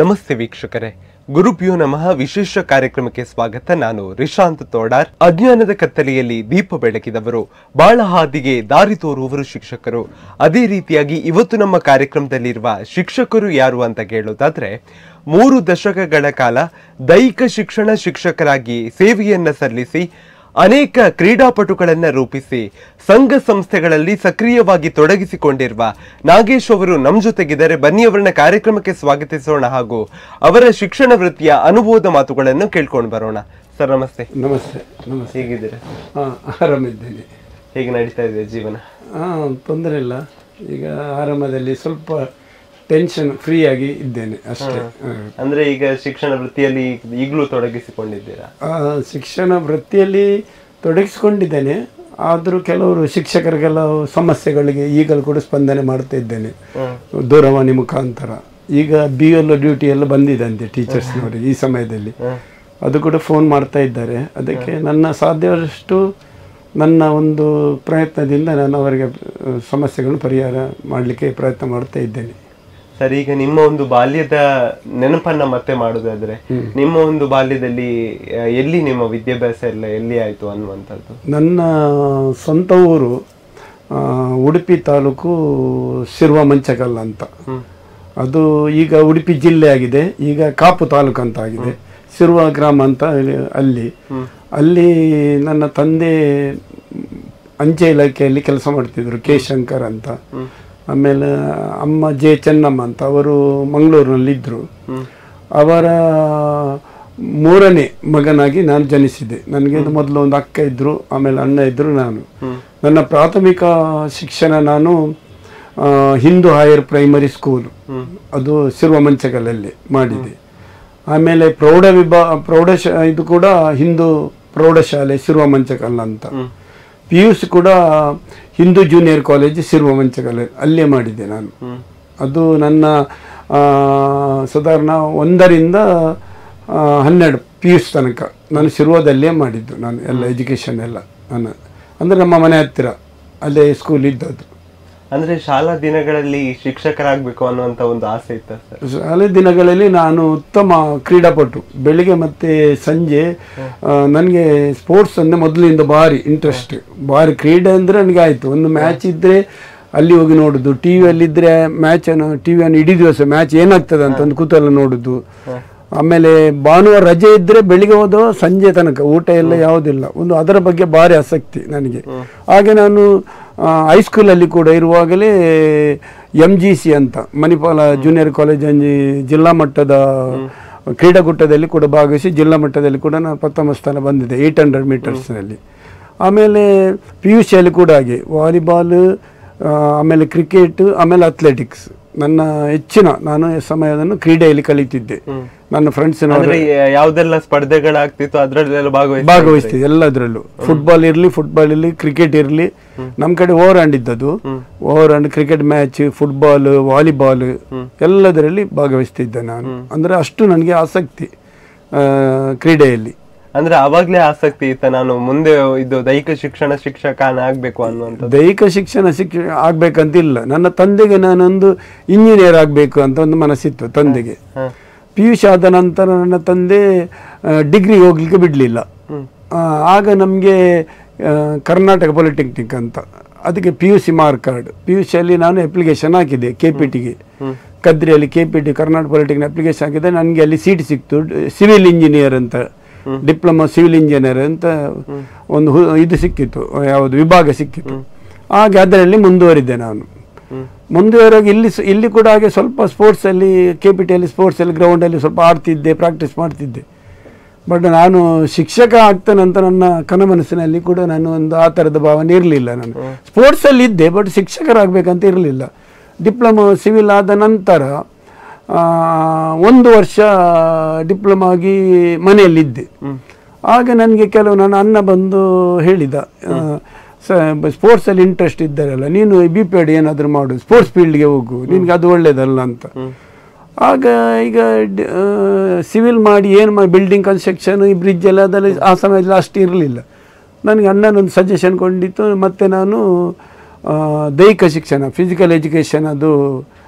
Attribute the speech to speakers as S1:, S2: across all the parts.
S1: ನಮಸ್ತೆ ವೀಕ್ಷಕರೇ, ಗುರುಪ್ಯೋ ನಮಃ ವಿಶೇಷ ಕಾರ್ಯಕ್ರಮಕ್ಕೆ ಸ್ವಾಗತ. ನಾನು ರಿಶಾಂತ್ ತೋಡಾರ್. ಅಜ್ಞಾನದ ಕತ್ತಲೆಯಲ್ಲಿ ದೀಪ ಬೆಳಕಿದವರು, ಬಾಳ ಹಾದಿಗೆ ದಾರಿ ತೋರುವವರು ಶಿಕ್ಷಕರು. ಅದೇ ರೀತಿಯಾಗಿ ಇವತ್ತು ನಮ್ಮ ಕಾರ್ಯಕ್ರಮದಲ್ಲಿರುವ ಶಿಕ್ಷಕರು ಯಾರು ಅಂತ ಕೇಳೋದಾದ್ರೆ, 3 ದಶಕಗಳ ಕಾಲ ದೈಹಿಕ ಶಿಕ್ಷಣ ಶಿಕ್ಷಕರಾಗಿ ಸೇವೆಯನ್ನ ಸಲ್ಲಿಸಿ ಅನೇಕ ಕ್ರೀಡಾಪಟುಗಳನ್ನು ರೂಪಿಸಿ ಸಂಘ ಸಂಸ್ಥೆಗಳಲ್ಲಿ ಸಕ್ರಿಯವಾಗಿ ತೊಡಗಿಸಿಕೊಂಡಿರುವ ನಾಗೇಶ್ ಅವರು ನಮ್ಮ ಜೊತೆಗಿದ್ದಾರೆ. ಬನ್ನಿ ಅವರನ್ನ ಕಾರ್ಯಕ್ರಮಕ್ಕೆ ಸ್ವಾಗತಿಸೋಣ ಹಾಗೂ ಅವರ ಶಿಕ್ಷಣ ವೃತ್ತಿಯ ಅನುಭವದ ಮಾತುಗಳನ್ನು ಕೇಳ್ಕೊಂಡು ಬರೋಣ. ಸರ್ ನಮಸ್ತೆ.
S2: ನಮಸ್ತೆ. ನಮಸ್ತೆ.
S1: ಹೇಗಿದ್ದೀರಾ?
S2: ಆರಾಮಿದ್ದೇನೆ.
S1: ಹೇಗೆ ನಡೀತಾ ಇದೆ ಜೀವನ?
S2: ತೊಂದರೆ ಇಲ್ಲ. ಈಗ ಆರಾಮದಲ್ಲಿ ಸ್ವಲ್ಪ ಟೆನ್ಷನ್ ಫ್ರೀ ಆಗಿ ಇದ್ದೇನೆ ಅಷ್ಟೇ.
S1: ಅಂದ್ರೆ ಈಗ ಶಿಕ್ಷಣ ವೃತ್ತಿಯಲ್ಲಿ ಈಗಲೂ ತೊಡಗಿಸಿಕೊಂಡಿದ್ದೀರಾ?
S2: ಶಿಕ್ಷಣ ವೃತ್ತಿಯಲ್ಲಿ ತೊಡಗಿಸಿಕೊಂಡಿದ್ದೇನೆ. ಆದರೂ ಕೆಲವರು ಶಿಕ್ಷಕರಿಗೆಲ್ಲ ಸಮಸ್ಯೆಗಳಿಗೆ ಈಗಲೂ ಕೂಡ ಸ್ಪಂದನೆ ಮಾಡ್ತಾ ಇದ್ದೇನೆ ದೂರವಾಣಿ ಮುಖಾಂತರ. ಈಗ BLO ಡ್ಯೂಟಿ ಎಲ್ಲ ಬಂದಿದೆ ಅಂತೆ ಟೀಚರ್ಸ್ನವರಿಗೆ ಈ ಸಮಯದಲ್ಲಿ. ಅದು ಕೂಡ ಫೋನ್ ಮಾಡ್ತಾ ಇದ್ದಾರೆ. ಅದಕ್ಕೆ ನನ್ನ ಸಾಧ್ಯವಷ್ಟು ನನ್ನ ಒಂದು ಪ್ರಯತ್ನದಿಂದ ನಾನು ಅವರಿಗೆ ಸಮಸ್ಯೆಗಳನ್ನು ಪರಿಹಾರ ಮಾಡಲಿಕ್ಕೆ ಪ್ರಯತ್ನ ಮಾಡ್ತಾ ಇದ್ದೇನೆ.
S1: ಸರ್, ಈಗ ನಿಮ್ಮ ಒಂದು ಬಾಲ್ಯದ ನೆನಪನ್ನ ಮತ್ತೆ ಮಾಡೋದಾದ್ರೆ, ನಿಮ್ಮ ಒಂದು ಬಾಲ್ಯದಲ್ಲಿ ಎಲ್ಲಿ ನಿಮ್ಮ ವಿದ್ಯಾಭ್ಯಾಸ ಎಲ್ಲ ಎಲ್ಲಿ ಆಯ್ತು ಅನ್ನುವಂಥದ್ದು?
S2: ನನ್ನ ಸ್ವಂತ ಊರು ಉಡುಪಿ ತಾಲೂಕು ಶಿರ್ವ ಮಂಚಕಲ್ಲ ಅಂತ. ಅದು ಈಗ ಉಡುಪಿ ಜಿಲ್ಲೆ ಆಗಿದೆ, ಈಗ ಕಾಪು ತಾಲೂಕು ಅಂತ ಆಗಿದೆ. ಶಿರ್ವ ಗ್ರಾಮ ಅಂತ ಅಲ್ಲಿ ನನ್ನ ತಂದೆ ಅಂಚೆ ಇಲಾಖೆಯಲ್ಲಿ ಕೆಲಸ ಮಾಡ್ತಿದ್ರು, ಕೆ ಶಂಕರ್ ಅಂತ. ಆಮೇಲೆ ಅಮ್ಮ ಜೆ ಚೆನ್ನಮ್ಮ ಅಂತ, ಅವರು ಮಂಗಳೂರಿನಲ್ಲಿದ್ದರು. ಅವರ 3ನೇ ಮಗನಾಗಿ ನಾನು ಜನಿಸಿದೆ. ನನಗೆ ಮೊದಲು ಒಂದು ಅಕ್ಕ ಇದ್ದರು, ಆಮೇಲೆ ಅಣ್ಣ ಇದ್ದರು. ನಾನು ನನ್ನ ಪ್ರಾಥಮಿಕ ಶಿಕ್ಷಣ ನಾನು ಹಿಂದೂ ಹೈಯರ್ ಪ್ರೈಮರಿ ಸ್ಕೂಲ್, ಅದು ಶಿರ್ವ ಮಂಚಕಲಲ್ಲಿ ಮಾಡಿದೆ. ಆಮೇಲೆ ಇದು ಕೂಡ ಹಿಂದೂ ಪ್ರೌಢಶಾಲೆ ಶಿರ್ವ ಮಂಚಕಲ್ ಅಂತ. PUC ಕೂಡ ಹಿಂದೂ ಜೂನಿಯರ್ ಕಾಲೇಜ್ ಶಿರ್ವ ಮಂಚಕಲ್ ಅಲ್ಲೇ ಮಾಡಿದ್ದೆ ನಾನು. ಅದು ನನ್ನ ಸಾಧಾರಣ 1ರಿಂದ 12 PUC ತನಕ ನಾನು ಶಿರ್ವದಲ್ಲೇ ಮಾಡಿದ್ದು. ನಾನು ಎಲ್ಲ ಎಜುಕೇಷನ್ ಎಲ್ಲ ನಾನು ಅಂದರೆ ನಮ್ಮ ಮನೆ ಹತ್ತಿರ ಅಲ್ಲೇ ಸ್ಕೂಲ್ ಇದ್ದದ್ದು.
S1: ಅಂದ್ರೆ ಶಾಲಾ ದಿನಗಳಲ್ಲಿ ಶಿಕ್ಷಕರಾಗಬೇಕು ಅನ್ನುವಂಥ ಒಂದು ಆಸೆ ಇತ್ತ ಸರ್?
S2: ಶಾಲೆ ದಿನಗಳಲ್ಲಿ ನಾನು ಉತ್ತಮ ಕ್ರೀಡಾಪಟು. ಬೆಳಿಗ್ಗೆ ಮತ್ತು ಸಂಜೆ ನನಗೆ ಸ್ಪೋರ್ಟ್ಸ್ ಅಂದರೆ ಮೊದಲಿಂದ ಭಾರಿ ಇಂಟ್ರೆಸ್ಟ್. ಭಾರಿ ಕ್ರೀಡೆ ಅಂದರೆ ನನಗೆ ಆಯಿತು. ಒಂದು ಮ್ಯಾಚ್ ಇದ್ದರೆ ಅಲ್ಲಿ ಹೋಗಿ ನೋಡೋದು, ಟಿವಿಯಲ್ಲಿದ್ದರೆ ಟಿವಿಯನ್ನು ಇಡೀ ದಿವಸ ಮ್ಯಾಚ್ ಏನಾಗ್ತದೆ ಅಂತ ಒಂದು ಕುತೂಹಲ ನೋಡೋದು. ಆಮೇಲೆ ಭಾನುವಾರ ರಜೆ ಇದ್ದರೆ ಬೆಳಿಗ್ಗೆ ಹೋದೋ ಸಂಜೆ ತನಕ ಊಟ ಎಲ್ಲ ಯಾವುದಿಲ್ಲ, ಒಂದು ಅದರ ಬಗ್ಗೆ ಭಾರಿ ಆಸಕ್ತಿ ನನಗೆ. ಹಾಗೆ ನಾನು ಹೈಸ್ಕೂಲಲ್ಲಿ ಕೂಡ ಇರುವಾಗಲೇ MGC ಅಂತ ಮಣಿಪಾಲ ಜೂನಿಯರ್ ಕಾಲೇಜ್ ಜಿಲ್ಲಾ ಮಟ್ಟದ ಕ್ರೀಡಾಕೂಟದಲ್ಲಿ ಕೂಡ ಭಾಗವಹಿಸಿ ಜಿಲ್ಲಾ ಮಟ್ಟದಲ್ಲಿ ಕೂಡ ನಾನು ಪ್ರಥಮ ಸ್ಥಾನ ಬಂದಿದ್ದೆ 800 ಮೀಟರ್ಸ್ನಲ್ಲಿ. ಆಮೇಲೆ PUCಯಲ್ಲಿ ಕೂಡ ಹಾಗೆ ವಾಲಿಬಾಲ್, ಆಮೇಲೆ ಕ್ರಿಕೆಟ್, ಆಮೇಲೆ ಅಥ್ಲೆಟಿಕ್ಸ್. ನನ್ನ ಹೆಚ್ಚಿನ ನಾನು ಸಮಯವನ್ನು ಕ್ರೀಡೆಯಲ್ಲಿ ಕಲಿತಿದ್ದೆ. ನನ್ನ ಫ್ರೆಂಡ್ಸ್ನವರು
S1: ಯಾವುದೆಲ್ಲ ಸ್ಪರ್ಧೆಗಳಾಗ್ತಿತ್ತು ಅದರಲ್ಲೆಲ್ಲ
S2: ಭಾಗವಹಿಸ್ತಿದ್ದೆ. ಎಲ್ಲದರಲ್ಲೂ ಫುಟ್ಬಾಲ್ ಇರಲಿ, ಕ್ರಿಕೆಟ್ ಇರಲಿ. ನಮ್ಮ ಕಡೆ ಓವರ್ ಹ್ಯಾಂಡ್ ಇದ್ದದ್ದು. Over hand cricket match, football, volleyball ಎಲ್ಲದರಲ್ಲಿ ಭಾಗವಹಿಸ್ತಿದ್ದೆ ನಾನು. ಅಂದರೆ ಅಷ್ಟು ನನಗೆ ಆಸಕ್ತಿ ಕ್ರೀಡೆಯಲ್ಲಿ.
S1: ಅಂದ್ರೆ ಅವಾಗ್ಲೇ ಆಸಕ್ತಿ ಇತ್ತ ನಾನು ಮುಂದೆ ಇದು ದೈಹಿಕ ಶಿಕ್ಷಣ ಶಿಕ್ಷಕನ ಆಗ್ಬೇಕು ಅನ್ನುವಂಥ?
S2: ದೈಹಿಕ ಶಿಕ್ಷಣ ಆಗ್ಬೇಕಂತಿಲ್ಲ. ನನ್ನ ತಂದೆಗೆ ನಾನೊಂದು ಇಂಜಿನಿಯರ್ ಆಗಬೇಕು ಅಂತ ಒಂದು ಮನಸ್ಸಿತ್ತು ತಂದೆಗೆ. PUC ಆದ ನಂತರ ನನ್ನ ತಂದೆ ಡಿಗ್ರಿ ಹೋಗ್ಲಿಕ್ಕೆ ಬಿಡಲಿಲ್ಲ. ಆಗ ನಮಗೆ ಕರ್ನಾಟಕ ಪಾಲಿಟೆಕ್ನಿಕ್ ಅಂತ, ಅದಕ್ಕೆ PUC ಮಾರ್ಕ್ ಕಾರ್ಡ್. PUCಯಲ್ಲಿ ನಾನು ಅಪ್ಲಿಕೇಶನ್ ಹಾಕಿದೆ KPTಗೆ, ಕದ್ರಿಯಲ್ಲಿ KPT ಕರ್ನಾಟಕ ಪಾಲಿಟೆಕ್ನಿಕ್ ಅಪ್ಲಿಕೇಶನ್ ಹಾಕಿದೆ. ನನಗೆ ಅಲ್ಲಿ ಸೀಟ್ ಸಿಕ್ತು, ಸಿವಿಲ್ ಇಂಜಿನಿಯರ್ ಅಂತ, ಡಿಪ್ಲೊಮಾ ಸಿವಿಲ್ ಇಂಜಿನಿಯರ್ ಅಂತ ಒಂದು ಇದು ಸಿಕ್ಕಿತ್ತು, ಯಾವುದು ವಿಭಾಗ ಸಿಕ್ಕಿತ್ತು. ಹಾಗೆ ಅದರಲ್ಲಿ ಮುಂದುವರಿದ್ದೆ ನಾನು. ಮುಂದುವರೆಗೆ ಇಲ್ಲಿ ಕೂಡ ಹಾಗೆ ಸ್ವಲ್ಪ ಸ್ಪೋರ್ಟ್ಸಲ್ಲಿ KPTಯಲ್ಲಿ ಸ್ಪೋರ್ಟ್ಸಲ್ಲಿ ಗ್ರೌಂಡಲ್ಲಿ ಸ್ವಲ್ಪ ಆಡ್ತಿದ್ದೆ, ಪ್ರಾಕ್ಟೀಸ್ ಮಾಡ್ತಿದ್ದೆ. ಬಟ್ ನಾನು ಶಿಕ್ಷಕ ಆಗ್ತೇನೆ ಅಂತ ನನ್ನ ಕನಮನಸ್ಸಿನಲ್ಲಿ ಕೂಡ ನಾನು ಒಂದು ಆ ಥರದ ಭಾವನೆ ಇರಲಿಲ್ಲ. ನಾನು ಸ್ಪೋರ್ಟ್ಸಲ್ಲಿ ಇದ್ದೆ, ಬಟ್ ಶಿಕ್ಷಕರಾಗಬೇಕಂತ ಇರಲಿಲ್ಲ. ಡಿಪ್ಲೊಮಾ ಸಿವಿಲ್ ಆದ ನಂತರ 1 ವರ್ಷ ಡಿಪ್ಲೊಮಾ ಆಗಿ ಮನೆಯಲ್ಲಿದ್ದೆ. ಆಗ ನನಗೆ ನನ್ನ ಅಣ್ಣ ಬಂದು ಹೇಳಿದ, ಸ್ಪೋರ್ಟ್ಸಲ್ಲಿ ಇಂಟ್ರೆಸ್ಟ್ ಇದ್ದಾರಲ್ಲ, ನೀನು BPED ಏನಾದರೂ ಮಾಡು, ಸ್ಪೋರ್ಟ್ಸ್ ಫೀಲ್ಡ್ಗೆ ಹೋಗು, ನಿನಗೆ ಅದು ಒಳ್ಳೇದಲ್ಲ ಅಂತ. ಆಗ ಈಗ ಸಿವಿಲ್ ಮಾಡಿ ಏನು ಮಾಡಿ ಬಿಲ್ಡಿಂಗ್ ಕನ್ಸ್ಟ್ರಕ್ಷನ್, ಈ ಬ್ರಿಡ್ಜ್ ಎಲ್ಲ ಅದರಲ್ಲಿ ಆ ಸಮಯದಲ್ಲಿ ಅಷ್ಟು ಇರಲಿಲ್ಲ. ನನಗೆ ಅಣ್ಣನೊಂದು ಸಜೆಷನ್ ಕೊಂಡಿತ್ತು. ಮತ್ತು ನಾನು ದೈಹಿಕ ಶಿಕ್ಷಣ ಫಿಸಿಕಲ್ ಎಜುಕೇಷನ್ ಅದು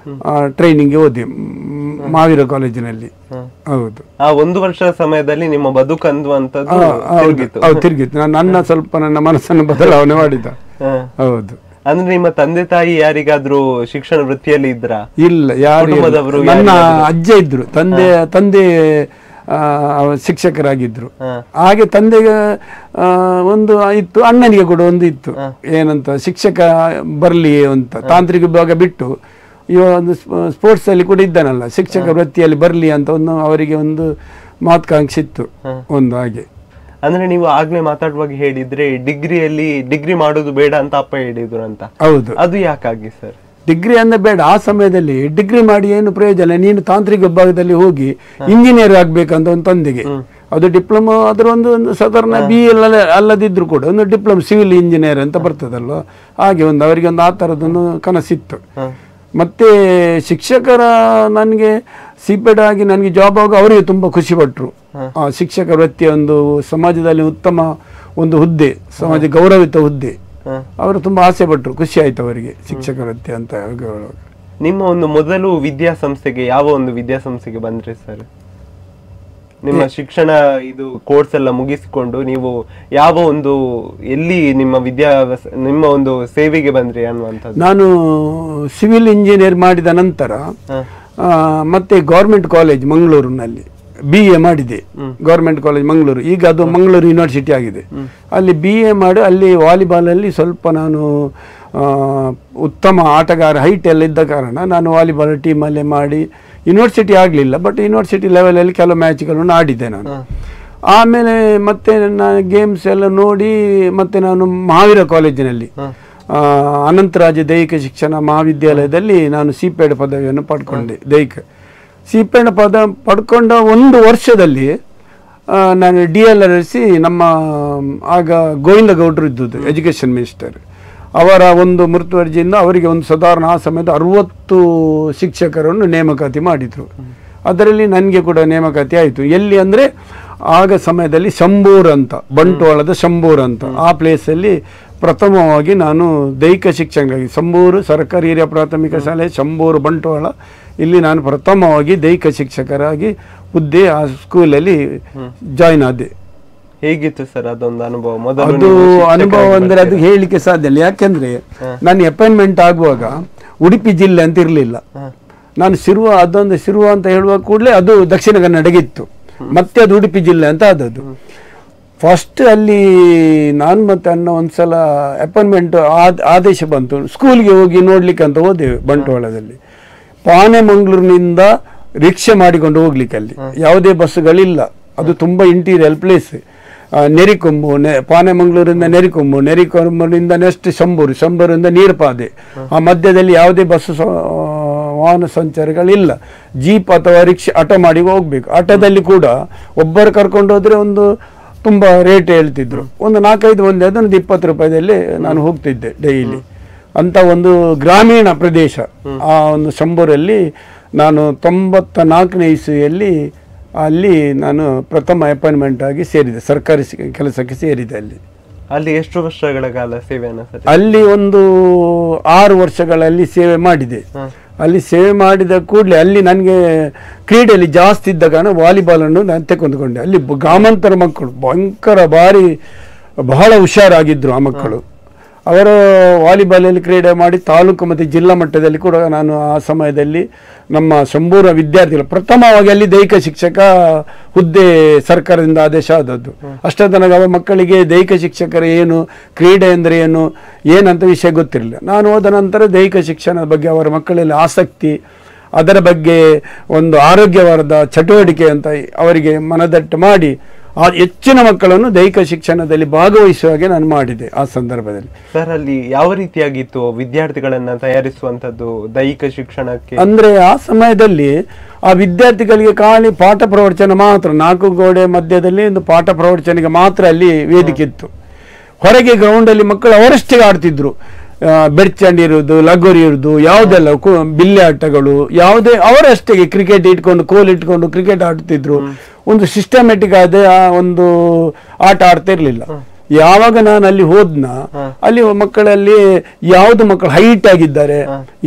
S2: ಟ್ರೈನಿಂಗ್ಗೆ ಹೋದೆ ಮಾವೀರ ಕಾಲೇಜಿನಲ್ಲಿ. ಹೌದು,
S1: ಆ 1 ವರ್ಷದ ಸಮಯದಲ್ಲಿ ನಿಮ್ಮ ಬದುಕು ಅನ್ನುವಂಥದ್ದು
S2: ತಿರುಗಿತ್ತು. ನನ್ನ ಸ್ವಲ್ಪ ನನ್ನ ಮನಸ್ಸನ್ನು ಬದಲಾವಣೆ ಮಾಡಿದ. ಹೌದು.
S1: ಅಂದ್ರೆ ನಿಮ್ಮ ತಂದೆ ತಾಯಿ ಯಾರಿಗಾದ್ರೂ ಶಿಕ್ಷಣ ವೃತ್ತಿಯಲ್ಲಿ ಇದ್ರ?
S2: ಇಲ್ಲ, ಯಾರು. ನನ್ನ ಅಜ್ಜ ಇದ್ರು, ತಂದೆ ಶಿಕ್ಷಕರಾಗಿದ್ರು. ಹಾಗೆ ತಂದೆಗೆ ಒಂದು ಇತ್ತು, ಅಣ್ಣನಿಗೆ ಕೂಡ ಒಂದು ಇತ್ತು, ಏನಂತ ಶಿಕ್ಷಕ ಬರ್ಲಿ ಅಂತ. ತಾಂತ್ರಿಕ ವಿಭಾಗ ಬಿಟ್ಟು ಇವಾಗ ಒಂದು ಸ್ಪೋರ್ಟ್ಸ್ ಅಲ್ಲಿ ಕೂಡ ಇದ್ದಾನಲ್ಲ, ಶಿಕ್ಷಕ ವೃತ್ತಿಯಲ್ಲಿ ಬರ್ಲಿ ಅಂತ ಒಂದು ಅವರಿಗೆ ಒಂದು ಮಹತ್ವಾಕಾಂಕ್ಷೆ ಇತ್ತು ಒಂದು. ಹಾಗೆ
S1: ಅಂದ್ರೆ ನೀವು ಆಗ್ಲೇ ಮಾತಾಡುವಾಗ ಹೇಳಿದ್ರೆ ಡಿಗ್ರಿ ಮಾಡೋದು ಬೇಡ ಅಂತ ಅಪ್ಪ ಹೇಳಿದ್ರು ಅಂತ.
S2: ಹೌದು.
S1: ಅದು ಯಾಕಾಗಿ ಸರ್?
S2: ಡಿಗ್ರಿ ಅಂದ್ರೆ ಬೇಡ, ಆ ಸಮಯದಲ್ಲಿ ಡಿಗ್ರಿ ಮಾಡಿ ಏನು ಪ್ರಯೋಜನ, ನೀನು ತಾಂತ್ರಿಕ ವಿಭಾಗದಲ್ಲಿ ಹೋಗಿ ಇಂಜಿನಿಯರ್ ಆಗ್ಬೇಕಂತ ಒಂದು ತಂದೆಗೆ. ಅದು ಡಿಪ್ಲೊಮಾ, ಅದರ ಒಂದು ಸಾಧಾರಣ BA ಅಲ್ಲದಿದ್ರು ಕೂಡ ಒಂದು ಡಿಪ್ಲೊಮಾ ಸಿವಿಲ್ ಇಂಜಿನಿಯರ್ ಅಂತ ಬರ್ತದಲ್ವ, ಹಾಗೆ ಒಂದು ಅವರಿಗೆ ಒಂದು ಆ ಥರದೊಂದು ಕನಸಿತ್ತು. ಮತ್ತೆ ಶಿಕ್ಷಕರ ನನಗೆ ಸಿಪೆಡ್ ಆಗಿ ನನಗೆ ಜಾಬ್ ಆಗ ಅವರಿಗೆ ತುಂಬ ಖುಷಿ ಪಟ್ಟರು. ಶಿಕ್ಷಕ ವೃತ್ತಿಯ ಒಂದು ಸಮಾಜದಲ್ಲಿ ಉತ್ತಮ ಒಂದು ಹುದ್ದೆ, ಸಮಾಜ ಗೌರವಿತ ಹುದ್ದೆ, ಅವರು ತುಂಬಾ ಆಸೆ ಪಟ್ಟರು, ಖುಷಿ ಆಯ್ತು ಅವರಿಗೆ ಶಿಕ್ಷಕ ವೃತ್ತಿ ಅಂತ.
S1: ನಿಮ್ಮ ಒಂದು ಮೊದಲು ವಿದ್ಯಾಸಂಸ್ಥೆಗೆ ಯಾವ ಒಂದು ವಿದ್ಯಾಸಂಸ್ಥೆಗೆ ಬಂದ್ರಿ ಸರ್? ನಿಮ್ಮ ಶಿಕ್ಷಣ ಇದು ಕೋರ್ಸ್ ಎಲ್ಲ ಮುಗಿಸಿಕೊಂಡು ನೀವು ಯಾವ ಒಂದು ಎಲ್ಲಿ ನಿಮ್ಮ ಒಂದು ಸೇವೆಗೆ ಬಂದ್ರಿ ಅನ್ನುವಂಥದ್ದು?
S2: ನಾನು ಸಿವಿಲ್ ಇಂಜಿನಿಯರ್ ಮಾಡಿದ ನಂತರ ಮತ್ತೆ ಗೌರ್ಮೆಂಟ್ ಕಾಲೇಜ್ ಮಂಗಳೂರಿನಲ್ಲಿ BA ಮಾಡಿದೆ. ಗೌರ್ಮೆಂಟ್ ಕಾಲೇಜ್ ಮಂಗಳೂರು, ಈಗ ಅದು ಮಂಗಳೂರು ಯೂನಿವರ್ಸಿಟಿ ಆಗಿದೆ. ಅಲ್ಲಿ BA ಮಾಡಿ ಅಲ್ಲಿ ವಾಲಿಬಾಲಲ್ಲಿ ಸ್ವಲ್ಪ ನಾನು ಉತ್ತಮ ಆಟಗಾರ, ಹೈಟ್ ಎಲ್ಲ ಇದ್ದ ಕಾರಣ ನಾನು ವಾಲಿಬಾಲ್ ಟೀಮಲ್ಲೇ ಮಾಡಿ, ಯೂನಿವರ್ಸಿಟಿ ಆಗಲಿಲ್ಲ ಬಟ್ ಯೂನಿವರ್ಸಿಟಿ ಲೆವೆಲಲ್ಲಿ ಕೆಲವು ಮ್ಯಾಚ್ಗಳನ್ನು ಆಡಿದ್ದೆ ನಾನು. ಆಮೇಲೆ ಮತ್ತೆ ನನ್ನ ಗೇಮ್ಸ್ ಎಲ್ಲ ನೋಡಿ ಮತ್ತೆ ನಾನು ಮಹಾವೀರ ಕಾಲೇಜಿನಲ್ಲಿ ಅನಂತರಾಜ ದೈಹಿಕ ಶಿಕ್ಷಣ ಮಹಾವಿದ್ಯಾಲಯದಲ್ಲಿ ನಾನು ಸಿಪೆಡ್ ಪದವಿಯನ್ನು ಪಡ್ಕೊಂಡೆ. ದೈಹಿಕ ಸಿಪೆಡ್ ಪಡ್ಕೊಂಡ 1 ವರ್ಷದಲ್ಲಿ ನಾನು DLRC ನಮ್ಮ ಆಗ ಗೋವಿಂದ ಗೌಡ್ರು ಇದ್ದುದು ಎಜುಕೇಷನ್ ಮಿನಿಸ್ಟರ್, ಅವರ ಒಂದು ಮುತುವರ್ಜಿಯಿಂದ ಅವರಿಗೆ ಒಂದು ಸಾಧಾರಣ ಆ ಸಮಯದ 60 ಶಿಕ್ಷಕರನ್ನು ನೇಮಕಾತಿ ಮಾಡಿದರು. ಅದರಲ್ಲಿ ನನಗೆ ಕೂಡ ನೇಮಕಾತಿ ಆಯಿತು. ಎಲ್ಲಿ ಅಂದರೆ ಆಗ ಸಮಯದಲ್ಲಿ ಶಂಭೂರ್ ಅಂತ, ಬಂಟ್ವಾಳದ ಶಂಭೂರ್ ಅಂತ ಆ ಪ್ಲೇಸಲ್ಲಿ ಪ್ರಥಮವಾಗಿ ನಾನು ದೈಹಿಕ ಶಿಕ್ಷಕರಾಗಿ, ಶಂಭೂರು ಸರ್ಕಾರಿ ಹಿರಿಯ ಪ್ರಾಥಮಿಕ ಶಾಲೆ ಶಂಭೂರು ಬಂಟ್ವಾಳ, ಇಲ್ಲಿ ನಾನು ಪ್ರಥಮವಾಗಿ ದೈಹಿಕ ಶಿಕ್ಷಕರಾಗಿ ಹುದ್ದೆ ಆ ಸ್ಕೂಲಲ್ಲಿ ಜಾಯಿನ್ ಆದೆ.
S1: ಹೇಗಿತ್ತು ಸರ್ ಅದೊಂದು ಅನುಭವ?
S2: ಅದು ಅನುಭವ ಅಂದ್ರೆ ಅದು ಹೇಳಲಿಕ್ಕೆ ಸಾಧ್ಯ ಇಲ್ಲ. ಯಾಕೆಂದ್ರೆ ನಾನು ಅಪಾಯಿಂಟ್ಮೆಂಟ್ ಆಗುವಾಗ ಉಡುಪಿ ಜಿಲ್ಲೆ ಅಂತ ಇರಲಿಲ್ಲ. ನಾನು ಶಿರುವ ಅಂತ ಹೇಳುವ ಕೂಡಲೇ ಅದು ದಕ್ಷಿಣ ಕನ್ನಡಗಿತ್ತು, ಮತ್ತೆ ಅದು ಉಡುಪಿ ಜಿಲ್ಲೆ ಅಂತ ಆದದ್ದು. ಫಸ್ಟ್ ಅಲ್ಲಿ ನಾನು ಮತ್ತೆ ಅಣ್ಣ ಒಂದ್ಸಲ ಅಪಾಯಿಂಟ್ಮೆಂಟ್ ಆದೇಶ ಬಂತು, ಸ್ಕೂಲ್ಗೆ ಹೋಗಿ ನೋಡ್ಲಿಕ್ಕೆ ಅಂತ ಹೋದೆವು. ಬಂಟ್ವಾಳದಲ್ಲಿ ಪಾನೆ ಮಂಗಳೂರಿನಿಂದ ರಿಕ್ಷಾ ಮಾಡಿಕೊಂಡು ಹೋಗ್ಲಿಕ್ಕೆ, ಅಲ್ಲಿ ಯಾವುದೇ ಬಸ್ಸುಗಳಿಲ್ಲ, ಅದು ತುಂಬಾ ಇಂಟೀರಿಯರ್ ಪ್ಲೇಸ್. ನೆರಿಕೊಂಬು, ಪಾನೆ ಮಂಗಳೂರಿಂದ ನೆರಿಕೊಂಬುನಿಂದ ನೆಕ್ಸ್ಟ್ ಶಂಭೂರಿಂದ ನೀರ್ಪಾದೆ, ಆ ಮಧ್ಯದಲ್ಲಿ ಯಾವುದೇ ಬಸ್ಸು ವಾಹನ ಸಂಚಾರಗಳಿಲ್ಲ. ಜೀಪ್ ಅಥವಾ ರಿಕ್ಷಾ ಆಟೋ ಮಾಡಿ ಹೋಗ್ಬೇಕು. ಆಟೋದಲ್ಲಿ ಕೂಡ ಒಬ್ಬರು ಕರ್ಕೊಂಡು ಹೋದ್ರೆ ಒಂದು ತುಂಬಾ ರೇಟ್ ಹೇಳ್ತಿದ್ರು, ಒಂದು 4-5 ಮಂದಿ ಅದೊಂದು 20 ರೂಪಾಯಿದಲ್ಲಿ ನಾನು ಹೋಗ್ತಿದ್ದೆ ಡೈಲಿ. ಅಂತ ಒಂದು ಗ್ರಾಮೀಣ ಪ್ರದೇಶ ಆ ಒಂದು ಶಂಭೂರಲ್ಲಿ ನಾನು 94ನೇ ಇಸ್ವಿಯಲ್ಲಿ ಅಲ್ಲಿ ನಾನು ಪ್ರಥಮ ಅಪಾಯಿಂಟ್ಮೆಂಟ್ ಆಗಿ ಸೇರಿದೆ, ಸರ್ಕಾರಿ ಕೆಲಸಕ್ಕೆ ಸೇರಿದೆ.
S1: ಅಲ್ಲಿ ಎಷ್ಟು ವರ್ಷಗಳ ಕಾಲ ಸೇವೆಯನ್ನು?
S2: ಅಲ್ಲಿ ಒಂದು 6 ವರ್ಷಗಳಲ್ಲಿ ಸೇವೆ ಮಾಡಿದೆ. ಅಲ್ಲಿ ಸೇವೆ ಮಾಡಿದ ಕೂಡಲೇ ಅಲ್ಲಿ ನನಗೆ ಕ್ರೀಡೆಯಲ್ಲಿ ಜಾಸ್ತಿ ಇದ್ದ ಕಾರಣ ವಾಲಿಬಾಲನ್ನು ನಾನು ತೆಗೆದುಕೊಂಡೆ. ಅಲ್ಲಿ ಗ್ರಾಮಾಂತರ ಮಕ್ಕಳು ಬಹಳ ಹುಷಾರಾಗಿದ್ದರು ಆ ಮಕ್ಕಳು. ಅವರು ವಾಲಿಬಾಲಲ್ಲಿ ಕ್ರೀಡೆ ಮಾಡಿ ತಾಲೂಕು ಮತ್ತು ಜಿಲ್ಲಾ ಮಟ್ಟದಲ್ಲಿ ಕೂಡ ನಾನು ಆ ಸಮಯದಲ್ಲಿ ನಮ್ಮ ಶಂಭೂರ ವಿದ್ಯಾರ್ಥಿಗಳು ಪ್ರಥಮವಾಗಿ ಅಲ್ಲಿ ದೈಹಿಕ ಶಿಕ್ಷಕ ಹುದ್ದೆ ಸರ್ಕಾರದಿಂದ ಆದೇಶ ಆದದ್ದು. ಅಷ್ಟೇ ತನಕ ಅವರ ಮಕ್ಕಳಿಗೆ ದೈಹಿಕ ಶಿಕ್ಷಕರ ಏನು, ಕ್ರೀಡೆ ಅಂದರೆ ಏನಂತ ವಿಷಯ ಗೊತ್ತಿರಲಿಲ್ಲ. ನಾನು ಹೋದ ನಂತರ ದೈಹಿಕ ಶಿಕ್ಷಣದ ಬಗ್ಗೆ ಅವರ ಮಕ್ಕಳಲ್ಲಿ ಆಸಕ್ತಿ, ಅದರ ಬಗ್ಗೆ ಒಂದು ಆರೋಗ್ಯವಾದ ಚಟುವಟಿಕೆ ಅಂತ ಅವರಿಗೆ ಮನದಟ್ಟು ಮಾಡಿ ಆ ಹೆಚ್ಚಿನ ಮಕ್ಕಳನ್ನು ದೈಹಿಕ ಶಿಕ್ಷಣದಲ್ಲಿ ಭಾಗವಹಿಸುವ ಹಾಗೆ ನಾನು ಮಾಡಿದೆ ಆ ಸಂದರ್ಭದಲ್ಲಿ.
S1: ಸರ್, ಅಲ್ಲಿ ಯಾವ ರೀತಿಯಾಗಿತ್ತು ವಿದ್ಯಾರ್ಥಿಗಳನ್ನ ತಯಾರಿಸುವಂತದ್ದು ದೈಹಿಕ ಶಿಕ್ಷಣಕ್ಕೆ?
S2: ಅಂದ್ರೆ ಆ ಸಮಯದಲ್ಲಿ ಆ ವಿದ್ಯಾರ್ಥಿಗಳಿಗೆ ಖಾಲಿ ಪಾಠ ಪ್ರವಚನ ಮಾತ್ರ, 4 ಗೋಡೆ ಮಧ್ಯದಲ್ಲಿ ಒಂದು ಪಾಠ ಪ್ರವಚನಿಗೆ ಮಾತ್ರ ಅಲ್ಲಿ ವೇದಿಕೆ ಇತ್ತು. ಹೊರಗೆ ಗ್ರೌಂಡಲ್ಲಿ ಮಕ್ಕಳು ಅವರಷ್ಟೇ ಆಡ್ತಿದ್ರು. ಬೆಡ್ಚಂಡಿ ಇರುವುದು, ಲಗೋರಿ ಇರುವುದು, ಯಾವುದೆಲ್ಲ ಬಿಲ್ಲೆ ಆಟಗಳು, ಯಾವುದೇ ಅವರಷ್ಟೇ ಕ್ರಿಕೆಟ್ ಇಟ್ಕೊಂಡು ಕೋಲ್ ಇಟ್ಕೊಂಡು ಕ್ರಿಕೆಟ್ ಆಡ್ತಿದ್ರು. ಒಂದು ಸಿಸ್ಟಮೆಟಿಕ್ ಆದ ಒಂದು ಆಟ ಆಡ್ತಾ ಇರಲಿಲ್ಲ. ಯಾವಾಗ ನಾನು ಅಲ್ಲಿ ಹೋದ್ನ ಅಲ್ಲಿ ಮಕ್ಕಳಲ್ಲಿ ಯಾವ್ದು ಮಕ್ಕಳು ಹೈಟ್ ಆಗಿದ್ದಾರೆ,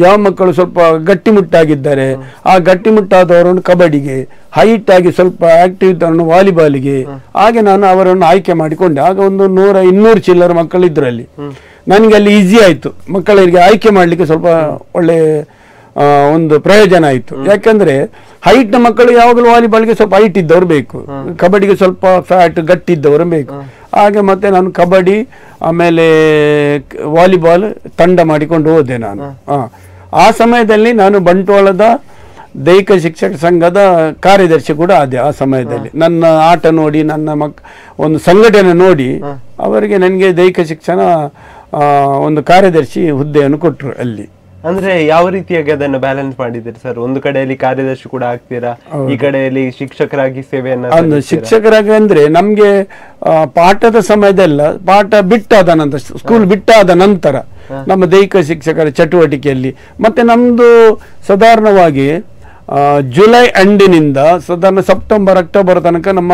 S2: ಯಾವ ಮಕ್ಕಳು ಸ್ವಲ್ಪ ಗಟ್ಟಿಮುಟ್ಟಾಗಿದ್ದಾರೆ, ಆ ಗಟ್ಟಿಮುಟ್ಟಾದವರನ್ನು ಕಬಡ್ಡಿಗೆ, ಹೈಟ್ ಆಗಿ ಸ್ವಲ್ಪ ಆಕ್ಟಿವ್ ಇದ್ದವರನ್ನು ವಾಲಿಬಾಲಿಗೆ, ಹಾಗೆ ನಾನು ಅವರನ್ನು ಆಯ್ಕೆ ಮಾಡಿಕೊಂಡೆ. ಆಗ ಒಂದು 100-200 ಚಿಲ್ಲರ ಮಕ್ಕಳು ಇದ್ರು ಅಲ್ಲಿ. ನನಗೆ ಅಲ್ಲಿ ಈಸಿ ಆಯ್ತು, ಮಕ್ಕಳಿಗೆ ಆಯ್ಕೆ ಮಾಡ್ಲಿಕ್ಕೆ ಸ್ವಲ್ಪ ಒಳ್ಳೆ ಒಂದು ಪ್ರಯೋಜನ ಆಯ್ತು. ಯಾಕಂದ್ರೆ ಹೈಟ್ ನ ಮಕ್ಕಳು ಯಾವಾಗಲೂ ವಾಲಿಬಾಲ್ಗೆ ಸ್ವಲ್ಪ ಹೈಟ್ ಇದ್ದವರು ಬೇಕು, ಕಬಡ್ಡಿಗೆ ಸ್ವಲ್ಪ ಫ್ಯಾಟ್ ಗಟ್ಟಿ ಇದ್ದವರು ಬೇಕು. ಹಾಗೆ ಮತ್ತೆ ನಾನು ಕಬಡ್ಡಿ ಆಮೇಲೆ ವಾಲಿಬಾಲ್ ತಂಡ ಮಾಡಿಕೊಂಡು ಹೋದೆ ನಾನು. ಆ ಸಮಯದಲ್ಲಿ ನಾನು ಬಂಟ್ವಾಳದ ದೈಹಿಕ ಶಿಕ್ಷಕ ಸಂಘದ ಕಾರ್ಯದರ್ಶಿ ಕೂಡ ಆದೆ. ಆ ಸಮಯದಲ್ಲಿ ನನ್ನ ಆಟ ನೋಡಿ, ನನ್ನ ಒಂದು ಸಂಘಟನೆ ನೋಡಿ ಅವರಿಗೆ ನನಗೆ ದೈಹಿಕ ಶಿಕ್ಷಣ ಒಂದು ಕಾರ್ಯದರ್ಶಿ ಹುದ್ದೆಯನ್ನು ಕೊಟ್ಟರು ಅಲ್ಲಿ.
S1: ಅಂದ್ರೆ ಯಾವ ರೀತಿಯಾಗಿ ಅದನ್ನು ಬ್ಯಾಲೆನ್ಸ್ ಮಾಡಿದ್ದೀರಿ ಸರ್? ಒಂದು ಕಡೆಯಲ್ಲಿ ಕಾರ್ಯದರ್ಶಿ ಕೂಡ ಆಗ್ತೀರಾ, ಈ ಕಡೆಯಲ್ಲಿ ಶಿಕ್ಷಕರಾಗಿ ಸೇವೆಯನ್ನ.
S2: ಶಿಕ್ಷಕರಾಗಿ ಅಂದ್ರೆ ನಮ್ಗೆ ಪಾಠದ ಸಮಯದಲ್ಲ, ಪಾಠ ಬಿಟ್ಟಾದ ನಂತರ, ಸ್ಕೂಲ್ ಬಿಟ್ಟಾದ ನಂತರ ನಮ್ಮ ದೈಹಿಕ ಶಿಕ್ಷಕರ ಚಟುವಟಿಕೆಯಲ್ಲಿ ಮತ್ತೆ ನಮ್ದು ಸಾಧಾರಣವಾಗಿ ಜುಲೈ ಎಂಡಿನಿಂದ ಸಾಧಾರಣ ಸೆಪ್ಟೆಂಬರ್ ಅಕ್ಟೋಬರ್ ತನಕ ನಮ್ಮ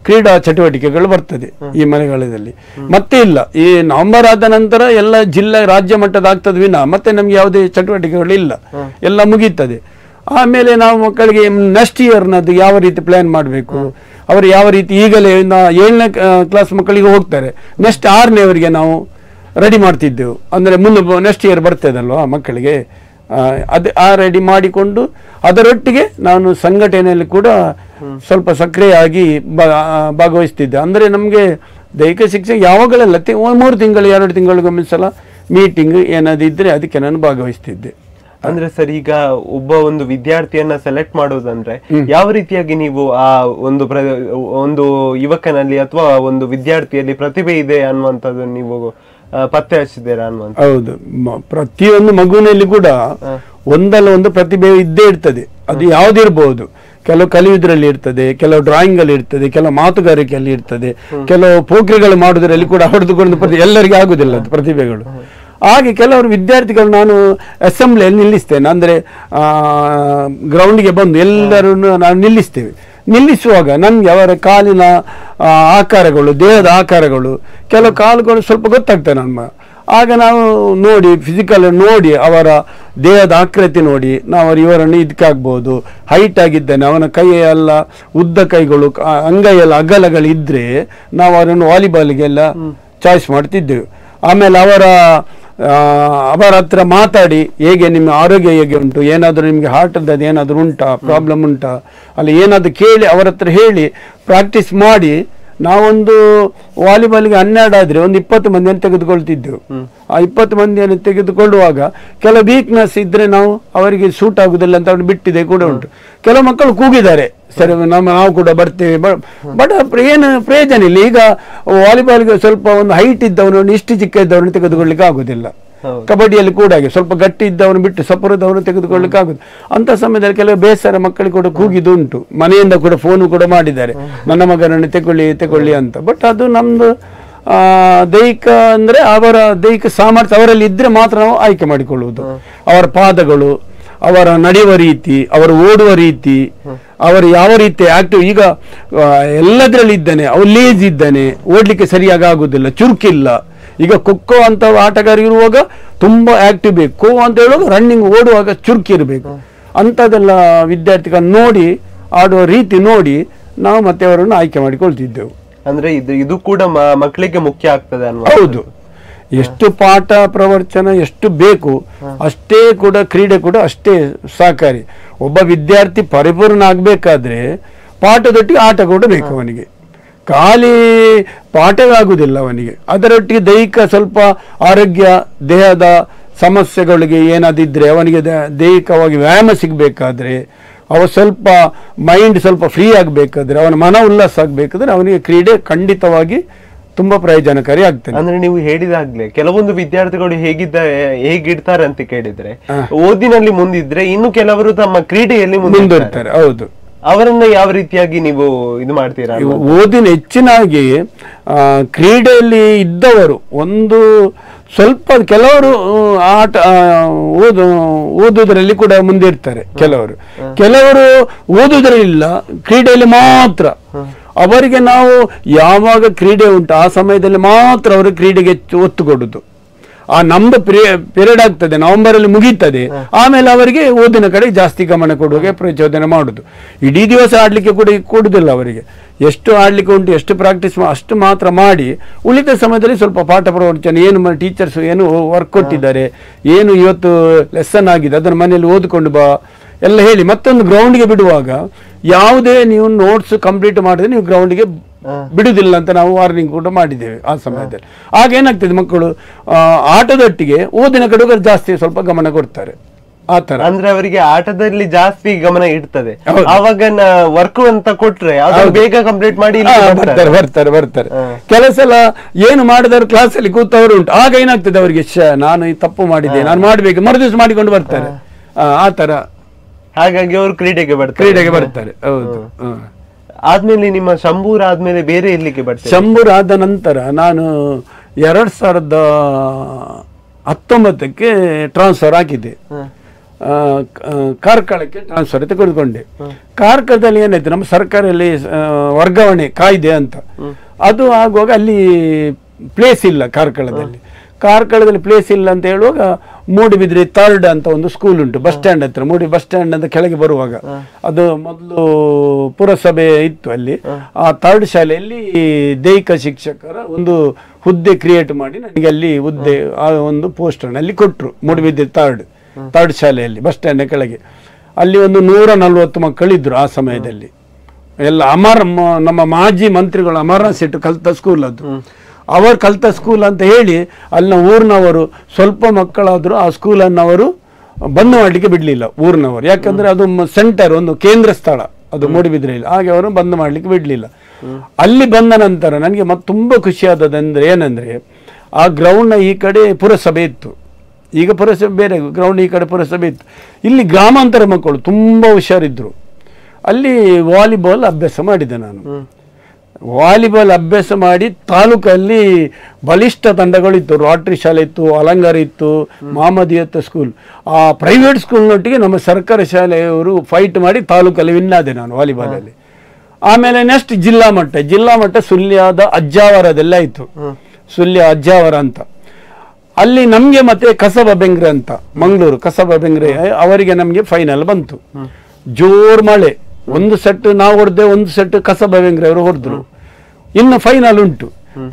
S2: ಕ್ರೀಡಾ ಚಟುವಟಿಕೆಗಳು ಬರ್ತದೆ ಈ ಮಳೆಗಾಲದಲ್ಲಿ. ಮತ್ತೆ ಇಲ್ಲ, ಈ ನವೆಂಬರ್ ಆದ ನಂತರ ಎಲ್ಲ ಜಿಲ್ಲಾ ರಾಜ್ಯ ಮಟ್ಟದ ಆಗ್ತದೆ ವಿನ ಮತ್ತೆ ನಮ್ಗೆ ಯಾವುದೇ ಚಟುವಟಿಕೆಗಳು ಇಲ್ಲ, ಎಲ್ಲ ಮುಗೀತದೆ. ಆಮೇಲೆ ನಾವು ಮಕ್ಕಳಿಗೆ ನೆಕ್ಸ್ಟ್ ಇಯರ್ನದ್ದು ಯಾವ ರೀತಿ ಪ್ಲಾನ್ ಮಾಡಬೇಕು, ಅವರು ಯಾವ ರೀತಿ ಈಗಲೇ 7ನೇ ಕ್ಲಾಸ್ ಮಕ್ಕಳಿಗೆ ಹೋಗ್ತಾರೆ, ನೆಕ್ಸ್ಟ್ 6ನೇವರಿಗೆ ನಾವು ರೆಡಿ ಮಾಡ್ತಿದ್ದೆವು. ಅಂದ್ರೆ ಮುಂದೆ ನೆಕ್ಸ್ಟ್ ಇಯರ್ ಬರ್ತದಲ್ವಾ ಮಕ್ಕಳಿಗೆ, ಆ ರೆಡಿ ಮಾಡಿಕೊಂಡು ಅದರೊಟ್ಟಿಗೆ ನಾನು ಸಂಘಟನೆಯಲ್ಲಿ ಕೂಡ ಸ್ವಲ್ಪ ಸಕ್ರಿಯವಾಗಿ ಭಾಗವಹಿಸ್ತಿದ್ದೆ. ಅಂದ್ರೆ ನಮಗೆ ದೈಹಿಕ ಶಿಕ್ಷಣ ಯಾವಾಗಲೆಲ್ಲ 3 ತಿಂಗಳು 2 ತಿಂಗಳಿಗೊಮ್ಮೆ ಸಲ ಮೀಟಿಂಗ್ ಏನಾದಿದ್ರೆ ಅದಕ್ಕೆ ನಾನು ಭಾಗವಹಿಸ್ತಿದ್ದೆ.
S1: ಅಂದ್ರೆ ಸರ್, ಈಗ ಒಂದು ವಿದ್ಯಾರ್ಥಿಯನ್ನ ಸೆಲೆಕ್ಟ್ ಮಾಡೋದಂದ್ರೆ ಯಾವ ರೀತಿಯಾಗಿ ನೀವು ಆ ಒಂದು ಯುವಕನಲ್ಲಿ ಅಥವಾ ಒಂದು ವಿದ್ಯಾರ್ಥಿಯಲ್ಲಿ ಪ್ರತಿಭೆ ಇದೆ ಅನ್ನುವಂಥದ್ದು ನೀವು ಪತ್ತೆ ಹಚ್ಚಿದ್ದೀರಾ ಅನ್ನುವಂಥ?
S2: ಹೌದು, ಪ್ರತಿಯೊಂದು ಮಗುವಿನಲ್ಲಿ ಕೂಡ ಒಂದಲ್ಲ ಒಂದು ಪ್ರತಿಭೆ ಇದ್ದೇ ಇರ್ತದೆ. ಅದು ಯಾವ್ದಿರ್ಬಹುದು, ಕೆಲವು ಕಲಿಯುವುದರಲ್ಲಿ ಇರ್ತದೆ, ಕೆಲವು ಡ್ರಾಯಿಂಗ್ ಅಲ್ಲಿ ಇರ್ತದೆ, ಕೆಲವು ಮಾತುಗಾರಿಕೆಯಲ್ಲಿ ಇರ್ತದೆ, ಕೆಲವು ಪೋಖ್ರಿಗಳು ಮಾಡುವುದರಲ್ಲಿ ಕೂಡ ಹೊಡೆದುಕೊಂಡು ಎಲ್ಲರಿಗೆ ಆಗುದಿಲ್ಲ ಅದು ಪ್ರತಿಭೆಗಳು. ಹಾಗೆ ಕೆಲವರು ವಿದ್ಯಾರ್ಥಿಗಳು ನಾನು ಅಸೆಂಬ್ಲಿಯಲ್ಲಿ ನಿಲ್ಲಿಸ್ತೇನೆ, ಅಂದ್ರೆ ಗ್ರೌಂಡ್ಗೆ ಬಂದು ಎಲ್ಲರನ್ನು ನಾನು ನಿಲ್ಲಿಸ್ತೇವೆ. ನಿಲ್ಲಿಸುವಾಗ ನನಗೆ ಅವರ ಕಾಲಿನ ಆಕಾರಗಳು, ದೇಹದ ಆಕಾರಗಳು, ಕೆಲವು ಕಾಲುಗಳು ಸ್ವಲ್ಪ ಗೊತ್ತಾಗ್ತದೆ ನಮ್ಮ. ಆಗ ನಾವು ನೋಡಿ, ಫಿಸಿಕಲ್ ನೋಡಿ, ಅವರ ದೇಹದ ಆಕೃತಿ ನೋಡಿ ನಾವು ಇವರನ್ನು ಇದಕ್ಕಾಗ್ಬೋದು, ಹೈಟ್ ಆಗಿದ್ದಾನೆ, ಅವನ ಕೈ ಎಲ್ಲ ಉದ್ದ ಕೈಗಳು, ಅಂಗೈ ಎಲ್ಲ ಅಗಲಗಳಿದ್ರೆ ನಾವು ಅವರನ್ನು ವಾಲಿಬಾಲ್ಗೆಲ್ಲ ಚಾಯ್ಸ್ ಮಾಡ್ತಿದ್ದೆವು. ಆಮೇಲೆ ಅವರ ಹತ್ರ ಮಾತಾಡಿ, ಹೇಗೆ ನಿಮ್ಮ ಆರೋಗ್ಯ ಹೇಗೆ ಉಂಟು, ಏನಾದರೂ ನಿಮಗೆ ಹಾರ್ಟದ್ದು ಏನಾದರೂ ಉಂಟಾ, ಪ್ರಾಬ್ಲಮ್ ಉಂಟಾ, ಅಲ್ಲಿ ಏನಾದರೂ ಕೇಳಿ ಅವರ ಹತ್ರ ಹೇಳಿ ಪ್ರಾಕ್ಟೀಸ್ ಮಾಡಿ. ನಾವೊಂದು ವಾಲಿಬಾಲ್ಗೆ 12 ಆದ್ರೆ ಒಂದು 20 ಮಂದಿಯನ್ನು ತೆಗೆದುಕೊಳ್ತಿದ್ದೆವು. ಆ 20 ಮಂದಿಯನ್ನು ತೆಗೆದುಕೊಳ್ಳುವಾಗ ಕೆಲವು ವೀಕ್ನೆಸ್ ಇದ್ರೆ ನಾವು ಅವರಿಗೆ ಸೂಟ್ ಆಗುದಿಲ್ಲ ಅಂತ ಅವ್ರು ಬಿಟ್ಟಿದೆ ಕೂಡ ಉಂಟು. ಕೆಲವು ಮಕ್ಕಳು ಕೂಗಿದ್ದಾರೆ, ಸರಿ ನಾವು ಕೂಡ ಬರ್ತೇವೆ, ಬಟ್ ಏನು ಪ್ರಯೋಜನ ಇಲ್ಲ. ಈಗ ವಾಲಿಬಾಲ್ಗೆ ಸ್ವಲ್ಪ ಒಂದು ಹೈಟ್ ಇದ್ದವನು, ಇಷ್ಟು ಚಿಕ್ಕ ಇದ್ದವನು ತೆಗೆದುಕೊಳ್ಳಿಕ್ಕೆ ಆಗುದಿಲ್ಲ. ಕಬಡ್ಡಿಯಲ್ಲಿ ಕೂಡ ಹಾಗೆ ಸ್ವಲ್ಪ ಗಟ್ಟಿ ಇದ್ದವನು ಬಿಟ್ಟು ಸಪುರದವನು ತೆಗೆದುಕೊಳ್ಳಿಕ್ಕೆ ಆಗುದು. ಅಂತ ಸಮಯದಲ್ಲಿ ಕೆಲವು ಬೇಸರ ಮಕ್ಕಳಿಗೆ ಕೂಡ ಕೂಗಿದು ಉಂಟು, ಮನೆಯಿಂದ ಕೂಡ ಫೋನ್ ಕೂಡ ಮಾಡಿದ್ದಾರೆ, ನನ್ನ ಮಗನನ್ನು ತೆಗೊಳ್ಳಿ ಅಂತ. ಬಟ್ ಅದು ನಮ್ದು ದೈಹಿಕ ಅಂದ್ರೆ ಅವರ ದೈಹಿಕ ಸಾಮರ್ಥ್ಯ ಅವರಲ್ಲಿ ಇದ್ರೆ ಮಾತ್ರ ನಾವು ಆಯ್ಕೆ ಮಾಡಿಕೊಳ್ಳುವುದು. ಅವರ ಪಾದಗಳು, ಅವರ ನಡೆಯುವ ರೀತಿ, ಅವರು ಓಡುವ ರೀತಿ, ಅವರು ಯಾವ ರೀತಿ ಆಕ್ಟಿವ್. ಈಗ ಎಲ್ಲದರಲ್ಲಿ ಇದ್ದಾನೆ, ಅವ್ರು ಲೇಜ್ ಇದ್ದಾನೆ, ಓಡ್ಲಿಕ್ಕೆ ಸರಿಯಾಗಿ ಆಗುದಿಲ್ಲ, ಚುರುಕಿಲ್ಲ. ಈಗ ಖೋಖೋ ಅಂತ ಆಟಗಾರ ಇರುವಾಗ ತುಂಬಾ ಆಕ್ಟಿವ್ ಬೇಕು, ಖೋ ಅಂತ ಹೇಳುವಾಗ ರನ್ನಿಂಗ್ ಓಡುವಾಗ ಚುರುಕಿ ಇರಬೇಕು. ಅಂಥದ್ದೆಲ್ಲ ವಿದ್ಯಾರ್ಥಿಗಳು ನೋಡಿ, ಆಡುವ ರೀತಿ ನೋಡಿ ನಾವು ಮತ್ತೆ ಅವರನ್ನು ಆಯ್ಕೆ ಮಾಡಿಕೊಳ್ತಿದ್ದೆವು.
S1: ಅಂದ್ರೆ ಇದು ಕೂಡ ಮಕ್ಕಳಿಗೆ ಮುಖ್ಯ ಆಗ್ತದೆ ಅಲ್ವಾ?
S2: ಹೌದು, ಎಷ್ಟು ಪಾಠ ಪ್ರವಚನ ಎಷ್ಟು ಬೇಕು ಅಷ್ಟೇ ಕೂಡ ಕ್ರೀಡೆ ಕೂಡ ಅಷ್ಟೇ ಸಹಕಾರಿ. ಒಬ್ಬ ವಿದ್ಯಾರ್ಥಿ ಪರಿಪೂರ್ಣ ಆಗ್ಬೇಕಾದ್ರೆ ಪಾಠದೊಟ್ಟಿಗೆ ಆಟ ಕೂಡ ಬೇಕು ಅವನಿಗೆ. ಖಾಲಿ ಪಾಠವಾಗುವುದಿಲ್ಲ ಅವನಿಗೆ, ಅದರೊಟ್ಟಿಗೆ ದೈಹಿಕ ಸ್ವಲ್ಪ ಆರೋಗ್ಯ, ದೇಹದ ಸಮಸ್ಯೆಗಳಿಗೆ ಏನಾದಿದ್ರೆ ಅವನಿಗೆ ದೈಹಿಕವಾಗಿ ವ್ಯಾಯಾಮ ಸಿಗಬೇಕಾದ್ರೆ, ಅವ ಸ್ವಲ್ಪ ಮೈಂಡ್ ಸ್ವಲ್ಪ ಫ್ರೀ ಆಗಬೇಕಾದ್ರೆ, ಅವನ ಮನ ಉಲ್ಲಾಸ ಆಗಬೇಕಾದ್ರೆ ಅವನಿಗೆ ಕ್ರೀಡೆ ಖಂಡಿತವಾಗಿ ತುಂಬಾ ಪ್ರಯೋಜನಕಾರಿ ಆಗ್ತದೆ.
S1: ಅಂದ್ರೆ ನೀವು ಹೇಳಿದಾಗ್ಲೇ ಕೆಲವೊಂದು ವಿದ್ಯಾರ್ಥಿಗಳು ಹೇಗಿರ್ತಾರೆ ಅಂತ ಕೇಳಿದ್ರೆ, ಓದಿನಲ್ಲಿ ಮುಂದಿದ್ರೆ ಇನ್ನು ಕೆಲವರು ತಮ್ಮ ಕ್ರೀಡೆಯಲ್ಲಿ ಮುಂದುವರಿತಾರೆ.
S2: ಹೌದು,
S1: ಅವರನ್ನ ಯಾವ ರೀತಿಯಾಗಿ ನೀವು ಇದು ಮಾಡ್ತೀರಾ?
S2: ಓದಿನ ಹೆಚ್ಚಿನಾಗಿ ಕ್ರೀಡೆಯಲ್ಲಿ ಇದ್ದವರು ಒಂದು ಸ್ವಲ್ಪ, ಕೆಲವರು ಆಟ ಓದುವುದರಲ್ಲಿ ಕೂಡ ಮುಂದೆ ಇರ್ತಾರೆ, ಕೆಲವರು ಓದುವುದರಲ್ಲಿಲ್ಲ, ಕ್ರೀಡೆಯಲ್ಲಿ ಮಾತ್ರ ಅವರಿಗೆ ನಾವು ಯಾವಾಗ ಕ್ರೀಡೆ ಉಂಟು ಆ ಸಮಯದಲ್ಲಿ ಮಾತ್ರ ಅವರು ಕ್ರೀಡೆಗೆ ಹೆಚ್ಚು ಒತ್ತು ಕೊಡುದು. ಆ ನಮ್ದು ಪೀರಿಯಡ್ ಆಗ್ತದೆ, ನವೆಂಬರ್ ಅಲ್ಲಿ ಮುಗೀತದೆ, ಆಮೇಲೆ ಅವರಿಗೆ ಓದಿನ ಕಡೆ ಜಾಸ್ತಿ ಗಮನ ಕೊಡುವಾಗ ಪ್ರಚೋದನೆ ಮಾಡುದು. ಇಡೀ ದಿವಸ ಆಡ್ಲಿಕ್ಕೆ ಕೂಡ ಕೊಡುದಿಲ್ಲ ಅವರಿಗೆ. ಎಷ್ಟು ಆಡ್ಲಿಕ್ಕೆ ಉಂಟು, ಎಷ್ಟು ಪ್ರಾಕ್ಟೀಸ್ ಅಷ್ಟು ಮಾತ್ರ ಮಾಡಿ, ಉಳಿದ ಸಮಯದಲ್ಲಿ ಸ್ವಲ್ಪ ಪಾಠ ಪ್ರವಚನ ಏನು ಟೀಚರ್ಸ್ ಏನು ವರ್ಕ್ ಕೊಟ್ಟಿದ್ದಾರೆ, ಏನು ಇವತ್ತು ಲೆಸನ್ ಆಗಿದೆ ಅದನ್ನು ಮನೆಯಲ್ಲಿ ಓದಿಕೊಂಡು ಬಾ ಎಲ್ಲ ಹೇಳಿ ಮತ್ತೊಂದು ಗ್ರೌಂಡ್ಗೆ ಬಿಡುವಾಗ ಯಾವುದೇ ನೀವು ನೋಟ್ಸ್ ಕಂಪ್ಲೀಟ್ ಮಾಡಿದ್ರೆ ನೀವು ಗ್ರೌಂಡ್ಗೆ ಬಿಡುದಿಲ್ಲ ಅಂತ ನಾವು ವಾರ್ನಿಂಗ್ ಕೂಡ ಮಾಡಿದ್ದೇವೆ ಆ ಸಮಯದಲ್ಲಿ. ಆಗ ಏನಾಗ್ತದೆ, ಮಕ್ಕಳು ಆಟದೊಟ್ಟಿಗೆ ಓದಿನ ಕಡೆ ಜಾಸ್ತಿ ಸ್ವಲ್ಪ ಗಮನ ಕೊಡ್ತಾರೆ. ಆ ತರ
S1: ಅಂದ್ರೆ ಅವರಿಗೆ ಆಟದಲ್ಲಿ ಜಾಸ್ತಿ ಗಮನ ಇಡ್ತದೆ. ಅವಾಗ ವರ್ಕ್ ಅಂತ ಕೊಟ್ರೆ ಬೇಗ ಕಂಪ್ಲೀಟ್ ಮಾಡಿ
S2: ಬರ್ತಾರೆ. ಕೆಲಸ ಎಲ್ಲ ಏನು ಮಾಡಿದವರು ಕ್ಲಾಸ್ ಅಲ್ಲಿ ಕೂತವರು ಉಂಟು. ಆಗ ಏನಾಗ್ತದೆ ಅವರಿಗೆ, ನಾನು ಈ ತಪ್ಪು ಮಾಡಿದ್ದೆ, ನಾನು ಮಾಡ್ಬೇಕು, ಮರುದಿವಸ ಮಾಡಿಕೊಂಡು ಬರ್ತಾರೆ. ಆ ತರ
S1: ಹಾಗಾಗಿ ಅವರು ಕ್ರೀಡೆಗೆ ಬರ್ತಾರೆ.
S2: ಹೌದು.
S1: ಆದ್ಮೇಲೆ ನಿಮ್ಮ ಶಂಭೂರ್ ಆದ್ಮೇಲೆ ಬೇರೆ ಎಲ್ಲಿಗೆ ಬರ್ತಾರೆ?
S2: ಶಂಭೂರ್ ಆದ ನಂತರ ನಾನು 2019ಕ್ಕೆ ಟ್ರಾನ್ಸ್ಫರ್ ಆಗಿದೆ. ಕಾರ್ಕಳಕ್ಕೆ ಟ್ರಾನ್ಸ್ಫರ್ ತೆಗೆದುಕೊಂಡೆ. ಕಾರ್ಕಳದಲ್ಲಿ ಏನಾಯ್ತು, ನಮ್ಮ ಸರ್ಕಾರದಲ್ಲಿ ವರ್ಗಾವಣೆ ಕಾಯ್ದೆ ಅಂತ ಅದು ಆಗುವಾಗ ಅಲ್ಲಿ ಪ್ಲೇಸ್ ಇಲ್ಲ ಕಾರ್ಕಳದಲ್ಲಿ ಪ್ಲೇಸ್ ಇಲ್ಲ ಅಂತ ಹೇಳುವಾಗ ಮೂಡಿಬಿದ್ರಿ 3rd ಅಂತ ಒಂದು ಸ್ಕೂಲ್ ಉಂಟು ಬಸ್ ಸ್ಟ್ಯಾಂಡ್ ಹತ್ರ. ಬಸ್ ಸ್ಟ್ಯಾಂಡ್ ಅಂತ ಕೆಳಗೆ ಬರುವಾಗ ಅದು ಮೊದಲು ಪುರಸಭೆ ಇತ್ತು. ಅಲ್ಲಿ ಆ 3rd ಶಾಲೆಯಲ್ಲಿ ದೈಹಿಕ ಶಿಕ್ಷಕರ ಒಂದು ಹುದ್ದೆ ಕ್ರಿಯೇಟ್ ಮಾಡಿ ನನಗೆ ಅಲ್ಲಿ ಹುದ್ದೆ ಆ ಒಂದು ಪೋಸ್ಟ್ ಅಲ್ಲಿ ಕೊಟ್ಟರು. ಮೂಡಿಬಿದ್ರಿ 3rd ಶಾಲೆಯಲ್ಲಿ ಬಸ್ ಸ್ಟ್ಯಾಂಡ್ ಕೆಳಗೆ. ಅಲ್ಲಿ ಒಂದು 140 ಮಕ್ಕಳಿದ್ರು ಆ ಸಮಯದಲ್ಲಿ. ಎಲ್ಲ ನಮ್ಮ ಮಾಜಿ ಮಂತ್ರಿಗಳು ಅಮರನಾಥ್ ಶೆಟ್ಟಿ ಕಲ್ತ ಸ್ಕೂಲ್ ಅದು. ಅವರು ಕಲ್ತ ಸ್ಕೂಲ್ ಅಂತ ಹೇಳಿ ಅಲ್ಲಿನ ಊರಿನವರು ಸ್ವಲ್ಪ ಮಕ್ಕಳಾದರೂ ಆ ಸ್ಕೂಲನ್ನು ಅವರು ಬಂದ್ ಮಾಡಲಿಕ್ಕೆ ಬಿಡಲಿಲ್ಲ ಊರಿನವರು. ಯಾಕಂದ್ರೆ ಅದು ಸೆಂಟರ್, ಒಂದು ಕೇಂದ್ರ ಸ್ಥಳ ಅದು ಮೂಡಿಬಿದ್ರೆಯಲ್ಲಿ. ಹಾಗೆ ಅವರು ಬಂದ್ ಮಾಡಲಿಕ್ಕೆ ಬಿಡಲಿಲ್ಲ. ಅಲ್ಲಿ ಬಂದ ನಂತರ ನನಗೆ ತುಂಬ ಖುಷಿಯಾದದಂದ್ರೆ ಏನಂದ್ರೆ, ಆ ಗ್ರೌಂಡ್ನ ಈ ಕಡೆ ಪುರಸಭೆ ಇತ್ತು. ಈಗ ಪುರಸಭೆ ಬೇರೆ, ಗ್ರೌಂಡ್ ಈ ಕಡೆ ಪುರಸಭೆ ಇತ್ತು. ಇಲ್ಲಿ ಗ್ರಾಮಾಂತರ ಮಕ್ಕಳು ತುಂಬ ಹುಷಾರಿದ್ರು. ಅಲ್ಲಿ ವಾಲಿಬಾಲ್ ಅಭ್ಯಾಸ ಮಾಡಿದೆ ನಾನು. ವಾಲಿಬಾಲ್ ಅಭ್ಯಾಸ ಮಾಡಿ ತಾಲೂಕಲ್ಲಿ ಬಲಿಷ್ಠ ತಂಡಗಳಿತ್ತು. ರಾಟ್ರಿ ಶಾಲೆ ಇತ್ತು, ಅಲಂಗಾರ ಇತ್ತು, ಮಹಮ್ಮದಿಯತ್ ಸ್ಕೂಲ್. ಆ ಪ್ರೈವೇಟ್ ಸ್ಕೂಲ್ನೊಟ್ಟಿಗೆ ನಮ್ಮ ಸರ್ಕಾರಿ ಶಾಲೆಯವರು ಫೈಟ್ ಮಾಡಿ ತಾಲೂಕಲ್ಲಿ ವಿನ್ ಆದೆ ನಾನು ವಾಲಿಬಾಲಲ್ಲಿ. ಆಮೇಲೆ ನೆಕ್ಸ್ಟ್ ಜಿಲ್ಲಾ ಮಟ್ಟ ಸುಳ್ಯದ ಅಜ್ಜಾವರದೆಲ್ಲ ಇತ್ತು. ಸುಳ್ಯ ಅಜ್ಜಾವರ ಅಂತ. ಅಲ್ಲಿ ನಮಗೆ ಮತ್ತೆ ಕಸಬಾ ಬೆಂಗ್ರೆ ಅಂತ ಮಂಗಳೂರು ಕಸಬಾ ಬೆಂಗ್ರೆ ಅವರಿಗೆ ನಮಗೆ ಫೈನಲ್ ಬಂತು. ಜೋರ್ ಮಳೆ, ಒಂದು ಸೆಟ್ ನಾವು ಹೊಡೆದೆ, ಒಂದು ಸೆಟ್ ಕಸಬಾ ಬೆಂಗ್ರೆ ಅವರು ಹೊಡೆದ್ರು. ಇನ್ನು ಫೈನಲ್ ಉಂಟು.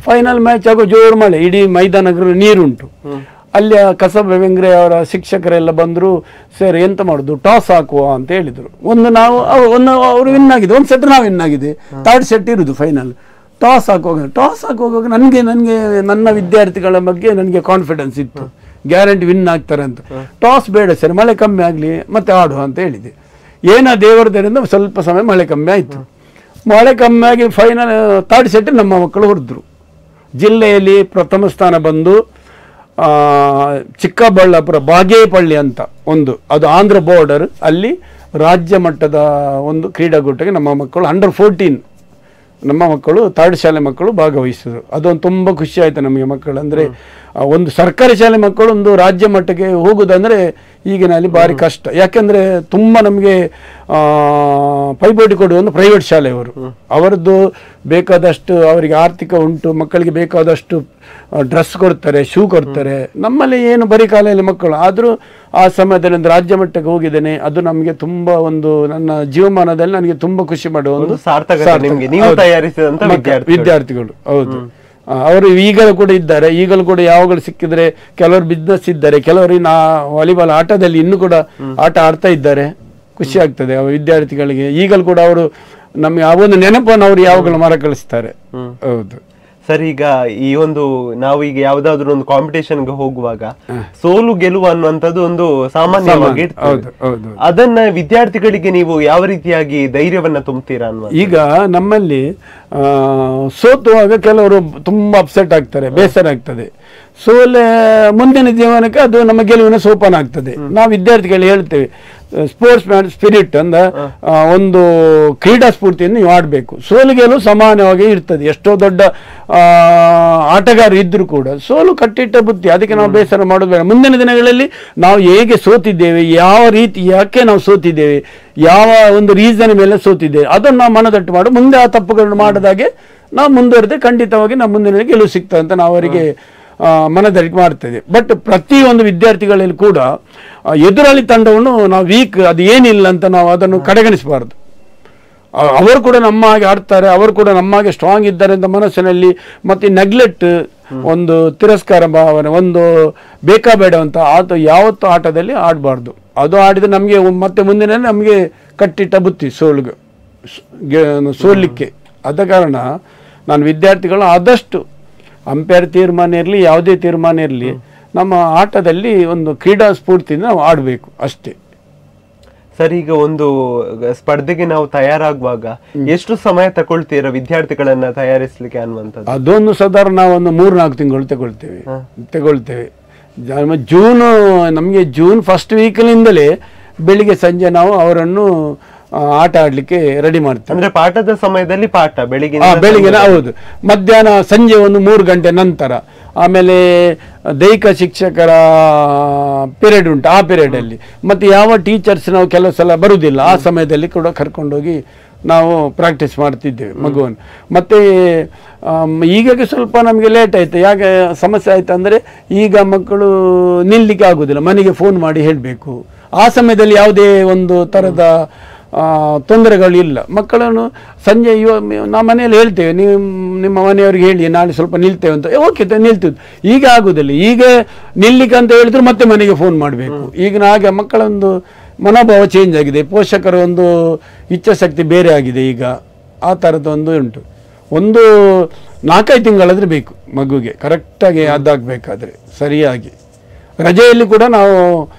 S2: ಫೈನಲ್ ಮ್ಯಾಚ್ ಆಗೋ ಜೋರ್ ಮಳೆ, ಇಡೀ ಮೈದಾನ ನೀರುಂಟು. ಅಲ್ಲಿ ಕಸಬಾ ಬೆಂಗ್ರೆ ಅವರ ಶಿಕ್ಷಕರೆಲ್ಲ ಬಂದ್ರು. ಸರ್ ಎಂತ ಮಾಡುದು, ಟಾಸ್ ಹಾಕುವ ಅಂತ ಹೇಳಿದ್ರು. ಅವರು ವಿನ್ ಆಗಿದೆ, ಒಂದು ಸೆಟ್ ನಾವು ವಿನ್ ಆಗಿದೆ, 3rd ಸೆಟ್ ಇರುದು ಫೈನಲ್. ಟಾಸ್ ಹಾಕುವಾಗ ನನಗೆ ನನ್ನ ವಿದ್ಯಾರ್ಥಿಗಳ ಬಗ್ಗೆ ನನಗೆ ಕಾನ್ಫಿಡೆನ್ಸ್ ಇತ್ತು, ಗ್ಯಾರಂಟಿ ವಿನ್ ಆಗ್ತಾರೆ ಅಂತ. ಟಾಸ್ ಬೇಡ ಸರ್, ಮಳೆ ಕಮ್ಮಿ ಆಗಲಿ ಮತ್ತೆ ಆಡುವ ಅಂತ ಹೇಳಿದೆ. ದೇವರದರಿಂದ ಸ್ವಲ್ಪ ಸಮಯ ಮಳೆ ಕಮ್ಮಿ ಆಯಿತು. ಮಳೆ ಕಮ್ಮಿ ಆಗಿ ಫೈನಲ್ 3rd ಸೆಟ್ ನಮ್ಮ ಮಕ್ಕಳು ಹೊಡೆದ್ರು. ಜಿಲ್ಲೆಯಲ್ಲಿ ಪ್ರಥಮ ಸ್ಥಾನ ಬಂದು ಚಿಕ್ಕಬಳ್ಳಾಪುರ ಬಾಗೇಪಳ್ಳಿ ಅಂತ ಒಂದು, ಅದು ಆಂಧ್ರ ಬಾರ್ಡರ್, ಅಲ್ಲಿ ರಾಜ್ಯ ಮಟ್ಟದ ಒಂದು ಕ್ರೀಡಾಕೂಟಕ್ಕೆ ನಮ್ಮ ಮಕ್ಕಳು ಅಂಡರ್ 14 ನಮ್ಮ ಮಕ್ಕಳು 3rd ಶಾಲೆ ಮಕ್ಕಳು ಭಾಗವಹಿಸಿದ್ರು. ಅದೊಂದು ತುಂಬ ಖುಷಿ ಆಯಿತು ನಮಗೆ. ಮಕ್ಕಳು ಅಂದರೆ ಒಂದು ಸರ್ಕಾರಿ ಶಾಲೆ ಮಕ್ಕಳು ಒಂದು ರಾಜ್ಯ ಮಟ್ಟಕ್ಕೆ ಹೋಗುವುದಂದರೆ ಈಗಿನಲ್ಲಿ ಭಾರಿ ಕಷ್ಟ. ಯಾಕೆಂದರೆ ತುಂಬ ನಮಗೆ ಪೈಪೋಟಿ ಕೊಡುವ ಒಂದು ಪ್ರೈವೇಟ್ ಶಾಲೆಯವರು, ಅವರದ್ದು ಬೇಕಾದಷ್ಟು ಅವರಿಗೆ ಆರ್ಥಿಕ ಉಂಟು, ಮಕ್ಕಳಿಗೆ ಬೇಕಾದಷ್ಟು ಡ್ರೆಸ್ ಕೊಡ್ತಾರೆ, ಶೂ ಕೊಡ್ತಾರೆ. ನಮ್ಮಲ್ಲಿ ಏನು ಬರೀ ಕಾಲೆಯಲ್ಲಿ ಮಕ್ಕಳು. ಆದರೂ ಆ ಸಮಯದಲ್ಲಿ ಒಂದು ರಾಜ್ಯ ಮಟ್ಟಕ್ಕೆ ಹೋಗಿದ್ದೇನೆ. ಅದು ನಮಗೆ ತುಂಬ ಒಂದು ನನ್ನ ಜೀವಮಾನದಲ್ಲಿ ನನಗೆ ತುಂಬ ಖುಷಿ ಮಾಡುವ ಒಂದು ವಿದ್ಯಾರ್ಥಿಗಳು. ಹೌದು, ಅವರು ಈಗಲೂ ಕೂಡ ಇದ್ದಾರೆ. ಈಗಲೂ ಕೂಡ ಯಾವಾಗಲೂ ಸಿಕ್ಕಿದ್ರೆ ಕೆಲವರು ಬಿಸ್ನೆಸ್ ಇದ್ದಾರೆ, ಕೆಲವರು ವಾಲಿಬಾಲ್ ಆಟದಲ್ಲಿ ಇನ್ನೂ ಕೂಡ ಆಟ ಆಡ್ತಾ ಇದ್ದಾರೆ. ಖುಷಿ ಆಗ್ತದೆ ಆ ವಿದ್ಯಾರ್ಥಿಗಳಿಗೆ. ಈಗಲೂ ಕೂಡ ಅವರು ನಮಗೆ ಆ ಒಂದು ನೆನಪನ್ನು ಅವರು ಯಾವಾಗಲೂ ಮರಕಳಿಸ್ತಾರೆ. ಹೌದು
S1: ಸರ್, ಈಗ ಈ ಒಂದು ನಾವು ಈಗ ಯಾವ್ದಾದ್ರು ಒಂದು ಕಾಂಪಿಟೇಷನ್ಗೆ ಹೋಗುವಾಗ ಸೋಲು ಗೆಲುವು ಅನ್ನುವಂಥದ್ದು ಒಂದು ಸಾಮಾನ್ಯವಾಗಿ ಅದನ್ನ ವಿದ್ಯಾರ್ಥಿಗಳಿಗೆ ನೀವು ಯಾವ ರೀತಿಯಾಗಿ ಧೈರ್ಯವನ್ನ ತುಂಬ್ತೀರಾ ಅನ್ನುವ?
S2: ಈಗ ನಮ್ಮಲ್ಲಿ ಸೋತುವಾಗ ಕೆಲವರು ತುಂಬಾ ಅಪ್ಸೆಟ್ ಆಗ್ತಾರೆ, ಬೇಸರ ಆಗ್ತದೆ. ಸೋಲೆ ಮುಂದಿನ ಜೀವನಕ್ಕೆ ಅದು ನಮ್ಮ ಗೆಲುವಿನ ಸೋಪಾನ ಆಗ್ತದೆ. ನಾವು ವಿದ್ಯಾರ್ಥಿಗಳು ಹೇಳ್ತೇವೆ, ಸ್ಪೋರ್ಟ್ಸ್ ಮ್ಯಾನ್ ಸ್ಪಿರಿಟ್ ಅಂದ್ರೆ ಒಂದು ಕ್ರೀಡಾ ಸ್ಫೂರ್ತಿಯನ್ನು ನೀವು ಆಡಬೇಕು. ಸೋಲಿಗೆಲ್ಲೂ ಸಮಾನವಾಗಿ ಇರ್ತದೆ. ಎಷ್ಟೋ ದೊಡ್ಡ ಆಟಗಾರ ಇದ್ರೂ ಕೂಡ ಸೋಲು ಕಟ್ಟಿಟ್ಟ ಬುದ್ಧಿ, ಅದಕ್ಕೆ ನಾವು ಬೇಸರ ಮಾಡೋದು ಬೇಡ. ಮುಂದಿನ ದಿನಗಳಲ್ಲಿ ನಾವು ಹೇಗೆ ಸೋತಿದ್ದೇವೆ, ಯಾವ ರೀತಿ ಯಾಕೆ ನಾವು ಸೋತಿದ್ದೇವೆ, ಯಾವ ಒಂದು ರೀಸನ್ ಮೇಲೆ ಸೋತಿದ್ದೇವೆ, ಅದನ್ನು ನಾವು ಮನದಟ್ಟು ಮಾಡಿ ಮುಂದೆ ಆ ತಪ್ಪುಗಳನ್ನು ಮಾಡದಾಗೆ ನಾವು ಮುಂದುವರೆದೆ ಖಂಡಿತವಾಗಿ ನಮ್ಮ ಮುಂದಿನ ಗೆಲುವು ಸಿಗ್ತದೆ ಅಂತ ನಾವು ಅವರಿಗೆ ಮನದರಿಕೆ ಮಾಡ್ತದೆ. ಬಟ್ ಪ್ರತಿಯೊಂದು ವಿದ್ಯಾರ್ಥಿಗಳಲ್ಲಿ ಕೂಡ ಎದುರಾಳಿ ತಂಡವನ್ನು ನಾವು ವೀಕ್ ಅದು ಏನಿಲ್ಲ ಅಂತ ನಾವು ಅದನ್ನು ಕಡೆಗಣಿಸಬಾರ್ದು. ಅವರು ಕೂಡ ನಮ್ಮ ಹಾಗೆ ಆಡ್ತಾರೆ, ಅವರು ಕೂಡ ನಮ್ಮ ಹಾಗೆ ಸ್ಟ್ರಾಂಗ್ ಇದ್ದಾರೆ ಅಂತ ಮನಸ್ಸಿನಲ್ಲಿ ಮತ್ತೆ ನೆಗ್ಲೆಕ್ಟ್, ಒಂದು ತಿರಸ್ಕಾರ ಭಾವನೆ, ಒಂದು ಬೇಕಾಬೇಡ ಅಂತ ಯಾವತ್ತೂ ಆಟದಲ್ಲಿ ಆಡಬಾರ್ದು. ಅದು ಆಡಿದ್ರೆ ನಮಗೆ ಮತ್ತೆ ಮುಂದಿನ ನಮಗೆ ಕಟ್ಟಿಟ್ಟ ಬುತ್ತಿ ಸೋಲಿಕ್ಕೆ. ಆದ ಕಾರಣ ನಾನು ವಿದ್ಯಾರ್ಥಿಗಳು ಆದಷ್ಟು ಅಂಪೈರ್ ತೀರ್ಮಾನ ಇರಲಿ, ಯಾವುದೇ ತೀರ್ಮಾನ ಇರಲಿ, ನಮ್ಮ ಆಟದಲ್ಲಿ ಒಂದು ಕ್ರೀಡಾ ಸ್ಫೂರ್ತಿಯಿಂದ ನಾವು ಆಡಬೇಕು ಅಷ್ಟೇ.
S1: ಸರ್, ಈಗ ಒಂದು ಸ್ಪರ್ಧೆಗೆ ನಾವು ತಯಾರಾಗುವಾಗ ಎಷ್ಟು ಸಮಯ ತಗೊಳ್ತೀರಾ ವಿದ್ಯಾರ್ಥಿಗಳನ್ನ ತಯಾರಿಸಲಿಕ್ಕೆ ಅನ್ನುವಂಥದ್ದು?
S2: ಅದೊಂದು ಸಾಧಾರಣ ನಾವು ಒಂದು 3-4 ತಿಂಗಳು ತಗೊಳ್ತೇವೆ. ಜೂನ್ ಫಸ್ಟ್ ವೀಕ್ನಿಂದಲೇ ಬೆಳಿಗ್ಗೆ ಸಂಜೆ ನಾವು ಅವರನ್ನು ಆಟ ಆಡ್ಲಿಕ್ಕೆ ರೆಡಿ ಮಾಡ್ತೇವೆ.
S1: ಅಂದ್ರೆ ಪಾಠದ ಸಮಯದಲ್ಲಿ ಬೆಳಿಗ್ಗೆ
S2: ಹೌದು, ಮಧ್ಯಾಹ್ನ ಸಂಜೆ ಒಂದು 3 ಗಂಟೆ ನಂತರ. ಆಮೇಲೆ ದೈಹಿಕ ಶಿಕ್ಷಕರ ಪೀರಿಯಡ್ ಉಂಟು, ಆ ಪೀರಿಯಡ್ ಅಲ್ಲಿ ಮತ್ತೆ ಯಾವ ಟೀಚರ್ಸ್ ನಾವು ಕೆಲವು ಸಲ ಬರುವುದಿಲ್ಲ, ಆ ಸಮಯದಲ್ಲಿ ಕೂಡ ಕರ್ಕೊಂಡೋಗಿ ನಾವು ಪ್ರಾಕ್ಟೀಸ್ ಮಾಡ್ತಿದ್ದೇವೆ ಮಗುವನ್ನು. ಮತ್ತೆ ಈಗ ಸ್ವಲ್ಪ ನಮಗೆ ಲೇಟ್ ಆಯ್ತು. ಯಾಕೆ ಸಮಸ್ಯೆ ಆಯ್ತು ಅಂದರೆ ಈಗ ಮಕ್ಕಳು ನಿಲ್ಲಲಿಕ್ಕೆ ಆಗುದಿಲ್ಲ, ಮನೆಗೆ ಫೋನ್ ಮಾಡಿ ಹೇಳಬೇಕು. ಆ ಸಮಯದಲ್ಲಿ ಯಾವುದೇ ಒಂದು ಥರದ ತೊಂದರೆಗಳು ಇಲ್ಲ. ಮಕ್ಕಳನ್ನು ಸಂಜೆ ನಾವು ಮನೆಯಲ್ಲಿ ಹೇಳ್ತೇವೆ, ನೀವು ನಿಮ್ಮ ಮನೆಯವ್ರಿಗೆ ಹೇಳಿ ನಾಳೆ ಸ್ವಲ್ಪ ನಿಲ್ತೇವೆ ಅಂತ. ಓಕೆ ನಿಲ್ತಿದ್ದು. ಈಗ ಆಗುದಿಲ್ಲ. ಈಗ ನಿಲ್ಲಿಕ್ಕೆ ಅಂತ ಹೇಳಿದ್ರು ಮತ್ತೆ ಮನೆಗೆ ಫೋನ್ ಮಾಡಬೇಕು. ಈಗಿನ ಹಾಗೆ ಮಕ್ಕಳೊಂದು ಮನೋಭಾವ ಚೇಂಜ್ ಆಗಿದೆ, ಪೋಷಕರ ಒಂದು ಇಚ್ಛಾಶಕ್ತಿ ಬೇರೆ ಆಗಿದೆ. ಈಗ ಆ ಥರದ್ದೊಂದು ಉಂಟು. ಒಂದು 4-5 ತಿಂಗಳಾದರೆ ಬೇಕು ಮಗುಗೆ ಕರೆಕ್ಟಾಗಿ ಅದಾಗಬೇಕಾದ್ರೆ ಸರಿಯಾಗಿ. ರಜೆಯಲ್ಲಿ ಕೂಡ ನಾವು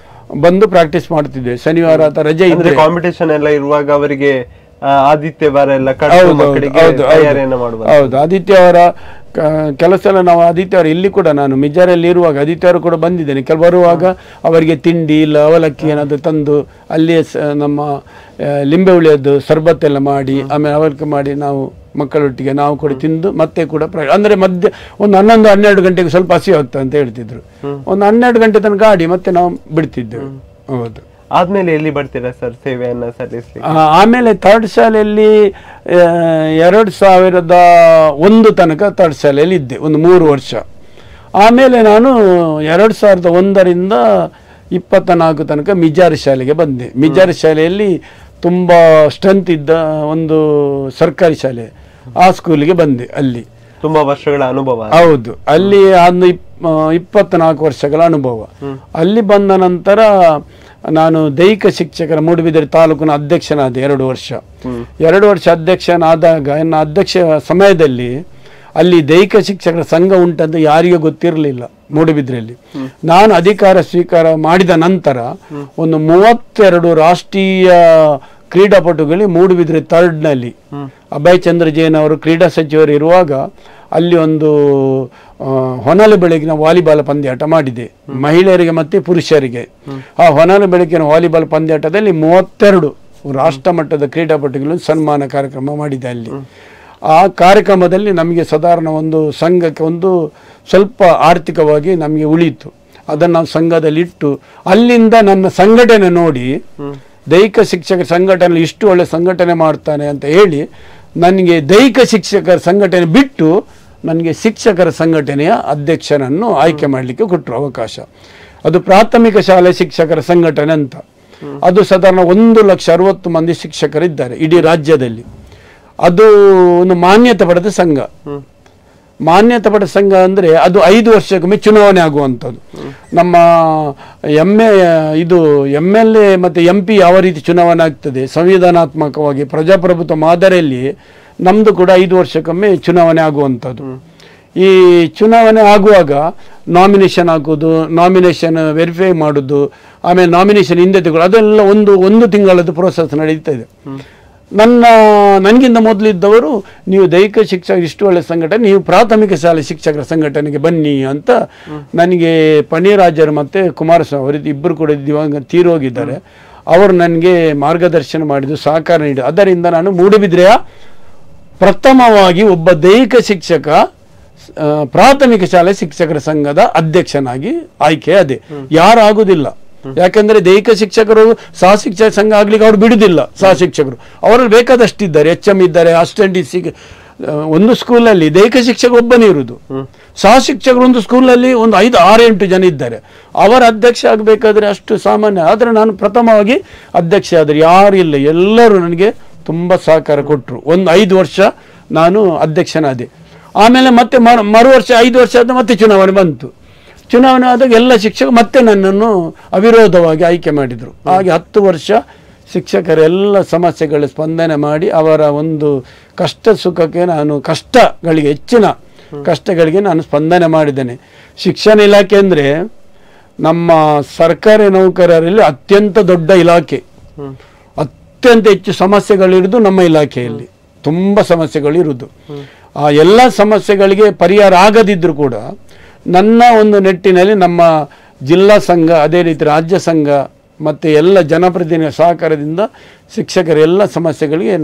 S2: ಬಂದು ಪ್ರಾಕ್ಟೀಸ್ ಮಾಡ್ತಿದ್ದೇವೆ. ಶನಿವಾರ ಅಥವಾ ರಜೆ ಇದ್ರೆ
S1: ಕಾಂಪಿಟೇಷನ್ ಎಲ್ಲ ಇರುವಾಗ ಅವರಿಗೆ ಆದಿತ್ಯವಾರ ಎಲ್ಲ
S2: ಹೌದು, ಆದಿತ್ಯವಾರ ಕೆಲಸ ಎಲ್ಲ ನಾವು ಆದಿತ್ಯವಾರ ಇಲ್ಲಿ ಕೂಡ ನಾನು ಮಿಜಾರಲ್ಲಿ ಇರುವಾಗ ಆದಿತ್ಯವಾರ ಕೂಡ ಬಂದಿದ್ದೇನೆ. ಬರುವಾಗ ಅವರಿಗೆ ತಿಂಡಿ ಇಲ್ಲ ಅವಲಕ್ಕಿ ಏನಾದರೂ ತಂದು ಅಲ್ಲಿಯೇ ನಮ್ಮ ಲಿಂಬೆ ಹುಳಿಯದ್ದು ಸರ್ಬತ್ ಎಲ್ಲ ಮಾಡಿ ಆಮೇಲೆ ಅವಲಕ್ಕಿ ಮಾಡಿ ನಾವು ಮಕ್ಕಳೊಟ್ಟಿಗೆ ನಾವು ಕೂಡ ತಿಂದು ಮತ್ತೆ ಕೂಡ ಅಂದ್ರೆ ಒಂದು 11-12 ಗಂಟೆಗೆ ಸ್ವಲ್ಪ ಹಸಿ ಹೋಗ್ತದೆ ಅಂತ ಹೇಳ್ತಿದ್ರು. ಒಂದು 12 ಗಂಟೆ ತನಕ ಆಡಿ ಮತ್ತೆ ನಾವು ಬಿಡ್ತಿದ್ದೆವು. ಹೌದು.
S1: ಆದ್ಮೇಲೆ ಎಲ್ಲಿ ಬರ್ತೀರಾ ಸರ್ ಸೇವೆಯನ್ನ ಸಲ್ಲಿಸಲಿಕ್ಕೆ?
S2: ಆಮೇಲೆ ಥರ್ಡ್ ಶಾಲೆಯಲ್ಲಿ 2001 ತನಕ ಥರ್ಡ್ ಶಾಲೆಯಲ್ಲಿ ಇದ್ದೆ, ಒಂದು 3 ವರ್ಷ. ಆಮೇಲೆ ನಾನು 2001ರಿಂದ 24 ತನಕ ಮಿಜಾರ್ ಶಾಲೆಗೆ ಬಂದೆ. ಮಿಜಾರ್ ಶಾಲೆಯಲ್ಲಿ ತುಂಬ ಸ್ಟ್ರೆಂತ್ ಇದ್ದ ಒಂದು ಸರ್ಕಾರಿ ಶಾಲೆ, ಆ ಸ್ಕೂಲಿಗೆ ಬಂದೆ. ಅಲ್ಲಿ
S1: ತುಂಬಾ ವರ್ಷಗಳ ಅನುಭವ.
S2: ಹೌದು, ಅಲ್ಲಿ 24 ವರ್ಷಗಳ ಅನುಭವ. ಅಲ್ಲಿ ಬಂದ ನಂತರ ನಾನು ದೈಹಿಕ ಶಿಕ್ಷಕರ ಮೂಡುಬಿದಿರೆ ತಾಲೂಕಿನ ಅಧ್ಯಕ್ಷನಾದ 2 ವರ್ಷ. 2 ವರ್ಷ ಅಧ್ಯಕ್ಷನಾದಾಗ ಅಧ್ಯಕ್ಷ ಸಮಯದಲ್ಲಿ ಅಲ್ಲಿ ದೈಹಿಕ ಶಿಕ್ಷಕರ ಸಂಘ ಉಂಟಂತ ಯಾರಿಗೂ ಗೊತ್ತಿರಲಿಲ್ಲ ಮೂಡುಬಿದ್ರೆಯಲ್ಲಿ. ನಾನು ಅಧಿಕಾರ ಸ್ವೀಕಾರ ಮಾಡಿದ ನಂತರ ಒಂದು 32 ರಾಷ್ಟ್ರೀಯ ಕ್ರೀಡಾಪಟುಗಳು ಮೂಡುಬಿದ್ರೆ ಥರ್ಡ್ನಲ್ಲಿ ಅಭಯ್ ಚಂದ್ರ ಜೈನ್ ಅವರು ಕ್ರೀಡಾ ಸಚಿವರು ಇರುವಾಗ ಅಲ್ಲಿ ಒಂದು ಹೊನಲು ಬೆಳಗಿನ ವಾಲಿಬಾಲ್ ಪಂದ್ಯಾಟ ಮಾಡಿದೆ, ಮಹಿಳೆಯರಿಗೆ ಮತ್ತೆ ಪುರುಷರಿಗೆ. ಆ ಹೊನಲು ಬೆಳಕಿನ ವಾಲಿಬಾಲ್ ಪಂದ್ಯಾಟದಲ್ಲಿ 32 ರಾಷ್ಟ್ರ ಮಟ್ಟದ ಕ್ರೀಡಾಪಟುಗಳು ಸನ್ಮಾನ ಕಾರ್ಯಕ್ರಮ ಮಾಡಿದೆ ಅಲ್ಲಿ. ಆ ಕಾರ್ಯಕ್ರಮದಲ್ಲಿ ನಮಗೆ ಸಾಧಾರಣ ಒಂದು ಸಂಘಕ್ಕೆ ಒಂದು ಸ್ವಲ್ಪ ಆರ್ಥಿಕವಾಗಿ ನಮಗೆ ಉಳಿಯಿತು. ಅದನ್ನು ನಾವು ಸಂಘದಲ್ಲಿ ಇಟ್ಟು ಅಲ್ಲಿಂದ ನನ್ನ ಸಂಘಟನೆ ನೋಡಿ ದೈಹಿಕ ಶಿಕ್ಷಕರ ಸಂಘಟನೆ ಇಷ್ಟು ಒಳ್ಳೆ ಸಂಘಟನೆ ಮಾಡ್ತಾನೆ ಅಂತ ಹೇಳಿ ನನಗೆ ದೈಹಿಕ ಶಿಕ್ಷಕರ ಸಂಘಟನೆ ಬಿಟ್ಟು ನನಗೆ ಶಿಕ್ಷಕರ ಸಂಘಟನೆಯ ಅಧ್ಯಕ್ಷನನ್ನು ಆಯ್ಕೆ ಮಾಡಲಿಕ್ಕೆ ಕೊಟ್ಟರು ಅವಕಾಶ. ಅದು ಪ್ರಾಥಮಿಕ ಶಾಲೆ ಶಿಕ್ಷಕರ ಸಂಘಟನೆ ಅಂತ. ಅದು ಸಾಧಾರಣ 160 ಮಂದಿ ಶಿಕ್ಷಕರಿದ್ದಾರೆ ಇಡೀ ರಾಜ್ಯದಲ್ಲಿ. ಅದು ಒಂದು ಮಾನ್ಯತೆ ಪಡೆದ ಸಂಘ. ಮಾನ್ಯತೆ ಪಡೆದ ಸಂಘ ಅಂದರೆ ಅದು 5 ವರ್ಷಕ್ಕೊಮ್ಮೆ ಚುನಾವಣೆ ಆಗುವಂಥದ್ದು. ನಮ್ಮ MLA ಮತ್ತು MP ಯಾವ ರೀತಿ ಚುನಾವಣೆ ಆಗ್ತದೆ ಸಂವಿಧಾನಾತ್ಮಕವಾಗಿ ಪ್ರಜಾಪ್ರಭುತ್ವ ಮಾದರಿಯಲ್ಲಿ ನಮ್ಮದು ಕೂಡ 5 ವರ್ಷಕ್ಕೊಮ್ಮೆ ಚುನಾವಣೆ ಆಗುವಂಥದ್ದು. ಈ ಚುನಾವಣೆ ಆಗುವಾಗ ನಾಮಿನೇಷನ್ ಹಾಕೋದು, ನಾಮಿನೇಷನ್ ವೆರಿಫೈ ಮಾಡೋದು, ಆಮೇಲೆ ನಾಮಿನೇಷನ್ ಹಿಂದೆ ತೆಗೊಳ್ಳೋದು, ಅದೆಲ್ಲ ಒಂದು ತಿಂಗಳದ್ದು ಪ್ರೋಸೆಸ್ ನಡೀತಾ ಇದೆ. ನನಗಿಂತ ಮೊದಲಿದ್ದವರು ನೀವು ದೈಹಿಕ ಶಿಕ್ಷಕ ಇಷ್ಟು ಒಳ್ಳೆ ಸಂಘಟನೆ, ನೀವು ಪ್ರಾಥಮಿಕ ಶಾಲೆ ಶಿಕ್ಷಕರ ಸಂಘಟನೆಗೆ ಬನ್ನಿ ಅಂತ ನನಗೆ ಪಣಿರಾಜರು ಮತ್ತು ಕುಮಾರಸ್ವಾಮಿ ಅವರು ಇಬ್ಬರು ಕೂಡ ತೀರೋಗಿದ್ದಾರೆ. ಅವರು ನನಗೆ ಮಾರ್ಗದರ್ಶನ ಮಾಡಿದ್ದು, ಸಹಕಾರ ನೀಡಿದ್ದು. ಅದರಿಂದ ನಾನು ಮೂಡುಬಿದ್ರೆಯ ಪ್ರಥಮವಾಗಿ ಒಬ್ಬ ದೈಹಿಕ ಶಿಕ್ಷಕ, ಪ್ರಾಥಮಿಕ ಶಾಲೆ ಶಿಕ್ಷಕರ ಸಂಘದ ಅಧ್ಯಕ್ಷನಾಗಿ ಆಯ್ಕೆ ಅದೇ. ಯಾರು ಆಗುದಿಲ್ಲ, ಯಾಕಂದ್ರೆ ದೈಹಿಕ ಶಿಕ್ಷಕರು ಸಹ ಶಿಕ್ಷಕ ಸಂಘ ಆಗ್ಲಿಕ್ಕೆ ಅವ್ರು ಬಿಡುದಿಲ್ಲ. ಸಹ ಶಿಕ್ಷಕರು ಅವರಲ್ಲಿ ಬೇಕಾದಷ್ಟಿದ್ದಾರೆ, HM ಇದ್ದಾರೆ, ಅಸಿಸ್ಟೆಂಟ್. ಒಂದು ಸ್ಕೂಲಲ್ಲಿ ದೈಹಿಕ ಶಿಕ್ಷಕ ಒಬ್ಬನೇ ಇರುವುದು, ಸಹ ಶಿಕ್ಷಕರು ಒಂದು ಸ್ಕೂಲಲ್ಲಿ ಒಂದು 5, 6, 8 ಜನ ಇದ್ದಾರೆ. ಅವರ ಅಧ್ಯಕ್ಷ ಆಗಬೇಕಾದ್ರೆ ಅಷ್ಟು ಸಾಮಾನ್ಯ. ಆದರೆ ನಾನು ಪ್ರಥಮವಾಗಿ ಅಧ್ಯಕ್ಷ ಆದರೆ ಯಾರು ಇಲ್ಲ, ಎಲ್ಲರೂ ನನಗೆ ತುಂಬ ಸಹಕಾರ ಕೊಟ್ಟರು. ಒಂದು 5 ವರ್ಷ ನಾನು ಅಧ್ಯಕ್ಷನಾದೆ. ಆಮೇಲೆ ಮತ್ತೆ ಮರು ವರ್ಷ 5 ವರ್ಷ ಆದ ಮತ್ತೆ ಚುನಾವಣೆ ಬಂತು. ಚುನಾವಣೆ ಆದಾಗ ಎಲ್ಲ ಶಿಕ್ಷಕರು ಮತ್ತೆ ನನ್ನನ್ನು ಅವಿರೋಧವಾಗಿ ಆಯ್ಕೆ ಮಾಡಿದರು. ಹಾಗೆ 10 ವರ್ಷ ಶಿಕ್ಷಕರೆಲ್ಲ ಸಮಸ್ಯೆಗಳ ಸ್ಪಂದನೆ ಮಾಡಿ ಅವರ ಒಂದು ಕಷ್ಟ ಸುಖಕ್ಕೆ ನಾನು ಹೆಚ್ಚಿನ ಕಷ್ಟಗಳಿಗೆ ನಾನು ಸ್ಪಂದನೆ ಮಾಡಿದ್ದೇನೆ. ಶಿಕ್ಷಣ ಇಲಾಖೆ ಅಂದರೆ ನಮ್ಮ ಸರ್ಕಾರಿ ನೌಕರರಲ್ಲಿ ಅತ್ಯಂತ ದೊಡ್ಡ ಇಲಾಖೆ. ಅತ್ಯಂತ ಹೆಚ್ಚು ಸಮಸ್ಯೆಗಳಿರುವುದು ನಮ್ಮ ಇಲಾಖೆಯಲ್ಲಿ, ತುಂಬ ಸಮಸ್ಯೆಗಳಿರುವುದು. ಆ ಎಲ್ಲ ಸಮಸ್ಯೆಗಳಿಗೆ ಪರಿಹಾರ ಆಗದಿದ್ದರೂ ಕೂಡ ನನ್ನ ಒಂದು ನಿಟ್ಟಿನಲ್ಲಿ ನಮ್ಮ ಜಿಲ್ಲಾ ಸಂಘ, ಅದೇ ರೀತಿ ರಾಜ್ಯ ಸಂಘ ಮತ್ತು ಎಲ್ಲ ಜನಪ್ರತಿನಿಧಿಗಳ ಸಹಕಾರದಿಂದ ಶಿಕ್ಷಕರ ಎಲ್ಲ ಸಮಸ್ಯೆಗಳಿಗೆ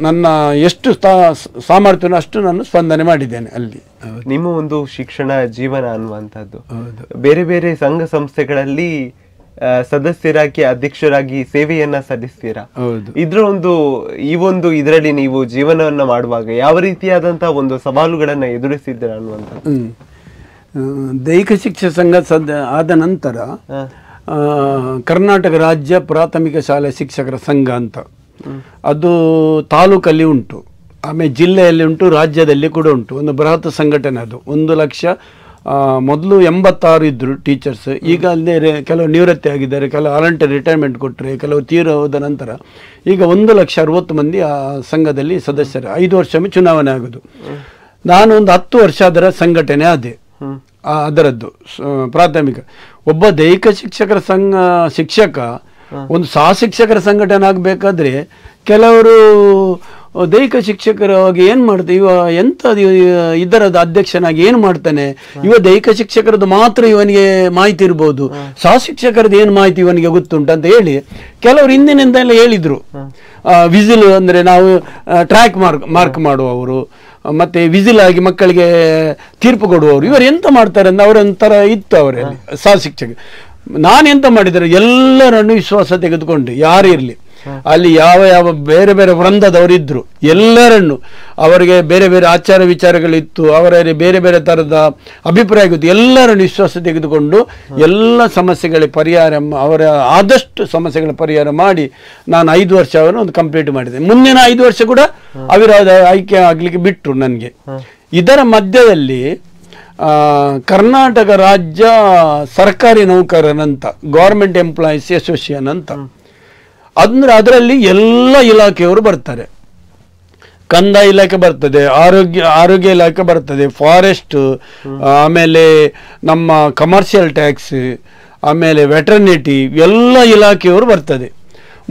S2: ನನ್ನ ಎಷ್ಟು ಸಾಮರ್ಥ್ಯನೋ ಅಷ್ಟು ನಾನು ಸ್ಪಂದನೆ ಮಾಡಿದ್ದೇನೆ ಅಲ್ಲಿ.
S1: ನಿಮ್ಮ ಒಂದು ಶಿಕ್ಷಣ ಜೀವನ ಅನ್ನುವಂಥದ್ದು ಬೇರೆ ಬೇರೆ ಸಂಘ ಸಂಸ್ಥೆಗಳಲ್ಲಿ ಸದಸ್ಯರಾಗಿ, ಅಧ್ಯಕ್ಷರಾಗಿ ಸೇವೆಯನ್ನ ಸಲ್ಲಿಸ್ತೀರಾ. ಇದರಲ್ಲಿ ನೀವು ಜೀವನವನ್ನ ಮಾಡುವಾಗ ಯಾವ ರೀತಿಯಾದಂತಹ ಒಂದು ಸವಾಲುಗಳನ್ನ ಎದುರಿಸಿದ್ದೀರಾ ಅನ್ನುವಂಥದ್ದು?
S2: ದೈಹಿಕ ಶಿಕ್ಷಣ ಸಂಘ ಆದ ನಂತರ ಕರ್ನಾಟಕ ರಾಜ್ಯ ಪ್ರಾಥಮಿಕ ಶಾಲೆ ಶಿಕ್ಷಕರ ಸಂಘ ಅಂತ ಅದು ತಾಲೂಕಲ್ಲಿ ಉಂಟು, ಆಮೇಲೆ ಜಿಲ್ಲೆಯಲ್ಲಿ ಉಂಟು, ರಾಜ್ಯದಲ್ಲಿ ಕೂಡ ಉಂಟು. ಒಂದು ಬೃಹತ್ ಸಂಘಟನೆ ಅದು. 1 ಲಕ್ಷ ಮೊದಲು 86 ಇದ್ದರು ಟೀಚರ್ಸ್. ಈಗ ಅಲ್ಲದೆ ಕೆಲವು ನಿವೃತ್ತಿ ಆಗಿದ್ದಾರೆ, ಕೆಲವು ವಾಲಂಟರಿ ರಿಟೈರ್ಮೆಂಟ್ ಕೊಟ್ಟರೆ, ಕೆಲವು ತೀರ ಹೋದ ನಂತರ ಈಗ 1,60,000 ಮಂದಿ ಆ ಸಂಘದಲ್ಲಿ ಸದಸ್ಯರು. 5 ವರ್ಷ ಚುನಾವಣೆ ಆಗೋದು. ನಾನು ಒಂದು 10 ವರ್ಷ ಅದರ ಸಂಘಟನೆ ಆದೆ. ಅದರದ್ದು ಪ್ರಾಥಮಿಕ ಒಬ್ಬ ದೈಹಿಕ ಶಿಕ್ಷಕರ ಶಿಕ್ಷಕ ಒಂದು ಸಹ ಶಿಕ್ಷಕರ ಸಂಘಟನೆ ಆಗಬೇಕಾದ್ರೆ ಕೆಲವರು ದೈಹಿಕ ಶಿಕ್ಷಕರಾಗಿ ಏನು ಮಾಡ್ತಾರೆ, ಇವ ಎಂಥದ್ದು ಇದರದ ಅಧ್ಯಕ್ಷನಾಗಿ ಏನು ಮಾಡ್ತಾನೆ, ಇವ ದೈಹಿಕ ಶಿಕ್ಷಕರದ್ದು ಮಾತ್ರ ಇವನಿಗೆ ಮಾಹಿತಿ ಇರ್ಬೋದು, ಸಹ ಶಿಕ್ಷಕರದ್ದು ಏನು ಮಾಹಿತಿ ಇವನಿಗೆ ಗೊತ್ತುಂಟು ಅಂತ ಹೇಳಿ ಕೆಲವರು ಹಿಂದಿನಿಂದೆಲ್ಲ ಹೇಳಿದರು. ವಿಸಿಲ್ ಅಂದರೆ ನಾವು ಟ್ರ್ಯಾಕ್ ಮಾರ್ಕ್ ಮಾಡುವವರು, ಮತ್ತು ವಿಸಿಲ್ ಆಗಿ ಮಕ್ಕಳಿಗೆ ತೀರ್ಪು ಕೊಡುವವರು, ಇವರು ಎಂತ ಮಾಡ್ತಾರೆ ಅಂತ ಅವರೊಂಥರ ಇತ್ತು ಅವರಲ್ಲಿ ಸಹ ಶಿಕ್ಷಕ. ನಾನೆಂತ ಮಾಡಿದರೆ ಎಲ್ಲರನ್ನು ವಿಶ್ವಾಸ ತೆಗೆದುಕೊಂಡು, ಯಾರೇ ಇರಲಿ ಅಲ್ಲಿ ಯಾವ ಬೇರೆ ಬೇರೆ ವೃಂದದವರಿದ್ದರು ಎಲ್ಲರನ್ನು, ಅವರಿಗೆ ಬೇರೆ ಬೇರೆ ಆಚಾರ ವಿಚಾರಗಳಿತ್ತು, ಅವರಲ್ಲಿ ಬೇರೆ ಬೇರೆ ಥರದ ಅಭಿಪ್ರಾಯ ಇತ್ತು, ಎಲ್ಲರನ್ನು ವಿಶ್ವಾಸ ತೆಗೆದುಕೊಂಡು ಎಲ್ಲ ಸಮಸ್ಯೆಗಳ ಪರಿಹಾರ, ಅವರ ಆದಷ್ಟು ಸಮಸ್ಯೆಗಳ ಪರಿಹಾರ ಮಾಡಿ ನಾನು 5 ವರ್ಷ ಅವರನ್ನು ಒಂದು ಕಂಪ್ಲೀಟ್ ಮಾಡಿದೆ. ಮುಂದಿನ 5 ವರ್ಷ ಕೂಡ ಅವಿರೋಧ ಆಯ್ಕೆ ಆಗಲಿಕ್ಕೆ ಬಿಟ್ಟರು ನನಗೆ. ಇದರ ಮಧ್ಯದಲ್ಲಿ ಕರ್ನಾಟಕ ರಾಜ್ಯ ಸರ್ಕಾರಿ ನೌಕರನಂತ ಗೌರ್ಮೆಂಟ್ ಎಂಪ್ಲಾಯೀಸ್ ಅಸೋಸಿಯೇಷನ್ ಅಂತ, ಅಂದ್ರೆ ಅದರಲ್ಲಿ ಎಲ್ಲ ಇಲಾಖೆಯವರು ಬರ್ತಾರೆ. ಕಂದಾಯ ಇಲಾಖೆ ಬರ್ತದೆ, ಆರೋಗ್ಯ ಇಲಾಖೆ ಬರ್ತದೆ, ಫಾರೆಸ್ಟ್, ಆಮೇಲೆ ನಮ್ಮ ಕಮರ್ಷಿಯಲ್ ಟ್ಯಾಕ್ಸ್, ಆಮೇಲೆ ವೆಟರ್ನಿಟಿ, ಎಲ್ಲ ಇಲಾಖೆಯವರು ಬರ್ತದೆ.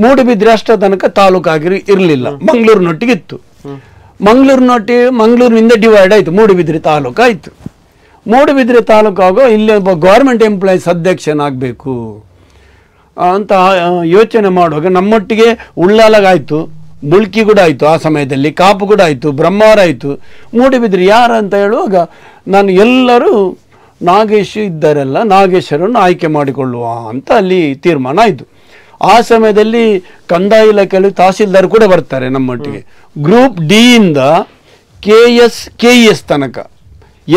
S2: ಮೂಡುಬಿದ್ರೆ ಅಷ್ಟ ತನಕ ತಾಲೂಕಾಗಿ ಇರಲಿಲ್ಲ, ಮಂಗಳೂರಿನೊಟ್ಟಿಗಿತ್ತು. ಮಂಗಳೂರಿನಿಂದ ಡಿವೈಡ್ ಆಯಿತು, ಮೂಡುಬಿದ್ರೆ ತಾಲೂಕು ಆಯಿತು. ಮೂಡುಬಿದ್ರೆ ತಾಲೂಕಾಗೋ ಇಲ್ಲಿ ಒಬ್ಬ ಗೌರ್ಮೆಂಟ್ ಎಂಪ್ಲಾಯೀಸ್ ಅಧ್ಯಕ್ಷನಾಗಬೇಕು ಅಂತ ಯೋಚನೆ ಮಾಡುವಾಗ ನಮ್ಮೊಟ್ಟಿಗೆ ಉಳ್ಳಾಲಗಾಯಿತು, ಮುಳ್ಕಿ ಕೂಡ ಆಯಿತು, ಆ ಸಮಯದಲ್ಲಿ ಕಾಪು ಕೂಡ ಆಯಿತು, ಬ್ರಹ್ಮಾವರ ಆಯಿತು. ಮೂಡುಬಿದ್ರೆ ಯಾರು ಅಂತ ಹೇಳುವಾಗ ನಾನು ಎಲ್ಲರೂ ನಾಗೇಶ್ ಇದ್ದಾರೆಲ್ಲ, ನಾಗೇಶ್ವರನ್ನು ಆಯ್ಕೆ ಮಾಡಿಕೊಳ್ಳುವ ಅಂತ ಅಲ್ಲಿ ತೀರ್ಮಾನ ಆಯಿತು. ಆ ಸಮಯದಲ್ಲಿ ಕಂದಾಯ ಇಲಾಖೆಯಲ್ಲಿ ತಹಸೀಲ್ದಾರ್ ಕೂಡ ಬರ್ತಾರೆ ನಮ್ಮೊಟ್ಟಿಗೆ. ಗ್ರೂಪ್ ಡಿ ಇಂದ KS ತನಕ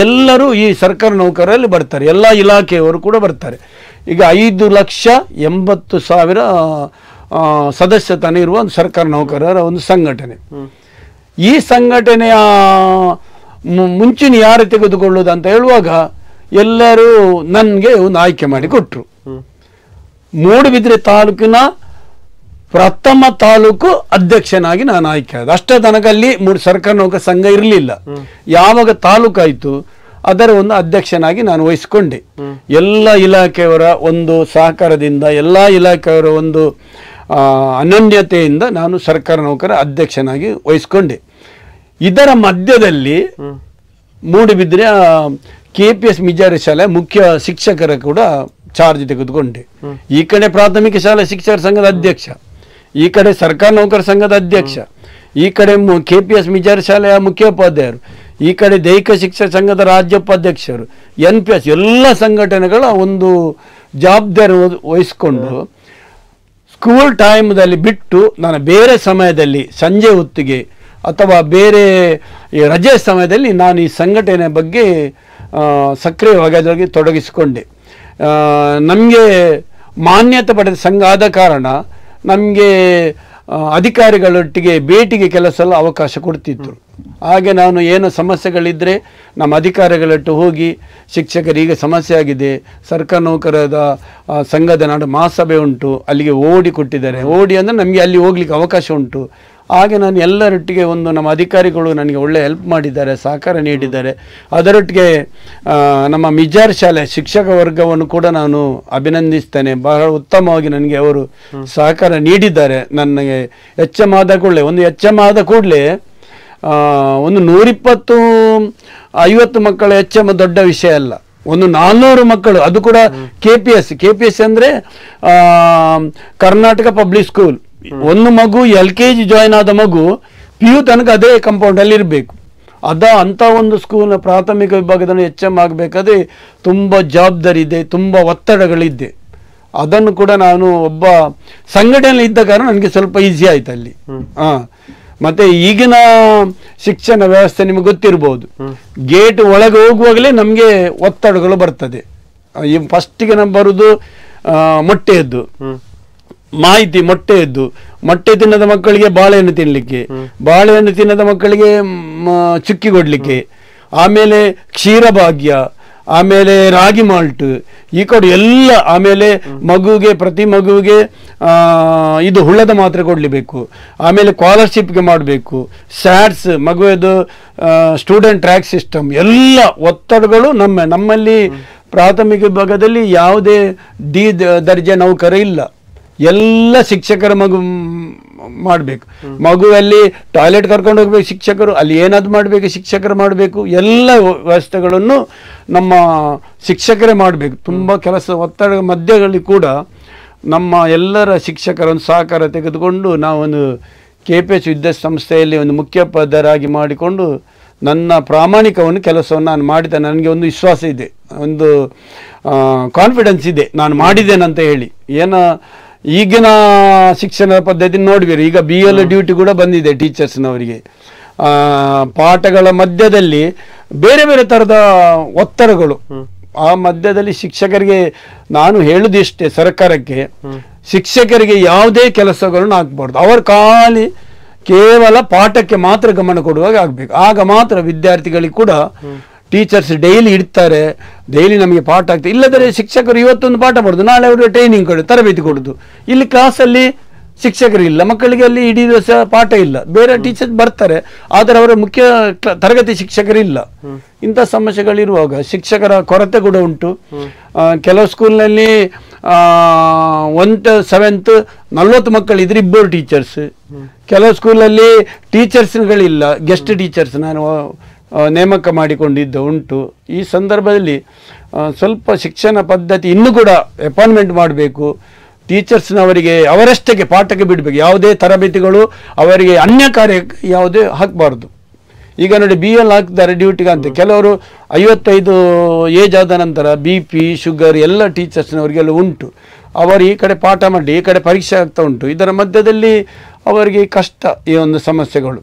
S2: ಎಲ್ಲರೂ ಈ ಸರ್ಕಾರಿ ನೌಕರರಲ್ಲಿ ಬರ್ತಾರೆ, ಎಲ್ಲ ಇಲಾಖೆಯವರು ಕೂಡ ಬರ್ತಾರೆ. ಈಗ 5,80,000 ಸದಸ್ಯತನ ಇರುವ ಒಂದು ಸರ್ಕಾರಿ ನೌಕರರ ಒಂದು ಸಂಘಟನೆ. ಈ ಸಂಘಟನೆಯ ಮುಂಚಿನ ಯಾರು ತೆಗೆದುಕೊಳ್ಳುವುದು ಅಂತ ಹೇಳುವಾಗ ಎಲ್ಲರೂ ನನಗೆ ಒಂದು ಆಯ್ಕೆ ಮಾಡಿ ಕೊಟ್ಟರು. ಮೂಡುಬಿದ್ರೆ ತಾಲೂಕಿನ ಪ್ರಥಮ ತಾಲೂಕು ಅಧ್ಯಕ್ಷನಾಗಿ ನಾನು ಆಯ್ಕೆ ಆದ. ಅಷ್ಟ ತನಕ ಅಲ್ಲಿ ಸರ್ಕಾರಿ ನೌಕರ ಸಂಘ ಇರಲಿಲ್ಲ. ಯಾವಾಗ ತಾಲೂಕಾಯಿತು ಅದರ ಒಂದು ಅಧ್ಯಕ್ಷನಾಗಿ ನಾನು ವಹಿಸಿಕೊಂಡೆ. ಎಲ್ಲ ಇಲಾಖೆಯವರ ಒಂದು ಸಹಕಾರದಿಂದ, ಎಲ್ಲ ಇಲಾಖೆಯವರ ಒಂದು ಅನನ್ಯತೆಯಿಂದ ನಾನು ಸರ್ಕಾರಿ ನೌಕರ ಅಧ್ಯಕ್ಷನಾಗಿ ವಹಿಸಿಕೊಂಡೆ. ಇದರ ಮಧ್ಯದಲ್ಲಿ ಮೂಡುಬಿದ್ರೆ KPS ಮಿಜಾರಿ ಶಾಲೆ ಮುಖ್ಯ ಶಿಕ್ಷಕರ ಕೂಡ ಚಾರ್ಜ್ ತೆಗೆದುಕೊಂಡೆ. ಈ ಕಡೆ ಪ್ರಾಥಮಿಕ ಶಾಲಾ ಶಿಕ್ಷಕರ ಸಂಘದ ಅಧ್ಯಕ್ಷ, ಈ ಕಡೆ ಸರ್ಕಾರಿ ನೌಕರ ಸಂಘದ ಅಧ್ಯಕ್ಷ, ಈ ಕಡೆ KPS ಮಿಜಾರ್ ಶಾಲೆಯ ಮುಖ್ಯೋಪಾಧ್ಯಾಯರು, ಈ ಕಡೆ ದೈಹಿಕ ಶಿಕ್ಷಕ ಸಂಘದ ರಾಜ್ಯ ಉಪಾಧ್ಯಕ್ಷರು, NPS ಎಲ್ಲ ಸಂಘಟನೆಗಳ ಒಂದು ಜವಾಬ್ದಾರಿ ವಹಿಸಿಕೊಂಡು ಸ್ಕೂಲ್ ಟೈಮ್ದಲ್ಲಿ ಬಿಟ್ಟು ನಾನು ಬೇರೆ ಸಮಯದಲ್ಲಿ ಸಂಜೆ ಹೊತ್ತಿಗೆ ಅಥವಾ ಬೇರೆ ರಜೆ ಸಮಯದಲ್ಲಿ ನಾನು ಈ ಸಂಘಟನೆ ಬಗ್ಗೆ ಸಕ್ರಿಯವಾಗಿ ಅದರಲ್ಲಿ ತೊಡಗಿಸಿಕೊಂಡೆ. ನಮಗೆ ಮಾನ್ಯತೆ ಪಡೆದ ಸಂಘ ಆದ ಕಾರಣ ನಮಗೆ ಅಧಿಕಾರಿಗಳೊಟ್ಟಿಗೆ ಭೇಟಿಗೆ ಕೆಲಸ ಎಲ್ಲ ಅವಕಾಶ ಕೊಡ್ತಿದ್ರು. ಹಾಗೆ ನಾನು ಏನು ಸಮಸ್ಯೆಗಳಿದ್ದರೆ ನಮ್ಮ ಅಧಿಕಾರಿಗಳೊಟ್ಟು ಹೋಗಿ ಶಿಕ್ಷಕರಿಗೆ ಸಮಸ್ಯೆ ಆಗಿದೆ, ಸರ್ಕಾರ ನೌಕರರ ಸಂಘದ ನಾಡು ಮಹಾಸಭೆ ಉಂಟು, ಅಲ್ಲಿಗೆ ಓಡಿ ಕೊಟ್ಟಿದ್ದಾರೆ. ಓಡಿ ಅಂದರೆ ನಮಗೆ ಅಲ್ಲಿ ಹೋಗ್ಲಿಕ್ಕೆ ಅವಕಾಶ ಉಂಟು. ಹಾಗೆ ನಾನು ಎಲ್ಲರೊಟ್ಟಿಗೆ ನಮ್ಮ ಅಧಿಕಾರಿಗಳು ನನಗೆ ಒಳ್ಳೆ ಹೆಲ್ಪ್ ಮಾಡಿದ್ದಾರೆ, ಸಹಕಾರ ನೀಡಿದ್ದಾರೆ. ಅದರೊಟ್ಟಿಗೆ ನಮ್ಮ ಮಿಜಾರ್ ಶಾಲೆ ಶಿಕ್ಷಕ ವರ್ಗವನ್ನು ಕೂಡ ನಾನು ಅಭಿನಂದಿಸ್ತೇನೆ. ಬಹಳ ಉತ್ತಮವಾಗಿ ನನಗೆ ಅವರು ಸಹಕಾರ ನೀಡಿದ್ದಾರೆ. ನನಗೆ HM ಆದ ಕೂಡಲೇ HM ಕೂಡಲೇ ಒಂದು 120-50 ಮಕ್ಕಳ HM ದೊಡ್ಡ ವಿಷಯ ಅಲ್ಲ. 400 ಮಕ್ಕಳು, ಅದು ಕೂಡ KPS ಅಂದರೆ ಕರ್ನಾಟಕ ಪಬ್ಲಿಕ್ ಸ್ಕೂಲ್. ಒಂದು ಮಗು LKG ಜಾಯ್ನ್ ಆದ ಮಗು PU ತನಕ ಅದೇ ಕಾಂಪೌಂಡ್ ಅಲ್ಲಿ ಇರಬೇಕು. ಅಂತ ಒಂದು ಸ್ಕೂಲ್ನ ಪ್ರಾಥಮಿಕ ವಿಭಾಗದಲ್ಲಿ HM ಆಗಬೇಕಾದ್ರೆ ತುಂಬ ಜವಾಬ್ದಾರಿ ಇದೆ, ತುಂಬ ಒತ್ತಡಗಳಿದೆ. ಅದನ್ನು ಕೂಡ ನಾನು ಒಬ್ಬ ಸಂಘಟನೆ ಇದ್ದ ಕಾರಣ ನನಗೆ ಸ್ವಲ್ಪ ಈಸಿ ಆಯ್ತು ಅಲ್ಲಿ. ಮತ್ತೆ ಈಗಿನ ಶಿಕ್ಷಣ ವ್ಯವಸ್ಥೆ ನಿಮಗೆ ಗೊತ್ತಿರ್ಬೋದು, ಗೇಟ್ ಒಳಗೆ ಹೋಗುವಾಗಲೇ ನಮಗೆ ಒತ್ತಡಗಳು ಬರ್ತದೆ. ಫಸ್ಟಿಗೆ ನಾವು ಬರುವುದು ಮೊಟ್ಟೆಯದ್ದು ಮಾಹಿತಿ, ಮೊಟ್ಟೆ ತಿನ್ನದ ಮಕ್ಕಳಿಗೆ ಬಾಳೆಹಣ್ಣು ತಿನ್ನಲಿಕ್ಕೆ, ಬಾಳೆಹಣ್ಣು ತಿನ್ನದ ಮಕ್ಕಳಿಗೆ ಚುಕ್ಕಿ ಕೊಡ್ಲಿಕ್ಕೆ, ಆಮೇಲೆ ಕ್ಷೀರಭಾಗ್ಯ, ಆಮೇಲೆ ರಾಗಿ ಮಾಲ್ಟ್, ಈ ಕಡೆ ಎಲ್ಲ. ಆಮೇಲೆ ಪ್ರತಿ ಮಗುವಿಗೆ ಇದು ಹುಳ್ಳದ ಮಾತ್ರೆ ಕೊಡಲೇಬೇಕು. ಆಮೇಲೆ ಸ್ಕಾಲರ್ಶಿಪ್ಗೆ ಮಾಡಬೇಕು, ಸ್ಯಾಟ್ಸ್, ಮಗುವಿದು ಸ್ಟೂಡೆಂಟ್ ಟ್ರ್ಯಾಕ್ ಸಿಸ್ಟಮ್, ಎಲ್ಲ ಒತ್ತಡಗಳು ನಮ್ಮಲ್ಲಿ ಪ್ರಾಥಮಿಕ ವಿಭಾಗದಲ್ಲಿ ಯಾವುದೇ ದರ್ಜೆ ನೌಕರ ಇಲ್ಲ. ಎಲ್ಲ ಶಿಕ್ಷಕರ ಮಾಡಬೇಕು. ಮಗುವಲ್ಲಿ ಟಾಯ್ಲೆಟ್ ಕರ್ಕೊಂಡು ಹೋಗ್ಬೇಕು ಶಿಕ್ಷಕರು, ಅಲ್ಲಿ ಏನಾದ್ರು ಮಾಡಬೇಕು ಶಿಕ್ಷಕರು ಮಾಡಬೇಕು. ಎಲ್ಲ ವ್ಯವಸ್ಥೆಗಳನ್ನು ನಮ್ಮ ಶಿಕ್ಷಕರೇ ಮಾಡಬೇಕು. ತುಂಬ ಕೆಲಸ ಒತ್ತಡ ಮಧ್ಯದಲ್ಲಿ ಕೂಡ ನಮ್ಮ ಎಲ್ಲರ ಶಿಕ್ಷಕರನ್ನು ಸಹಕಾರ ತೆಗೆದುಕೊಂಡು ನಾವೊಂದು KPS ವಿದ್ಯಾಸಂಸ್ಥೆಯಲ್ಲಿ ಒಂದು ಮುಖ್ಯೋಪಾಧ್ಯಾಯರಾಗಿ ಮಾಡಿಕೊಂಡು ನನ್ನ ಪ್ರಾಮಾಣಿಕವನ್ನು ಕೆಲಸವನ್ನು ನಾನು ಮಾಡಿದೆ. ನನಗೆ ಒಂದು ವಿಶ್ವಾಸ ಇದೆ, ಒಂದು ಕಾನ್ಫಿಡೆನ್ಸ್ ಇದೆ ನಾನು ಮಾಡಿದ್ದೇನಂತ ಹೇಳಿ. ಈಗಿನ ಶಿಕ್ಷಣ ಪದ್ಧತಿ ನೋಡ್ಬೇರು, ಈಗ BL ಡ್ಯೂಟಿ ಕೂಡ ಬಂದಿದೆ ಟೀಚರ್ಸ್ನವರಿಗೆ. ಪಾಠಗಳ ಮಧ್ಯದಲ್ಲಿ ಬೇರೆ ಬೇರೆ ಥರದ ಒತ್ತಡಗಳು. ಆ ಮಧ್ಯದಲ್ಲಿ ಶಿಕ್ಷಕರಿಗೆ ನಾನು ಹೇಳುದಿಷ್ಟೇ, ಸರ್ಕಾರಕ್ಕೆ ಶಿಕ್ಷಕರಿಗೆ ಯಾವುದೇ ಕೆಲಸಗಳನ್ನು ಹಾಕ್ಬಾರ್ದು. ಅವರು ಕೇವಲ ಪಾಠಕ್ಕೆ ಮಾತ್ರ ಗಮನ ಕೊಡುವಾಗ ಆಗಬೇಕು. ಆಗ ಮಾತ್ರ ವಿದ್ಯಾರ್ಥಿಗಳಿಗೆ ಕೂಡ ಟೀಚರ್ಸ್ ಡೈಲಿ ಇಡ್ತಾರೆ, ಡೈಲಿ ನಮಗೆ ಪಾಠ ಆಗ್ತದೆ. ಇಲ್ಲದರೆ ಶಿಕ್ಷಕರು ಇವತ್ತೊಂದು ಪಾಠ ಮಾಡೋದು, ನಾಳೆ ಅವರು ಟ್ರೈನಿಂಗ್ ಕೊಡೋದು, ತರಬೇತಿ ಕೊಡೋದು. ಇಲ್ಲಿ ಕ್ಲಾಸಲ್ಲಿ ಶಿಕ್ಷಕರು ಇಲ್ಲ, ಮಕ್ಕಳಿಗೆ ಅಲ್ಲಿ ಇಡೀ ದಿವಸ ಪಾಠ ಇಲ್ಲ. ಬೇರೆ ಟೀಚರ್ಸ್ ಬರ್ತಾರೆ, ಆದರೆ ಅವರ ಮುಖ್ಯ ತರಗತಿ ಶಿಕ್ಷಕರಿಲ್ಲ. ಇಂಥ ಸಮಸ್ಯೆಗಳಿರುವಾಗ ಶಿಕ್ಷಕರ ಕೊರತೆ ಕೂಡ ಉಂಟು. ಕೆಲವು ಸ್ಕೂಲ್ನಲ್ಲಿ 1 to 7th 40 ಮಕ್ಕಳಿದ್ರೆ 2 ಟೀಚರ್ಸ್. ಕೆಲವು ಸ್ಕೂಲಲ್ಲಿ ಟೀಚರ್ಸ್ಗಳಿಲ್ಲ, ಗೆಸ್ಟ್ ಟೀಚರ್ಸ್ ನಾನು ನೇಮಕ ಮಾಡಿಕೊಂಡಿದ್ದ ಉಂಟು. ಈ ಸಂದರ್ಭದಲ್ಲಿ ಸ್ವಲ್ಪ ಶಿಕ್ಷಣ ಪದ್ಧತಿ ಇನ್ನೂ ಕೂಡ ಅಪಾಯಿಂಟ್ಮೆಂಟ್ ಮಾಡಬೇಕು. ಟೀಚರ್ಸ್ನವರಿಗೆ ಅವರಷ್ಟಕ್ಕೆ ಪಾಠಕ್ಕೆ ಬಿಡಬೇಕು, ಯಾವುದೇ ತರಬೇತಿಗಳು ಅವರಿಗೆ ಅನ್ಯ ಕಾರ್ಯಕ್ಕೆ ಯಾವುದೇ ಹಾಕಬಾರ್ದು. ಈಗ ನೋಡಿ BL ಹಾಕ್ತಾರೆ ಡ್ಯೂಟಿಗೆ ಅಂತ, ಕೆಲವರು 55 ಏಜ್ ಆದ ನಂತರ BP ಶುಗರ್ ಎಲ್ಲ ಟೀಚರ್ಸ್ನವರಿಗೆಲ್ಲ ಉಂಟು. ಅವರು ಈ ಕಡೆ ಪಾಠ ಮಾಡಿ ಈ ಕಡೆ ಪರೀಕ್ಷೆ ಆಗ್ತಾ ಉಂಟು. ಇದರ ಮಧ್ಯದಲ್ಲಿ ಅವರಿಗೆ ಕಷ್ಟ. ಈ ಒಂದು ಸಮಸ್ಯೆಗಳು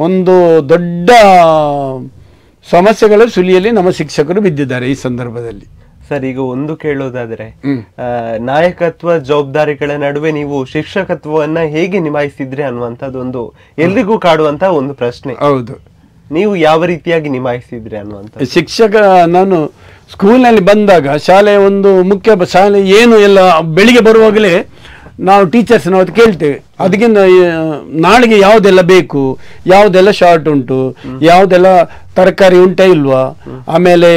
S2: ಒಂದು ದೊಡ್ಡ ಸಮಸ್ಯೆಗಳ ಸುಳಿಯಲ್ಲಿ ನಮ್ಮ ಶಿಕ್ಷಕರು ಬಿದ್ದಿದ್ದಾರೆ ಈ ಸಂದರ್ಭದಲ್ಲಿ.
S1: ಸರ್, ಈಗ ಒಂದು ಕೇಳೋದಾದ್ರೆ, ನಾಯಕತ್ವ ಜವಾಬ್ದಾರಿಗಳ ನಡುವೆ ನೀವು ಶಿಕ್ಷಕತ್ವವನ್ನ ಹೇಗೆ ನಿಭಾಯಿಸಿದ್ರಿ ಅನ್ನುವಂಥದ್ದೊಂದು ಎಲ್ರಿಗೂ ಕಾಡುವಂತ ಒಂದು ಪ್ರಶ್ನೆ.
S2: ಹೌದು,
S1: ನೀವು ಯಾವ ರೀತಿಯಾಗಿ ನಿಭಾಯಿಸಿದ್ರಿ ಅನ್ನುವಂಥ.
S2: ಶಿಕ್ಷಕ ನಾನು ಸ್ಕೂಲ್ನಲ್ಲಿ ಬಂದಾಗ ಶಾಲೆಯ ಒಂದು ಶಾಲೆ ಏನು ಎಲ್ಲ ಬೆಳಿಗ್ಗೆ ಬರುವಾಗಲೇ ನಾವು ಟೀಚರ್ಸ್ನ ಕೇಳ್ತೇವೆ, ಅದಕ್ಕಿಂತ ನಾಳೆಗೆ ಯಾವುದೆಲ್ಲ ಬೇಕು, ಯಾವುದೆಲ್ಲ ಶಾರ್ಟ್ ಉಂಟು, ಯಾವುದೆಲ್ಲ ತರಕಾರಿ ಉಂಟಾ ಇಲ್ವಾ, ಆಮೇಲೆ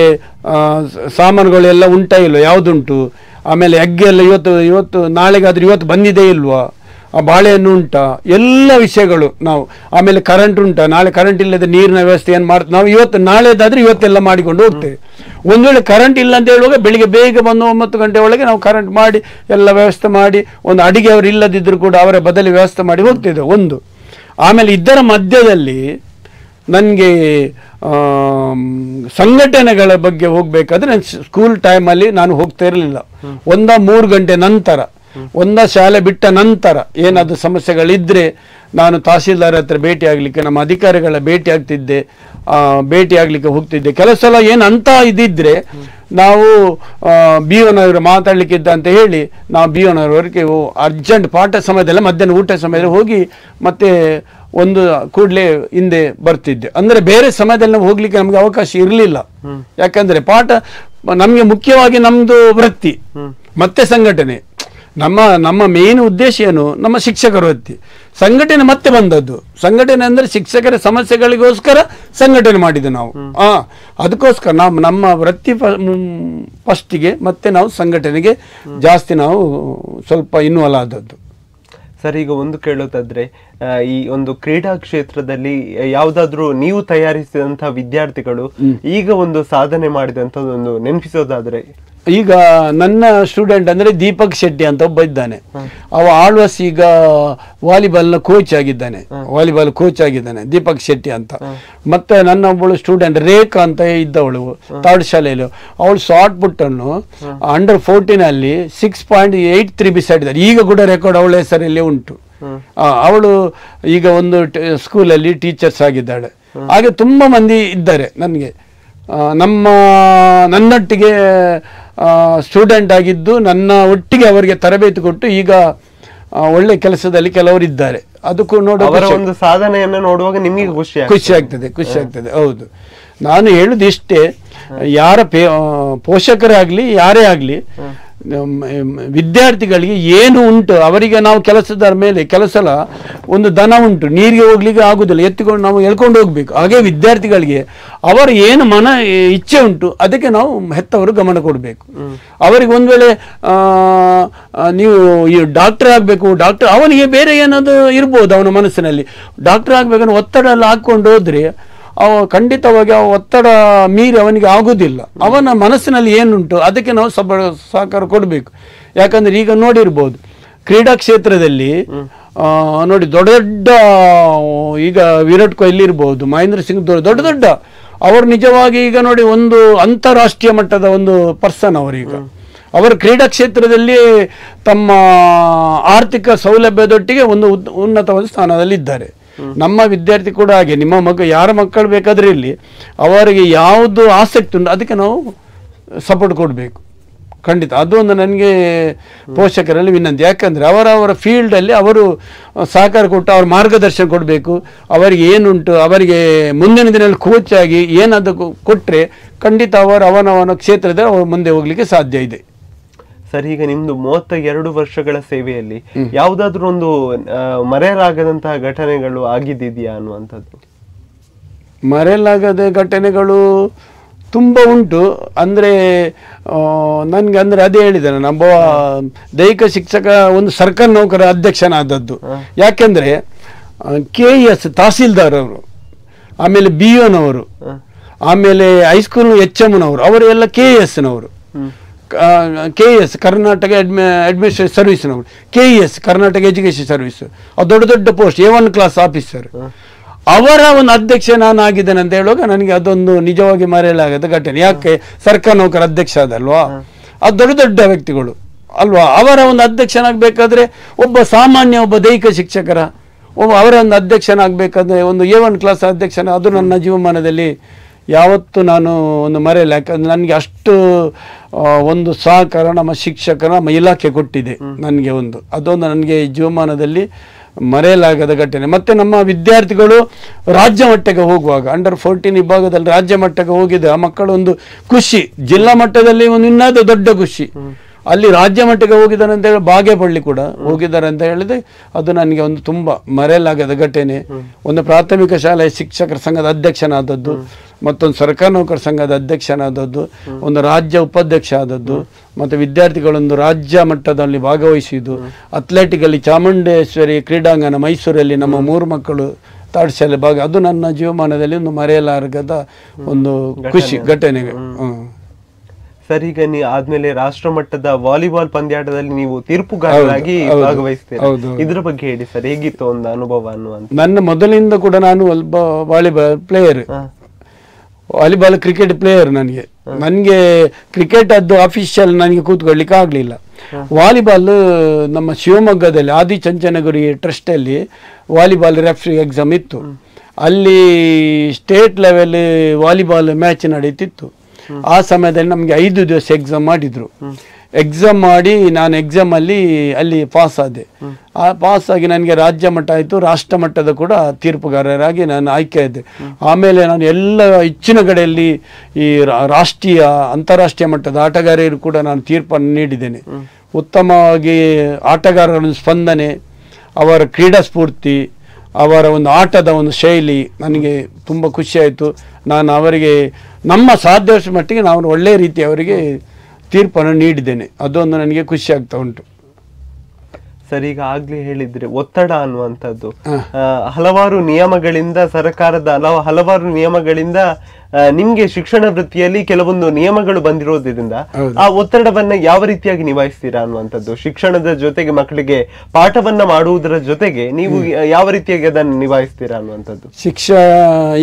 S2: ಸಾಮಾನುಗಳೆಲ್ಲ ಉಂಟಾ ಇಲ್ವಾ, ಯಾವುದುಂಟು, ಆಮೇಲೆ ಎಗ್ ಎಲ್ಲ ಇವತ್ತು ನಾಳೆಗಾದ್ರೆ ಇವತ್ತು ಬಂದಿದೆ ಇಲ್ವಾ, ಆ ಬಾಳೆಹಣ್ಣು ಉಂಟಾ, ಎಲ್ಲ ವಿಷಯಗಳು ನಾವು. ಆಮೇಲೆ ಕರೆಂಟ್ ಉಂಟಾ, ನಾಳೆ ಕರೆಂಟ್ ಇಲ್ಲದೆ ನೀರಿನ ವ್ಯವಸ್ಥೆ ಏನು ಮಾಡ್ತೀವಿ ನಾವು, ಇವತ್ತು ನಾಳೆದಾದ್ರೆ ಇವತ್ತೆಲ್ಲ ಮಾಡಿಕೊಂಡು ಹೋಗ್ತೇವೆ. ಒಂದು ವೇಳೆ ಕರೆಂಟ್ ಇಲ್ಲ ಅಂತ ಹೇಳುವಾಗ ಬೆಳಿಗ್ಗೆ ಬೇಗ ಬಂದು 9 ಗಂಟೆ ಒಳಗೆ ನಾವು ಕರೆಂಟ್ ಮಾಡಿ ಎಲ್ಲ ವ್ಯವಸ್ಥೆ ಮಾಡಿ, ಒಂದು ಅಡಿಗೆ ಅವರು ಇಲ್ಲದಿದ್ದರೂ ಕೂಡ ಅವರ ಬದಲಿ ವ್ಯವಸ್ಥೆ ಮಾಡಿ ಹೋಗ್ತಿದ್ದೆವು ಒಂದು. ಆಮೇಲೆ ಇದರ ಮಧ್ಯದಲ್ಲಿ ನನಗೆ ಸಂಘಟನೆಗಳ ಬಗ್ಗೆ ಹೋಗಬೇಕಾದ್ರೆ ನಾನು ಸ್ಕೂಲ್ ಟೈಮಲ್ಲಿ ನಾನು ಹೋಗ್ತಾ ಇರಲಿಲ್ಲ. 3 ಗಂಟೆ ನಂತರ, ಶಾಲೆ ಬಿಟ್ಟ ನಂತರ ಏನಾದರೂ ಸಮಸ್ಯೆಗಳಿದ್ದರೆ ನಾನು ತಹಸೀಲ್ದಾರ್ ಹತ್ರ ಭೇಟಿ ಆಗಲಿಕ್ಕೆ, ನಮ್ಮ ಅಧಿಕಾರಿಗಳ ಭೇಟಿ ಆಗ್ತಿದ್ದೆ, ಭೇಟಿ ಆಗಲಿಕ್ಕೆ ಹೋಗ್ತಿದ್ದೆ. ಕೆಲವು ಸಲ ಏನು ಅಂತ ಇದ್ದಿದ್ರೆ ನಾವು BOನವರು ಮಾತಾಡಲಿಕ್ಕಿದ್ದ ಅಂತ ಹೇಳಿ ನಾವು BOನವರಿಗೆ ಅರ್ಜೆಂಟ್ ಪಾಠ ಸಮಯದಲ್ಲಿ, ಮಧ್ಯಾಹ್ನ ಊಟ ಸಮಯದಲ್ಲಿ ಹೋಗಿ ಮತ್ತೆ ಒಂದು ಕೂಡಲೇ ಹಿಂದೆ ಬರ್ತಿದ್ದೆ. ಅಂದರೆ ಬೇರೆ ಸಮಯದಲ್ಲಿ ನಾವು ಹೋಗ್ಲಿಕ್ಕೆ ನಮಗೆ ಅವಕಾಶ ಇರಲಿಲ್ಲ. ಯಾಕಂದರೆ ಪಾಠ ನಮಗೆ ಮುಖ್ಯವಾಗಿ ನಮ್ಮದು ವೃತ್ತಿ ಮತ್ತೆ ಸಂಘಟನೆ. ನಮ್ಮ ಮೇನ್ ಉದ್ದೇಶ ಏನು, ನಮ್ಮ ಶಿಕ್ಷಕರ ವೃತ್ತಿ. ಸಂಘಟನೆ ಮತ್ತೆ ಬಂದದ್ದು. ಸಂಘಟನೆ ಅಂದರೆ ಶಿಕ್ಷಕರ ಸಮಸ್ಯೆಗಳಿಗೋಸ್ಕರ ಸಂಘಟನೆ ಮಾಡಿದ್ದು ನಾವು. ಅದಕ್ಕೋಸ್ಕರ ನಮ್ಮ ವೃತ್ತಿ ಫಸ್ಟಿಗೆ, ಮತ್ತೆ ನಾವು ಸಂಘಟನೆಗೆ ಜಾಸ್ತಿ ನಾವು ಸ್ವಲ್ಪ ಇನ್ವಾಲ್ವ್ ಆದದ್ದು.
S1: ಸರ್, ಈಗ ಒಂದು ಕೇಳೋದಾದ್ರೆ, ಈ ಒಂದು ಕ್ರೀಡಾ ಕ್ಷೇತ್ರದಲ್ಲಿ ಯಾವ್ದಾದ್ರು ನೀವು ತಯಾರಿಸಿದಂತಹ ವಿದ್ಯಾರ್ಥಿಗಳು ಈಗ ಒಂದು ಸಾಧನೆ ಮಾಡಿದಂಥದ್ದೊಂದು ನೆನಪಿಸೋದಾದ್ರೆ?
S2: ಈಗ ನನ್ನ ಸ್ಟೂಡೆಂಟ್ ಅಂದರೆ ದೀಪಕ್ ಶೆಟ್ಟಿ ಅಂತ ಒಬ್ಬ ಇದ್ದಾನೆ. ಅವ ಆಳ್ವಾಸ್ ಈಗ ವಾಲಿಬಾಲ್ ಕೋಚ್ ಆಗಿದ್ದಾನೆ ದೀಪಕ್ ಶೆಟ್ಟಿ ಅಂತ. ಮತ್ತೆ ನನ್ನ ಒಬ್ಬಳು ಸ್ಟೂಡೆಂಟ್ ರೇಖಾ ಅಂತ ಇದ್ದವಳು 3rd ಶಾಲೆಯಲ್ಲಿ. ಅವಳು ಶಾರ್ಟ್ ಪುಟ್ಟನ್ನು ಅಂಡರ್ 14 ಅಲ್ಲಿ 6.83 ಬಿಸಾಡಿದ್ದಾರೆ. ಈಗ ಕೂಡ ರೆಕಾರ್ಡ್ ಅವಳ ಹೆಸರಲ್ಲಿ ಉಂಟು. ಅವಳು ಈಗ ಒಂದು ಸ್ಕೂಲಲ್ಲಿ ಟೀಚರ್ಸ್ ಆಗಿದ್ದಾಳೆ. ಹಾಗೆ ತುಂಬ ಮಂದಿ ಇದ್ದಾರೆ ನನಗೆ, ನನ್ನೊಟ್ಟಿಗೆ ಸ್ಟೂಡೆಂಟ್ ಆಗಿದ್ದು, ನನ್ನ ಒಟ್ಟಿಗೆ ಅವರಿಗೆ ತರಬೇತಿ ಕೊಟ್ಟು ಈಗ ಒಳ್ಳೆ ಕೆಲಸದಲ್ಲಿ ಕೆಲವರು ಇದ್ದಾರೆ. ಅದಕ್ಕೂ
S1: ನೋಡುವ ಒಂದು ಸಾಧನೆಯನ್ನು ನೋಡುವಾಗ ನಿಮಗೆ
S2: ಖುಷಿ ಆಗ್ತದೆ. ಹೌದು, ನಾನು ಹೇಳುದು ಇಷ್ಟೇ, ಯಾರ ಪೋಷಕರಾಗ್ಲಿ ಯಾರೇ ಆಗ್ಲಿ, ವಿದ್ಯಾರ್ಥಿಗಳಿಗೆ ಏನು ಉಂಟು ಅವರಿಗೆ ನಾವು ಕೆಲಸದ ಮೇಲೆ ಕೆಲಸ ಒಂದು ದನ ಉಂಟು, ನೀರಿಗೆ ಹೋಗ್ಲಿಕ್ಕೆ ಆಗುದಿಲ್ಲ, ಎತ್ತಿಕೊಂಡು ನಾವು ಎಳ್ಕೊಂಡು ಹೋಗ್ಬೇಕು. ಹಾಗೆ ವಿದ್ಯಾರ್ಥಿಗಳಿಗೆ ಅವರ ಏನು ಇಚ್ಛೆ ಉಂಟು ಅದಕ್ಕೆ ನಾವು ಹೆತ್ತವರು ಗಮನ ಕೊಡಬೇಕು. ಅವರಿಗೆ ಒಂದು ವೇಳೆ ನೀವು ಈ ಡಾಕ್ಟರ್ ಆಗಬೇಕು, ಅವನಿಗೆ ಬೇರೆ ಏನಾದರೂ ಇರ್ಬೋದು ಅವನ ಮನಸ್ಸಿನಲ್ಲಿ, ಡಾಕ್ಟರ್ ಆಗಬೇಕನ್ನೋ ಒತ್ತಡ ಎಲ್ಲ ಹಾಕ್ಕೊಂಡು ಹೋದ್ರೆ ಖಂಡಿತವಾಗಿ ಒತ್ತಡ ಮೀರಿ ಅವನಿಗೆ ಆಗುವುದಿಲ್ಲ. ಅವನ ಮನಸ್ಸಿನಲ್ಲಿ ಏನುಂಟು ಅದಕ್ಕೆ ನಾವು ಸಹಕಾರ ಕೊಡಬೇಕು. ಯಾಕಂದ್ರೆ ಈಗ ನೋಡಿರ್ಬೋದು ಕ್ರೀಡಾ ಕ್ಷೇತ್ರದಲ್ಲಿ ನೋಡಿ, ದೊಡ್ಡ ಈಗ ವಿರಾಟ್ ಕೊಹ್ಲಿ ಇರ್ಬೋದು, ಮಹೇಂದ್ರ ಸಿಂಗ್ ದೊಡ್ಡ ಅವರು ನಿಜವಾಗಿ ಈಗ ನೋಡಿ ಒಂದು ಅಂತಾರಾಷ್ಟ್ರೀಯ ಮಟ್ಟದ ಒಂದು ಪರ್ಸನ್ ಅವರೀಗ. ಅವರು ಕ್ರೀಡಾ ಕ್ಷೇತ್ರದಲ್ಲಿ ತಮ್ಮ ಆರ್ಥಿಕ ಸೌಲಭ್ಯದೊಟ್ಟಿಗೆ ಒಂದು ಉನ್ನತವಾದ ಸ್ಥಾನದಲ್ಲಿ ಇದ್ದಾರೆ. ನಮ್ಮ ವಿದ್ಯಾರ್ಥಿ ಕೂಡ ಹಾಗೆ, ನಿಮ್ಮ ಯಾರ ಮಕ್ಕಳು ಬೇಕಾದ್ರೆ ಇಲ್ಲಿ ಅವರಿಗೆ ಯಾವುದು ಆಸಕ್ತಿ ಉಂಟು ಅದಕ್ಕೆ ನಾವು ಸಪೋರ್ಟ್ ಕೊಡಬೇಕು. ಖಂಡಿತ ಅದೊಂದು ನನಗೆ ಪೋಷಕರಲ್ಲಿ ವಿನಂತಿ. ಯಾಕಂದರೆ ಅವರ ಫೀಲ್ಡಲ್ಲಿ ಅವರು ಸಹಕಾರ ಕೊಟ್ಟು ಅವ್ರ ಮಾರ್ಗದರ್ಶನ ಕೊಡಬೇಕು. ಅವರಿಗೆ ಏನುಂಟು ಅವರಿಗೆ ಮುಂದಿನ ದಿನದಲ್ಲಿ ಕೋಚ್ ಆಗಿ ಏನಾದರೂ ಕೊಟ್ಟರೆ ಖಂಡಿತ ಅವನವನ ಕ್ಷೇತ್ರದಲ್ಲಿ ಅವರು ಮುಂದೆ ಹೋಗ್ಲಿಕ್ಕೆ ಸಾಧ್ಯ ಇದೆ.
S1: ಸರ್, ಈಗ ನಿಮ್ದು 32 ವರ್ಷಗಳ ಸೇವೆಯಲ್ಲಿ ಯಾವುದಾದ್ರೂ ಒಂದು ಮರೆಯಲಾಗದಂತಹ ಘಟನೆಗಳು ಆಗಿದೆಯಾ ಅನ್ನುವಂಥದ್ದು?
S2: ಮರೆಯಲಾಗದ ಘಟನೆಗಳು ತುಂಬ ಉಂಟು. ಅಂದರೆ ನನಗೆ ಅದೇ ಹೇಳಿದ್ದೇನೆ, ನಮ್ಮ ದೈಹಿಕ ಶಿಕ್ಷಕ ಒಂದು ಸರ್ಕಾರಿ ನೌಕರ ಅಧ್ಯಕ್ಷನಾದದ್ದು. ಯಾಕೆಂದರೆ KES ತಹಸೀಲ್ದಾರ್ ಅವರು, ಆಮೇಲೆ BOನವರು, ಆಮೇಲೆ ಹೈಸ್ಕೂಲ್ HMನವರು, ಅವರೆಲ್ಲ KESನವರು. KES ಕರ್ನಾಟಕ ಅಡ್ಮಿನಿಸ್ಟ್ರೇಟಿವ್ ಸರ್ವಿಸ್ನವರು, KES ಕರ್ನಾಟಕ ಎಜುಕೇಶನ್ ಸರ್ವಿಸ್, ದೊಡ್ಡ ಪೋಸ್ಟ್ A1 ಕ್ಲಾಸ್ ಆಫೀಸರ್. ಅವರ ಒಂದು ಅಧ್ಯಕ್ಷ ನಾನು ಆಗಿದ್ದೇನೆ ಅಂತ ಹೇಳುವಾಗ ನನಗೆ ಅದೊಂದು ನಿಜವಾಗಿ ಮರೆಯಲಾಗದ ಘಟನೆ. ಯಾಕೆ, ಸರ್ಕಾರ ನೌಕರ ಅಧ್ಯಕ್ಷ ಅದಲ್ವಾ, ಅದು ದೊಡ್ಡ ವ್ಯಕ್ತಿಗಳು ಅಲ್ವಾ. ಅವರ ಒಂದು ಅಧ್ಯಕ್ಷನಾಗಬೇಕಾದ್ರೆ ಒಬ್ಬ ದೈಹಿಕ ಶಿಕ್ಷಕರ ಅವರ ಒಂದು ಅಧ್ಯಕ್ಷನಾಗಬೇಕಾದ್ರೆ ಒಂದು A1 ಕ್ಲಾಸ್ ಅಧ್ಯಕ್ಷನ, ಅದು ನನ್ನ ಜೀವಮಾನದಲ್ಲಿ ಯಾವತ್ತೂ ನಾನು ಒಂದು ಮರೆಯಲ್ಲ. ಯಾಕಂದರೆ ನನಗೆ ಅಷ್ಟು ಒಂದು ಸಹಕಾರ ನಮ್ಮ ಶಿಕ್ಷಕರ ನಮ್ಮ ಇಲಾಖೆ ಕೊಟ್ಟಿದೆ ನನಗೆ ಅದೊಂದು ನನಗೆ ಜೀವಮಾನದಲ್ಲಿ ಮರೆಯಲಾಗದ ಘಟನೆ. ಮತ್ತು ನಮ್ಮ ವಿದ್ಯಾರ್ಥಿಗಳು ರಾಜ್ಯ ಮಟ್ಟಕ್ಕೆ ಹೋಗುವಾಗ ಅಂಡರ್ 14 ವಿಭಾಗದಲ್ಲಿ ರಾಜ್ಯ ಮಟ್ಟಕ್ಕೆ ಹೋಗಿದೆ ಆ ಮಕ್ಕಳು ಒಂದು ಖುಷಿ, ಜಿಲ್ಲಾ ಮಟ್ಟದಲ್ಲಿ ಒಂದು ಇನ್ನೊಂದು ದೊಡ್ಡ ಖುಷಿ. ಅಲ್ಲಿ ರಾಜ್ಯ ಮಟ್ಟಕ್ಕೆ ಹೋಗಿದ್ದಾರೆ ಅಂತ ಹೇಳಿ ಬಾಗೇಪಳ್ಳಿ ಕೂಡ ಹೋಗಿದ್ದಾರೆ ಅಂತ ಹೇಳಿದ್ರೆ ಅದು ನನಗೆ ಒಂದು ತುಂಬ ಮರೆಯಲಾಗದ ಘಟನೆ. ಒಂದು ಪ್ರಾಥಮಿಕ ಶಾಲೆಯ ಶಿಕ್ಷಕರ ಸಂಘದ ಅಧ್ಯಕ್ಷನಾದದ್ದು, ಮತ್ತೊಂದು ಸರ್ಕಾರ ನೌಕರ ಸಂಘದ ಅಧ್ಯಕ್ಷನಾದದ್ದು, ಒಂದು ರಾಜ್ಯ ಉಪಾಧ್ಯಕ್ಷ ಆದದ್ದು, ಮತ್ತು ವಿದ್ಯಾರ್ಥಿಗಳೊಂದು ರಾಜ್ಯ ಮಟ್ಟದಲ್ಲಿ ಭಾಗವಹಿಸಿದ್ದು, ಅಥ್ಲೆಟಿಕಲ್ಲಿ ಚಾಮುಂಡೇಶ್ವರಿ ಕ್ರೀಡಾಂಗಣ ಮೈಸೂರಲ್ಲಿ ನಮ್ಮ 3 ಮಕ್ಕಳು ಥರ್ಡ್ ಶಾಲೆ ಭಾಗ, ಅದು ನನ್ನ ಜೀವಮಾನದಲ್ಲಿ ಒಂದು ಮರೆಯಲಾಗದ ಒಂದು ಖುಷಿ ಘಟನೆ.
S1: ಸರ್, ಈಗ ಆದ್ಮೇಲೆ ರಾಷ್ಟ್ರ ಮಟ್ಟದ ವಾಲಿಬಾಲ್ ಪಂದ್ಯಾಟದಲ್ಲಿ ನೀವು ತೀರ್ಪುಗಾರರಾಗಿ ಭಾಗವಹಿಸ್ತೀರಾ, ಇದ್ರ ಬಗ್ಗೆ ಹೇಳಿ ಸರ್, ಹೇಗಿತ್ತು ಒಂದು ಅನುಭವ ಅನ್ನುವಂತ?
S2: ನನ್ನ ಮೊದಲಿಂದ ಕೂಡ ನಾನು volleyball player, volleyball cricket player. ನನಗೆ ಕ್ರಿಕೆಟ್ ಅದು ಅಫಿಷಿಯಲ್ ನನಗೆ ಕೂತ್ಕೊಳ್ಳಿಕ್ಕೆ ಆಗಲಿಲ್ಲ. ವಾಲಿಬಾಲ್ ನಮ್ಮ ಶಿವಮೊಗ್ಗದಲ್ಲಿ ಆದಿಚುಂಚನಗಿರಿ ಟ್ರಸ್ಟಲ್ಲಿ ವಾಲಿಬಾಲ್ ರೆಫ್ರಿ ಎಕ್ಸಾಮ್ ಇತ್ತು. ಅಲ್ಲಿ ಸ್ಟೇಟ್ ಲೆವೆಲ್ ವಾಲಿಬಾಲ್ ಮ್ಯಾಚ್ ನಡೀತಿತ್ತು. ಆ ಸಮಯದಲ್ಲಿ ನಮಗೆ 5 ದಿವಸ ಎಕ್ಸಾಮ್ ಮಾಡಿದ್ರು. ಎಕ್ಸಾಮ್ ಮಾಡಿ ನಾನು ಎಕ್ಸಾಮಲ್ಲಿ ಅಲ್ಲಿ ಪಾಸ್ ಆದೆ. ಆ ಪಾಸ್ ಆಗಿ ನನಗೆ ರಾಜ್ಯ ಮಟ್ಟ ಆಯಿತು, ರಾಷ್ಟ್ರ ಮಟ್ಟದ ಕೂಡ ತೀರ್ಪುಗಾರರಾಗಿ ನಾನು ಆಯ್ಕೆ ಆದೆ. ಆಮೇಲೆ ನಾನು ಎಲ್ಲ ಹೆಚ್ಚಿನ ಕಡೆಯಲ್ಲಿ ಈ ರಾಷ್ಟ್ರೀಯ ಅಂತಾರಾಷ್ಟ್ರೀಯ ಮಟ್ಟದ ಆಟಗಾರರು ಕೂಡ ನಾನು ತೀರ್ಪನ್ನು ನೀಡಿದ್ದೇನೆ. ಉತ್ತಮವಾಗಿ ಆಟಗಾರರ ಸ್ಪಂದನೆ, ಅವರ ಕ್ರೀಡಾ ಸ್ಫೂರ್ತಿ, ಅವರ ಒಂದು ಆಟದ ಒಂದು ಶೈಲಿ ನನಗೆ ತುಂಬ ಖುಷಿಯಾಯಿತು. ನಾನು ಅವರಿಗೆ ನಮ್ಮ ಸಾಧ್ಯಷ್ಟು ಮಟ್ಟಿಗೆ ನಾನು ಒಳ್ಳೆಯ ರೀತಿ ಅವರಿಗೆ ತೀರ್ಪನ್ನು ನೀಡಿದ್ದೇನೆ. ಅದೊಂದು ನನಗೆ ಖುಷಿ ಆಗ್ತಾ ಉಂಟು.
S1: ಸರ್, ಈಗ ಆಗ್ಲೇ ಹೇಳಿದ್ರೆ ಒತ್ತಡ ಅನ್ನುವಂಥದ್ದು ಹಲವಾರು ನಿಯಮಗಳಿಂದ, ಸರ್ಕಾರದ ಹಲವಾರು ನಿಯಮಗಳಿಂದ ನಿಮ್ಗೆ ಶಿಕ್ಷಣ ವೃತ್ತಿಯಲ್ಲಿ ಕೆಲವೊಂದು ನಿಯಮಗಳು ಬಂದಿರೋದ್ರಿಂದ ಆ ಒತ್ತಡವನ್ನ ಯಾವ ರೀತಿಯಾಗಿ ನಿಭಾಯಿಸ್ತೀರಾ ಅನ್ನುವಂಥದ್ದು, ಶಿಕ್ಷಣದ ಜೊತೆಗೆ ಮಕ್ಕಳಿಗೆ ಪಾಠವನ್ನ ಮಾಡುವುದರ ಜೊತೆಗೆ ನೀವು ಯಾವ ರೀತಿಯಾಗಿ ಅದನ್ನು ನಿಭಾಯಿಸ್ತೀರಾ ಅನ್ನುವಂಥದ್ದು?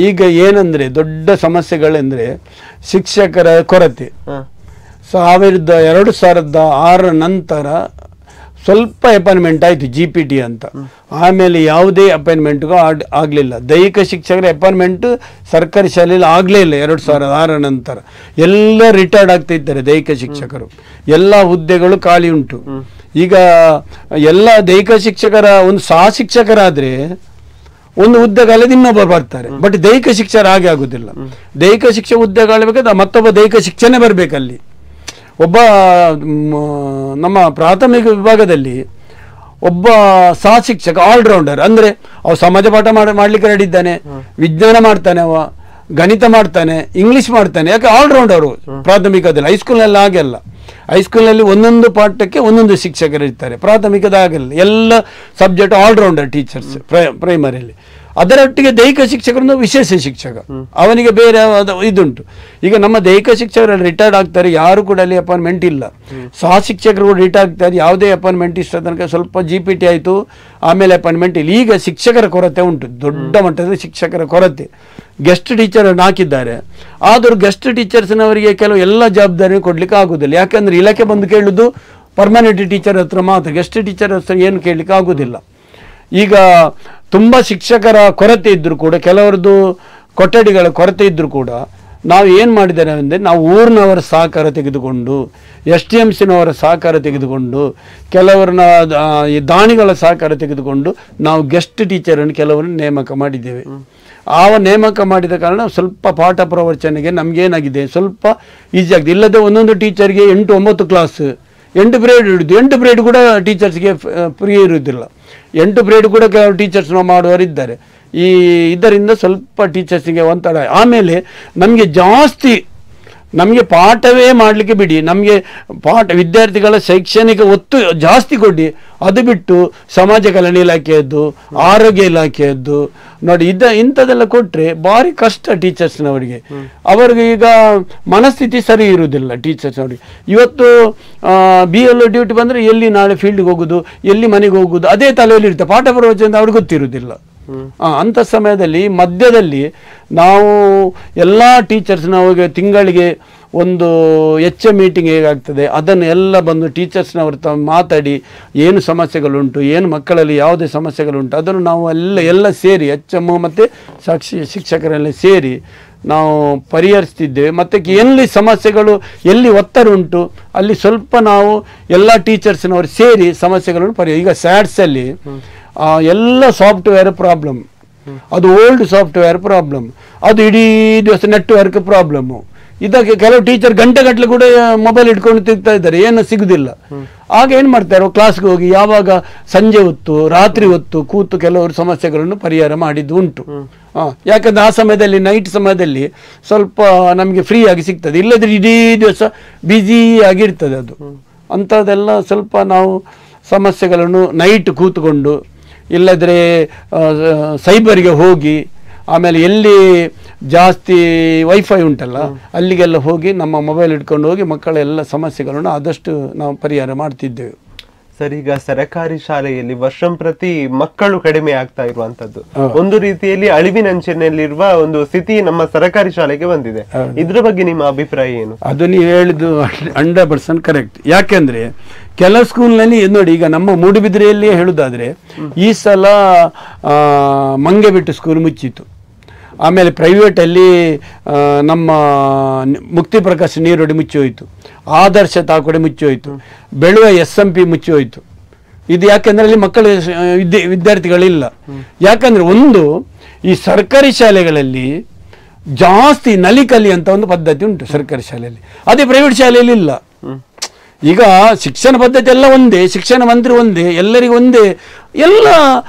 S2: ಈಗ ಏನಂದ್ರೆ ದೊಡ್ಡ ಸಮಸ್ಯೆಗಳೆಂದ್ರೆ ಶಿಕ್ಷಕರ ಕೊರತೆ. 2006 ನಂತರ ಸ್ವಲ್ಪ ಅಪಾಯಿಂಟ್ಮೆಂಟ್ ಆಯಿತು GPT ಅಂತ. ಆಮೇಲೆ ಯಾವುದೇ ಅಪಾಯಿಂಟ್ಮೆಂಟ್ಗೂ ಆಗಲಿಲ್ಲ. ದೈಹಿಕ ಶಿಕ್ಷಕರ ಅಪಾಯಿಂಟ್ಮೆಂಟ್ ಸರ್ಕಾರಿ ಶಾಲೆಯಲ್ಲಿ ಆಗಲೇ ಇಲ್ಲ. 2006 ನಂತರ ಎಲ್ಲ ರಿಟೈರ್ಡ್ ಆಗ್ತಾ ಇದ್ದಾರೆ ದೈಹಿಕ ಶಿಕ್ಷಕರು. ಎಲ್ಲ ಹುದ್ದೆಗಳು ಖಾಲಿ ಉಂಟು. ಈಗ ಎಲ್ಲ ದೈಹಿಕ ಶಿಕ್ಷಕರ ಒಂದು ಸಹ ಶಿಕ್ಷಕರಾದರೆ ಒಂದು ಹುದ್ದೆಗಾಲದ ಇನ್ನೊಬ್ಬರು ಬರ್ತಾರೆ. ಬಟ್ ದೈಹಿಕ ಶಿಕ್ಷಕರ ಹಾಗೆ ಆಗುದಿಲ್ಲ. ದೈಹಿಕ ಶಿಕ್ಷಕ ಹುದ್ದೆಗಾಲಬೇಕಾದ್ರೆ ಮತ್ತೊಬ್ಬ ದೈಹಿಕ ಶಿಕ್ಷಣ ಬರಬೇಕಲ್ಲಿ. ಒಬ್ಬ ನಮ್ಮ ಪ್ರಾಥಮಿಕ ವಿಭಾಗದಲ್ಲಿ ಒಬ್ಬ ಸಹ ಶಿಕ್ಷಕ ಆಲ್ರೌಂಡರ್, ಅಂದರೆ ಅವ ಸಮಾಜ ಪಾಠ ಮಾಡ್ಲಿಕ್ಕೆ ರೆಡಿ ಇದ್ದಾನೆ, ವಿಜ್ಞಾನ ಮಾಡ್ತಾನೆ, ಅವ ಗಣಿತ ಮಾಡ್ತಾನೆ, ಇಂಗ್ಲಿಷ್ ಮಾಡ್ತಾನೆ. ಯಾಕೆ ಆಲ್ರೌಂಡರು ಪ್ರಾಥಮಿಕದಲ್ಲಿ. ಹೈಸ್ಕೂಲ್ನಲ್ಲಿ ಹಾಗೆಲ್ಲ. ಹೈಸ್ಕೂಲ್ನಲ್ಲಿ ಒಂದೊಂದು ಪಾಠಕ್ಕೆ ಒಂದೊಂದು ಶಿಕ್ಷಕರು ಇರ್ತಾರೆ. ಪ್ರಾಥಮಿಕದ ಹಾಗೆಲ್ಲ ಎಲ್ಲ ಸಬ್ಜೆಕ್ಟ್ ಆಲ್ರೌಂಡರ್ ಟೀಚರ್ಸ್ ಪ್ರೈಮರಿಯಲ್ಲಿ. ಅದರೊಟ್ಟಿಗೆ ದೈಹಿಕ ಶಿಕ್ಷಕರನ್ನು ವಿಶೇಷ ಶಿಕ್ಷಕ, ಅವನಿಗೆ ಬೇರೆ ಇದುಂಟು. ಈಗ ನಮ್ಮ ದೈಹಿಕ ಶಿಕ್ಷಕರಲ್ಲಿ ರಿಟೈರ್ಡ್ ಆಗ್ತಾರೆ, ಯಾರು ಕೂಡ ಅಲ್ಲಿ ಅಪಾಯಿಂಟ್ಮೆಂಟ್ ಇಲ್ಲ. ಸಹ ಶಿಕ್ಷಕರು ಕೂಡ ರಿಟೈರ್ಡ್ ಆಗ್ತಾರೆ, ಯಾವುದೇ ಅಪಾಯಿಂಟ್ಮೆಂಟ್ ಇಷ್ಟ ತನಕ ಸ್ವಲ್ಪ GPT ಆಯಿತು, ಆಮೇಲೆ ಅಪಾಯಿಂಟ್ಮೆಂಟ್ ಇಲ್ಲ. ಈಗ ಶಿಕ್ಷಕರ ಕೊರತೆ ಉಂಟು, ದೊಡ್ಡ ಮಟ್ಟದ ಶಿಕ್ಷಕರ ಕೊರತೆ. ಗೆಸ್ಟ್ ಟೀಚರ್ ಹಾಕಿದ್ದಾರೆ, ಆದರೂ ಗೆಸ್ಟ್ ಟೀಚರ್ಸ್ನವರಿಗೆ ಕೆಲವು ಎಲ್ಲ ಜವಾಬ್ದಾರಿ ಕೊಡ್ಲಿಕ್ಕೆ ಆಗುದಿಲ್ಲ. ಯಾಕಂದ್ರೆ ಇಲಾಖೆ ಬಂದು ಕೇಳುದು ಪರ್ಮನೆಂಟ್ ಟೀಚರ್ ಹತ್ರ ಮಾತ್ರ, ಗೆಸ್ಟ್ ಟೀಚರ್ ಹತ್ರ ಏನು ಕೇಳಲಿಕ್ಕೆ ಆಗುದಿಲ್ಲ. ಈಗ ತುಂಬ ಶಿಕ್ಷಕರ ಕೊರತೆ ಇದ್ದರೂ ಕೂಡ, ಕೆಲವರದ್ದು ಕೊಠಡಿಗಳ ಕೊರತೆ ಇದ್ದರೂ ಕೂಡ ನಾವು ಏನು ಮಾಡಿದ್ದೇವೆ ಅಂದರೆ, ನಾವು ಊರಿನವರ ಸಹಕಾರ ತೆಗೆದುಕೊಂಡು, STMCನವರ ಸಹಕಾರ ತೆಗೆದುಕೊಂಡು, ಕೆಲವರನ್ನ ಈ ದಾನಿಗಳ ಸಹಕಾರ ತೆಗೆದುಕೊಂಡು ನಾವು ಗೆಸ್ಟ್ ಟೀಚರನ್ನು ಕೆಲವರನ್ನು ನೇಮಕ ಮಾಡಿದ್ದೇವೆ. ನೇಮಕ ಮಾಡಿದ ಕಾರಣ ಸ್ವಲ್ಪ ಪಾಠ ಪ್ರವಚನೆಗೆ ನಮಗೇನಾಗಿದೆ, ಸ್ವಲ್ಪ ಈಸಿ ಆಗಿದೆ. ಇಲ್ಲದೆ ಒಂದೊಂದು ಟೀಚರ್ಗೆ 8-9 ಕ್ಲಾಸ್, 8 ಗ್ರೇಡ್ ಹಿಡಿದು 8 ಗ್ರೇಡ್ ಕೂಡ ಟೀಚರ್ಸ್ಗೆ ಫ್ರೀ ಇರುವುದಿಲ್ಲ. 8 ಗ್ರೇಡ್ ಕೂಡ ಕೆಲವು ಟೀಚರ್ಸ್ ನಾವು ಮಾಡುವವರಿದ್ದಾರೆ. ಇದರಿಂದ ಸ್ವಲ್ಪ ಟೀಚರ್ಸಿಗೆ ಒಂಥರ. ಆಮೇಲೆ ನಮಗೆ ಪಾಠವೇ ಮಾಡಲಿಕ್ಕೆ ಬಿಡಿ, ನಮಗೆ ವಿದ್ಯಾರ್ಥಿಗಳ ಶೈಕ್ಷಣಿಕ ಒತ್ತು ಜಾಸ್ತಿ ಕೊಡಿ. ಅದು ಬಿಟ್ಟು ಸಮಾಜ ಕಲ್ಯಾಣ ಇಲಾಖೆಯದ್ದು, ಆರೋಗ್ಯ ಇಲಾಖೆಯದ್ದು ನೋಡಿ, ಇಂಥದ್ದೆಲ್ಲ ಕೊಟ್ಟರೆ ಭಾರಿ ಕಷ್ಟ ಟೀಚರ್ಸ್ನವರಿಗೆ. ಅವರಿಗೆ ಈಗ ಮನಸ್ಥಿತಿ ಸರಿ ಇರುವುದಿಲ್ಲ ಟೀಚರ್ಸ್ನವರಿಗೆ. ಇವತ್ತು BLO ಡ್ಯೂಟಿ ಬಂದರೆ ಎಲ್ಲಿ ನಾಳೆ ಫೀಲ್ಡ್ಗೆ ಹೋಗೋದು, ಎಲ್ಲಿ ಮನೆಗೆ ಹೋಗೋದು, ಅದೇ ತಲೆಯಲ್ಲಿ ಇರುತ್ತೆ. ಪಾಠ ಪ್ರವಚನ ಅವ್ರಿಗೆ ಗೊತ್ತಿರುವುದಿಲ್ಲ. ಅಂಥ ಸಮಯದಲ್ಲಿ ಮಧ್ಯದಲ್ಲಿ ನಾವು ಎಲ್ಲ ಟೀಚರ್ಸ್ನವ್ರಿಗೆ ತಿಂಗಳಿಗೆ ಒಂದು ಮೀಟಿಂಗ್ ಹೇಗಾಗ್ತದೆ ಅದನ್ನು ಎಲ್ಲ ಬಂದು ಟೀಚರ್ಸ್ನವ್ರ ಮಾತಾಡಿ ಏನು ಸಮಸ್ಯೆಗಳುಂಟು, ಏನು ಮಕ್ಕಳಲ್ಲಿ ಯಾವುದೇ ಸಮಸ್ಯೆಗಳುಂಟು ಅದನ್ನು ನಾವು ಎಲ್ಲ ಸೇರಿ HM ಮತ್ತು ಶಿಕ್ಷಕರೆಲ್ಲ ಸೇರಿ ನಾವು ಪರಿಹರಿಸ್ತಿದ್ದೇವೆ. ಮತ್ತು ಎಲ್ಲಿ ಸಮಸ್ಯೆಗಳು, ಎಲ್ಲಿ ಒತ್ತಡ ಉಂಟು ಅಲ್ಲಿ ಸ್ವಲ್ಪ ನಾವು ಎಲ್ಲ ಟೀಚರ್ಸ್ನವರು ಸೇರಿ ಸಮಸ್ಯೆಗಳನ್ನು ಈಗ ಸ್ಯಾಟ್ಸಲ್ಲಿ ಎಲ್ಲ ಸಾಫ್ಟ್ವೇರ್ ಪ್ರಾಬ್ಲಮ್, ಅದು ಓಲ್ಡ್ ಸಾಫ್ಟ್ವೇರ್ ಪ್ರಾಬ್ಲಮ್, ಅದು ಇಡೀ ದಿವಸ ನೆಟ್ವರ್ಕ್ ಪ್ರಾಬ್ಲಮ್ಮು, ಇದಕ್ಕೆ ಕೆಲವು ಟೀಚರ್ ಗಂಟೆ ಕೂಡ ಮೊಬೈಲ್ ಇಟ್ಕೊಂಡು ತಿರ್ತಾ ಇದ್ದಾರೆ, ಏನು ಸಿಗುದಿಲ್ಲ. ಆಗ ಏನ್ ಮಾಡ್ತಾರೆ, ಕ್ಲಾಸ್ಗೆ ಹೋಗಿ ಯಾವಾಗ ಸಂಜೆ ಹೊತ್ತು ರಾತ್ರಿ ಹೊತ್ತು ಕೂತು ಕೆಲವರು ಸಮಸ್ಯೆಗಳನ್ನು ಪರಿಹಾರ ಮಾಡಿದ್ದು ಉಂಟು. ಯಾಕಂದ್ರೆ ಆ ಸಮಯದಲ್ಲಿ ನೈಟ್ ಸಮಯದಲ್ಲಿ ಸ್ವಲ್ಪ ನಮಗೆ ಫ್ರೀ ಆಗಿ ಸಿಗ್ತದೆ, ಇಲ್ಲದ್ರೆ ಇಡೀ ದಿವಸ ಬ್ಯುಸಿ ಆಗಿರ್ತದೆ ಅದು. ಅಂಥದ್ದೆಲ್ಲ ಸ್ವಲ್ಪ ನಾವು ಸಮಸ್ಯೆಗಳನ್ನು ನೈಟ್ ಕೂತ್ಕೊಂಡು, ಇಲ್ಲದ್ರೆ ಸೈಬರ್ಗೆ ಹೋಗಿ, ಆಮೇಲೆ ಎಲ್ಲಿ ಜಾಸ್ತಿ ವೈಫೈ ಉಂಟಲ್ಲ ಅಲ್ಲಿಗೆಲ್ಲ ಹೋಗಿ ನಮ್ಮ ಮೊಬೈಲ್ ಇಟ್ಕೊಂಡು ಹೋಗಿ ಮಕ್ಕಳ ಎಲ್ಲ ಸಮಸ್ಯೆಗಳನ್ನು ಆದಷ್ಟು ನಾವು ಪರಿಹಾರ ಮಾಡ್ತಿದ್ದೇವೆ.
S1: ಸರ್, ಈಗ ಸರಕಾರಿ ಶಾಲೆಯಲ್ಲಿ ವರ್ಷಂಪ್ರತಿ ಮಕ್ಕಳು ಕಡಿಮೆ ಆಗ್ತಾ ಇರುವಂತದ್ದು ಒಂದು ರೀತಿಯಲ್ಲಿ ಅಳಿವಿನಂಚಿನಲ್ಲಿರುವ ಒಂದು ಸ್ಥಿತಿ ನಮ್ಮ ಸರಕಾರಿ ಶಾಲೆಗೆ ಬಂದಿದೆ. ಇದ್ರ ಬಗ್ಗೆ ನಿಮ್ಮ ಅಭಿಪ್ರಾಯ ಏನು?
S2: ಅದು ನೀವು ಹೇಳಿದ್ದು 100% ಕರೆಕ್ಟ್. ಯಾಕೆಂದ್ರೆ ಕೆಲವು ಸ್ಕೂಲ್ನಲ್ಲಿ ನೋಡಿ, ಈಗ ನಮ್ಮ ಮೂಡುಬಿದಿರೆಯಲ್ಲಿಯೇ ಹೇಳುದಾದ್ರೆ ಈ ಸಲ ಮಂಗೆಬಿಟ್ಟು ಸ್ಕೂಲ್ ಮುಚ್ಚಿತು. ಆಮೇಲೆ ಪ್ರೈವೇಟಲ್ಲಿ ನಮ್ಮ ಮುಕ್ತಿ ಪ್ರಕಾಶ್ ನೀರೋಡಿ ಮುಚ್ಚಿ ಹೋಯಿತು, ಆದರ್ಶ ತಾಕೋಡೆ ಮುಚ್ಚಿ ಹೋಯಿತು, ಬೆಳುವ SMP ಮುಚ್ಚಿ ಹೋಯಿತು. ಇದು ಯಾಕೆಂದ್ರೆ ಅಲ್ಲಿ ಮಕ್ಕಳ ವಿದ್ಯಾರ್ಥಿಗಳಿಲ್ಲ. ಯಾಕಂದ್ರೆ ಒಂದು ಈ ಸರ್ಕಾರಿ ಶಾಲೆಗಳಲ್ಲಿ ಜಾಸ್ತಿ ನಲಿಕಲಿ ಅಂತ ಒಂದು ಪದ್ಧತಿ ಉಂಟು ಸರ್ಕಾರಿ ಶಾಲೆಯಲ್ಲಿ, ಅದೇ ಪ್ರೈವೇಟ್ ಶಾಲೆಯಲ್ಲಿ ಇಲ್ಲ. ಈಗ ಶಿಕ್ಷಣ ಪದ್ಧತಿ ಎಲ್ಲ ಒಂದೇ, ಶಿಕ್ಷಣ ಮಂತ್ರಿ ಒಂದೇ, ಎಲ್ಲರಿಗೂ ಒಂದೇ, ಎಲ್ಲ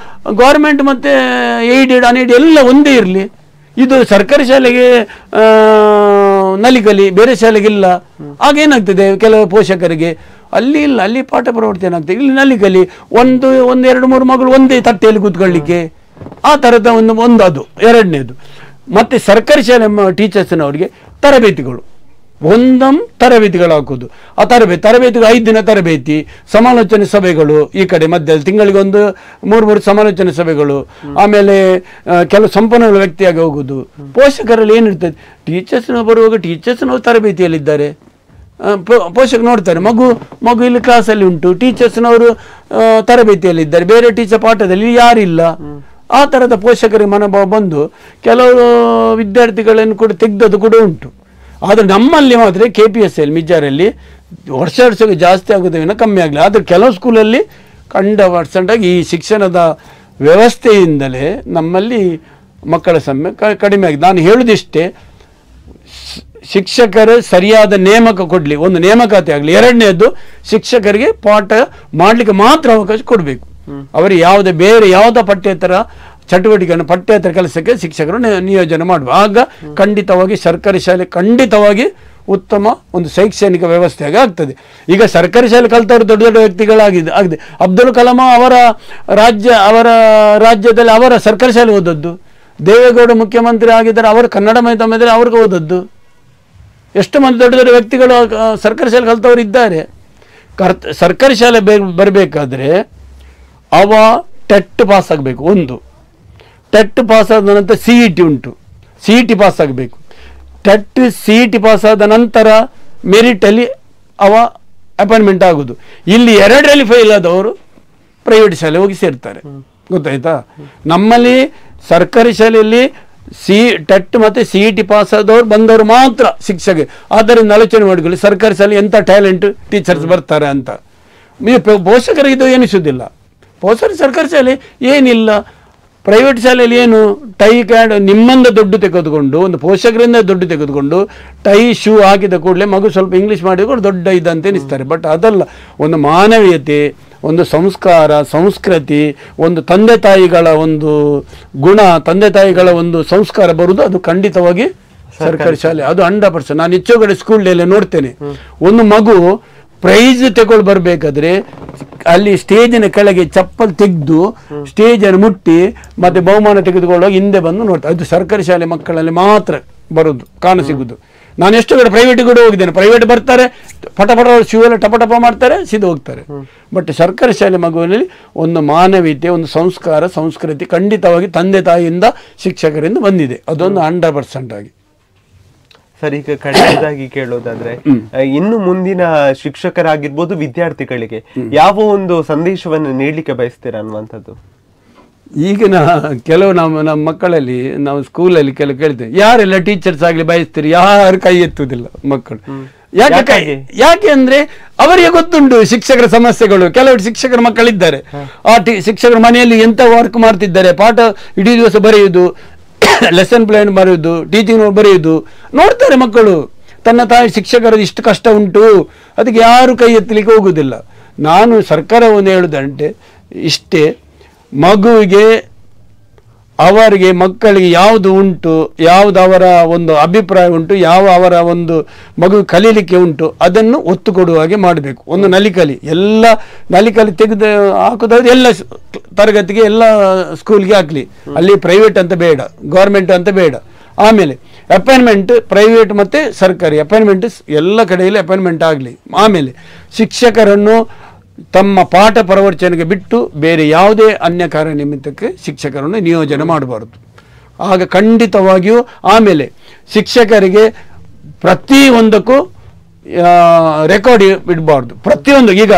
S2: ಗೌರ್ಮೆಂಟ್ ಮತ್ತೆ ಏಡೆಡ್ ಅನ್ಏಡೆಡ್ ಎಲ್ಲ ಒಂದೇ ಇರಲಿ. ಇದು ಸರ್ಕಾರಿ ಶಾಲೆಗೆ ನಲಿಕಲಿ, ಬೇರೆ ಶಾಲೆಗಿಲ್ಲ. ಆಗೇನಾಗ್ತದೆ, ಕೆಲವು ಪೋಷಕರಿಗೆ ಅಲ್ಲಿ ಇಲ್ಲ, ಅಲ್ಲಿ ಪಾಠ ಪ್ರವೃತ್ತಿ ಏನಾಗ್ತದೆ, ಇಲ್ಲಿ ನಲಿಕಲಿ, ಒಂದು 2-3 ಮಗಳು ಒಂದೇ ತಟ್ಟೆಯಲ್ಲಿ ಕೂತ್ಕೊಳ್ಳಿಕ್ಕೆ, ಆ ಥರದ ಒಂದು ಅದು ಎರಡನೇದು. ಮತ್ತೆ ಸರ್ಕಾರಿ ಶಾಲೆ ಟೀಚರ್ಸ್ನವರಿಗೆ ತರಬೇತಿಗಳು, ತರಬೇತಿಗಳು ಹಾಕೋದು. ಆ ತರಬೇತಿಗೆ 5 ದಿನ ತರಬೇತಿ, ಸಮಾಲೋಚನೆ ಸಭೆಗಳು, ಈ ಕಡೆ ಮಧ್ಯದಲ್ಲಿ ತಿಂಗಳಿಗೆ 3 ಸಮಾಲೋಚನೆ ಸಭೆಗಳು, ಆಮೇಲೆ ಕೆಲವು ಸಂಪನ್ಮೂಲ ವ್ಯಕ್ತಿಯಾಗಿ ಹೋಗುದು. ಪೋಷಕರಲ್ಲಿ ಏನಿರ್ತದೆ, ಟೀಚರ್ಸ್ನ ಬರುವಾಗ ಟೀಚರ್ಸ್ನವರು ತರಬೇತಿಯಲ್ಲಿದ್ದಾರೆ, ಪೋಷಕರು ನೋಡ್ತಾರೆ ಮಗು ಇಲ್ಲಿ ಕ್ಲಾಸಲ್ಲಿ ಉಂಟು, ಟೀಚರ್ಸ್ನವರು ತರಬೇತಿಯಲ್ಲಿದ್ದಾರೆ, ಬೇರೆ ಟೀಚರ್ ಪಾಠದಲ್ಲಿ ಯಾರಿಲ್ಲ. ಆ ಥರದ ಪೋಷಕರಿಗೆ ಮನೋಭಾವ ಬಂದು ಕೆಲವು ವಿದ್ಯಾರ್ಥಿಗಳನ್ನು ಕೂಡ ತೆಗೆದದ್ದು ಕೂಡ ಉಂಟು. ಆದರೆ ನಮ್ಮಲ್ಲಿ ಮಾತ್ರ KPSL ಮಿಜ್ಜಾರಲ್ಲಿ ವರ್ಷಕ್ಕೆ ಜಾಸ್ತಿ ಆಗೋದೇನೋ ಕಮ್ಮಿ ಆಗಲಿ. ಆದರೆ ಕೆಲವು ಸ್ಕೂಲಲ್ಲಿ 100% ಈ ಶಿಕ್ಷಣದ ವ್ಯವಸ್ಥೆಯಿಂದಲೇ ನಮ್ಮಲ್ಲಿ ಮಕ್ಕಳ ಸಂಖ್ಯೆ ಕಡಿಮೆ ಆಗಿದೆ. ನಾನು ಹೇಳುವುದಿಷ್ಟೇ, ಶಿಕ್ಷಕರು ಸರಿಯಾದ ನೇಮಕ ಕೊಡಲಿ, ಒಂದು ನೇಮಕಾತಿ ಆಗಲಿ. ಎರಡನೇದು, ಶಿಕ್ಷಕರಿಗೆ ಪಾಠ ಮಾಡಲಿಕ್ಕೆ ಮಾತ್ರ ಅವಕಾಶ ಕೊಡಬೇಕು. ಅವರಿಗೆ ಬೇರೆ ಯಾವುದೇ ಪಠ್ಯೇತರ ಚಟುವಟಿಕೆಯನ್ನು, ಪಠ್ಯೇತರ ಕೆಲಸಕ್ಕೆ ಶಿಕ್ಷಕರು ನಿಯೋಜನೆ ಮಾಡುವ. ಆಗ ಖಂಡಿತವಾಗಿ ಸರ್ಕಾರಿ ಶಾಲೆ ಖಂಡಿತವಾಗಿ ಉತ್ತಮ ಒಂದು ಶೈಕ್ಷಣಿಕ ವ್ಯವಸ್ಥೆಯಾಗಿ ಆಗ್ತದೆ. ಈಗ ಸರ್ಕಾರಿ ಶಾಲೆ ಕಲಿತವರು ದೊಡ್ಡ ದೊಡ್ಡ ವ್ಯಕ್ತಿಗಳಾಗಿದೆ. ಅಬ್ದುಲ್ ಕಲಾಂ ಅವರ ರಾಜ್ಯದಲ್ಲಿ ಅವರ ಸರ್ಕಾರಿ ಶಾಲೆ ಓದದ್ದು, ದೇವೇಗೌಡ ಮುಖ್ಯಮಂತ್ರಿ ಆಗಿದ್ದಾರೆ, ಅವರು ಕನ್ನಡ ಮಾಧ್ಯಮದಲ್ಲಿ ಅವ್ರಿಗೆ ಓದದ್ದು. ಎಷ್ಟು ಮಂದಿ ದೊಡ್ಡ ದೊಡ್ಡ ವ್ಯಕ್ತಿಗಳು ಸರ್ಕಾರಿ ಶಾಲೆ ಕಲಿತವರು ಇದ್ದಾರೆ. ಸರ್ಕಾರಿ ಶಾಲೆ ಬರಬೇಕಾದ್ರೆ ಅವ ಟೆಟ್ ಪಾಸ್ ಆಗಬೇಕು. ಒಂದು ಟೆಟ್ ಪಾಸ್ ಆದ ನಂತರ CET ಉಂಟು, CET ಪಾಸ್ ಆಗಬೇಕು. ಟೆಟ್ CET ಪಾಸ್ ಆದ ನಂತರ ಮೆರಿಟಲ್ಲಿ ಅವ ಅಪಾಯಿಂಟ್ಮೆಂಟ್ ಆಗೋದು. ಇಲ್ಲಿ 2ರಲ್ಲಿ ಫೇಲ್ ಆದವರು ಪ್ರೈವೇಟ್ ಶಾಲೆ ಹೋಗಿ ಸೇರ್ತಾರೆ. ಗೊತ್ತಾಯ್ತಾ? ನಮ್ಮಲ್ಲಿ ಸರ್ಕಾರಿ ಶಾಲೆಯಲ್ಲಿ ಟೆಟ್ ಮತ್ತು CET ಪಾಸ್ ಆದವರು ಬಂದವರು ಮಾತ್ರ ಶಿಕ್ಷಕ. ಆದ್ದರಿಂದ ಆಲೋಚನೆ ಮಾಡಿಕೊಳ್ಳಿ, ಸರ್ಕಾರಿ ಶಾಲೆ ಎಂಥ ಟ್ಯಾಲೆಂಟ್ ಟೀಚರ್ಸ್ ಬರ್ತಾರೆ ಅಂತ. ಪೋಷಕರಿಗೆ ಇದು ಎನಿಸುವುದಿಲ್ಲ. ಪೋಷಕರು ಸರ್ಕಾರಿ ಶಾಲೆ ಏನಿಲ್ಲ, ಪ್ರೈವೇಟ್ ಶಾಲೆಯಲ್ಲಿ ಏನು ಟೈ ಕ್ಯಾಡ್ ನಿಮ್ಮಿಂದ ದುಡ್ಡು ತೆಗೆದುಕೊಂಡು, ಒಂದು ಪೋಷಕರಿಂದ ದುಡ್ಡು ತೆಗೆದುಕೊಂಡು ಟೈ ಶೂ ಹಾಕಿದ ಕೂಡಲೇ ಮಗು ಸ್ವಲ್ಪ ಇಂಗ್ಲೀಷ್ ಮಾಡಿಕೊಂಡು ದೊಡ್ಡ ಇದಂತೆ ಎನಿಸ್ತಾರೆ. ಬಟ್ ಅದಲ್ಲ, ಒಂದು ಮಾನವೀಯತೆ, ಒಂದು ಸಂಸ್ಕಾರ, ಸಂಸ್ಕೃತಿ, ಒಂದು ತಂದೆ ತಾಯಿಗಳ ಒಂದು ಗುಣ, ತಂದೆ ತಾಯಿಗಳ ಒಂದು ಸಂಸ್ಕಾರ ಬರುವುದು ಅದು ಖಂಡಿತವಾಗಿ ಸರ್ಕಾರಿ ಶಾಲೆ. ಅದು 100%. ನಾನು ಹೆಚ್ಚು ಕಡೆ ಸ್ಕೂಲಲ್ಲಿ ನೋಡ್ತೇನೆ, ಒಂದು ಮಗು ಪ್ರೈಸ್ ತಗೊಂಡು ಬರಬೇಕಾದ್ರೆ ಅಲ್ಲಿ ಸ್ಟೇಜಿನ ಕೆಳಗೆ ಚಪ್ಪಲ್ ತೆಗೆದು ಸ್ಟೇಜನ್ನು ಮುಟ್ಟಿ ಮತ್ತೆ ಬಹುಮಾನ ತೆಗೆದುಕೊಳ್ಳುವಾಗ ಹಿಂದೆ ಬಂದು ನೋಡ್ತಾರೆ. ಅದು ಸರ್ಕಾರಿ ಶಾಲೆ ಮಕ್ಕಳಲ್ಲಿ ಮಾತ್ರ ಬರೋದು, ಕಾಣಸಿಗುದು. ನಾನು ಎಷ್ಟು ಕಡೆ ಪ್ರೈವೇಟ್ ಕೂಡ ಹೋಗಿದ್ದೇನೆ. ಪ್ರೈವೇಟ್ ಬರ್ತಾರೆ, ಪಟಪಟ ಶೂ ಎಲ್ಲ ಟಪಟಪ ಮಾಡ್ತಾರೆ, ಸಿದ್ದು ಹೋಗ್ತಾರೆ. ಬಟ್ ಸರ್ಕಾರಿ ಶಾಲೆ ಮಗುವಿನಲ್ಲಿ ಒಂದು ಮಾನವೀಯತೆ, ಒಂದು ಸಂಸ್ಕಾರ, ಸಂಸ್ಕೃತಿ ಖಂಡಿತವಾಗಿ ತಂದೆ ತಾಯಿಯಿಂದ, ಶಿಕ್ಷಕರಿಂದ ಬಂದಿದೆ. ಅದೊಂದು 100% ಆಗಿ.
S1: ಸರ್, ಈಗ ಕಡೆಯದಾಗಿ ಕೇಳೋದಾದ್ರೆ, ಇನ್ನು ಮುಂದಿನ ಶಿಕ್ಷಕರಾಗಿರ್ಬೋದು, ವಿದ್ಯಾರ್ಥಿಗಳಿಗೆ ಯಾವ ಒಂದು ಸಂದೇಶವನ್ನು ನೀಡಲಿಕ್ಕೆ ಬಯಸ್ತೀರಾ ಅನ್ನುವಂಥದ್ದು?
S2: ಈಗಿನ ಕೆಲವು ನಮ್ಮ ಮಕ್ಕಳಲ್ಲಿ, ನಾವು ಸ್ಕೂಲಲ್ಲಿ ಕೆಲವು ಕೇಳ್ತೇವೆ, ಯಾರೆಲ್ಲ ಟೀಚರ್ಸ್ ಆಗಲಿ ಬಯಸ್ತೀರಿ? ಯಾರು ಕೈ ಎತ್ತುವುದಿಲ್ಲ ಮಕ್ಕಳು. ಯಾಕೆ ಅಂದ್ರೆ ಅವರಿಗೆ ಗೊತ್ತುಂಟು ಶಿಕ್ಷಕರ ಸಮಸ್ಯೆಗಳು. ಕೆಲವು ಶಿಕ್ಷಕರ ಮಕ್ಕಳಿದ್ದಾರೆ, ಆ ಶಿಕ್ಷಕರ ಮನೆಯಲ್ಲಿ ಎಂತ ವರ್ಕ್ ಮಾಡ್ತಿದ್ದಾರೆ, ಪಾಠ ಇಡೀ ದಿವಸ ಬರೆಯುವುದು, ಲೆಸನ್ ಪ್ಲಾನ್ ಬರೆಯುವುದು, ಟೀಚಿಂಗ್ ಬರೆಯುವುದು ನೋಡ್ತಾರೆ ಮಕ್ಕಳು. ತನ್ನ ತಾಯಿ ಶಿಕ್ಷಕರದ್ದು ಇಷ್ಟು ಕಷ್ಟ ಉಂಟು, ಅದಕ್ಕೆ ಯಾರು ಕೈ ಎತ್ತಲಿಕ್ಕೆ ಹೋಗುವುದಿಲ್ಲ. ನಾನು ಸರ್ಕಾರವನ್ನು ಹೇಳುದಂತೆ ಇಷ್ಟೇ, ಮಗುವಿಗೆ ಅವರಿಗೆ ಮಕ್ಕಳಿಗೆ ಯಾವುದು ಉಂಟು, ಯಾವುದು ಅವರ ಒಂದು ಅಭಿಪ್ರಾಯ ಉಂಟು, ಯಾವ ಅವರ ಒಂದು ಮಗು ಕಲೀಲಿಕ್ಕೆ ಉಂಟು ಅದನ್ನು ಒತ್ತು ಕೊಡುವ ಹಾಗೆ ಮಾಡಬೇಕು. ಒಂದು ನಲಿಕಲಿ ಎಲ್ಲ ನಲಿಕಲಿ ತೆಗೆದು ಹಾಕೋದಾದ್ರೆ ಎಲ್ಲ ತರಗತಿಗೆ ಎಲ್ಲ ಸ್ಕೂಲ್ಗೆ ಹಾಕಲಿ, ಅಲ್ಲಿ ಪ್ರೈವೇಟ್ ಅಂತ ಬೇಡ, ಗೌರ್ಮೆಂಟ್ ಅಂತ ಬೇಡ. ಆಮೇಲೆ ಅಪಾಯಿಂಟ್ಮೆಂಟ್ ಪ್ರೈವೇಟ್ ಮತ್ತು ಸರ್ಕಾರಿ ಅಪಾಯಿಂಟ್ಮೆಂಟ್ ಎಲ್ಲ ಕಡೆಯಲ್ಲಿ ಅಪಾಯಿಂಟ್ಮೆಂಟ್ ಆಗಲಿ. ಆಮೇಲೆ ಶಿಕ್ಷಕರನ್ನು ತಮ್ಮ ಪಾಠ ಪ್ರವಚನಕ್ಕೆ ಬಿಟ್ಟು ಬೇರೆ ಯಾವುದೇ ಅನ್ಯ ಕಾರ್ಯ ನಿಮಿತ್ತಕ್ಕೆ ಶಿಕ್ಷಕರನ್ನು ನಿಯೋಜನೆ ಮಾಡಬಾರ್ದು. ಆಗ ಖಂಡಿತವಾಗಿಯೂ ಆಮೇಲೆ ಶಿಕ್ಷಕರಿಗೆ ಪ್ರತಿಯೊಂದಕ್ಕೂ ರೆಕಾರ್ಡ್ ಇಡಬಾರ್ದು. ಪ್ರತಿಯೊಂದು ಈಗ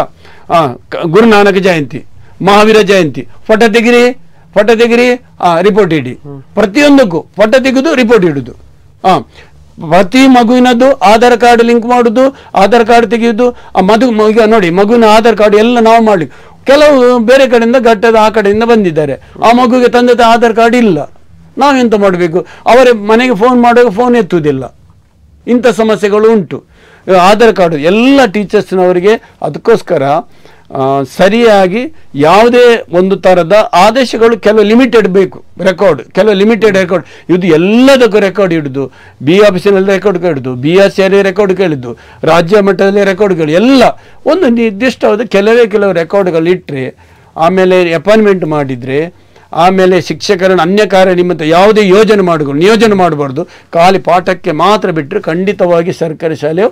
S2: ಗುರುನಾನಕ ಜಯಂತಿ, ಮಹಾವೀರ ಜಯಂತಿ, ಫೋಟೋ ತೆಗಿರಿ ರಿಪೋರ್ಟ್ ಇಡಿ. ಪ್ರತಿಯೊಂದಕ್ಕೂ ಫೋಟೋ ತೆಗೆದು ರಿಪೋರ್ಟ್ ಇಡುದು. ಪ್ರತಿ ಮಗುವಿನದ್ದು ಆಧಾರ್ ಕಾರ್ಡ್ ಲಿಂಕ್ ಮಾಡುದು, ಆಧಾರ್ ಕಾರ್ಡ್ ತೆಗೆಯುವುದು. ಈಗ ನೋಡಿ ಮಗುವಿನ ಆಧಾರ್ ಕಾರ್ಡ್ ಎಲ್ಲ ನಾವು ಮಾಡಲಿ. ಕೆಲವು ಬೇರೆ ಕಡೆಯಿಂದ ಘಟ್ಟದ ಆ ಕಡೆಯಿಂದ ಬಂದಿದ್ದಾರೆ, ಆ ಮಗುವಿಗೆ ತಂದೆ ಆಧಾರ್ ಕಾರ್ಡ್ ಇಲ್ಲ. ನಾವೆಂತ ಮಾಡಬೇಕು? ಅವರ ಮನೆಗೆ ಫೋನ್ ಮಾಡುವಾಗ ಫೋನ್ ಎತ್ತುವುದಿಲ್ಲ. ಇಂಥ ಸಮಸ್ಯೆಗಳು ಉಂಟು. ಆಧಾರ್ ಕಾರ್ಡ್ ಎಲ್ಲ ಟೀಚರ್ಸ್ನವರಿಗೆ ಅದಕ್ಕೋಸ್ಕರ ಸರಿಯಾಗಿ ಯಾವುದೇ ಒಂದು ಥರದ ಆದೇಶಗಳು ಕೆಲವು ಲಿಮಿಟೆಡ್ ಬೇಕು. ರೆಕಾರ್ಡ್ ಕೆಲವು ಲಿಮಿಟೆಡ್ ರೆಕಾರ್ಡ್ ಇದು ಎಲ್ಲದಕ್ಕೂ ರೆಕಾರ್ಡ್ ಹಿಡಿದು, ಬಿ ಆಫೀಸಿನಲ್ಲಿ ರೆಕಾರ್ಡ್ ಕೇಳಿದ್ದು, BRC ರೆಕಾರ್ಡ್ ಕೇಳಿದ್ದು, ರಾಜ್ಯ ಮಟ್ಟದಲ್ಲಿ ರೆಕಾರ್ಡ್ಗಳು ಎಲ್ಲ ಒಂದು ನಿರ್ದಿಷ್ಟವಾದ ಕೆಲವು ರೆಕಾರ್ಡ್ಗಳು ಇಟ್ಟರೆ, ಆಮೇಲೆ ಅಪಾಯಿಂಟ್ಮೆಂಟ್ ಮಾಡಿದರೆ, ಆಮೇಲೆ ಶಿಕ್ಷಕರನ್ನು ಅನ್ಯ ಕಾರ್ಯ ನಿಮಿತ್ತ ಯಾವುದೇ ನಿಯೋಜನೆ ಮಾಡಬಾರ್ದು. ಖಾಲಿ ಪಾಠಕ್ಕೆ ಮಾತ್ರ ಬಿಟ್ಟರೆ ಖಂಡಿತವಾಗಿ ಸರ್ಕಾರಿ ಶಾಲೆಯು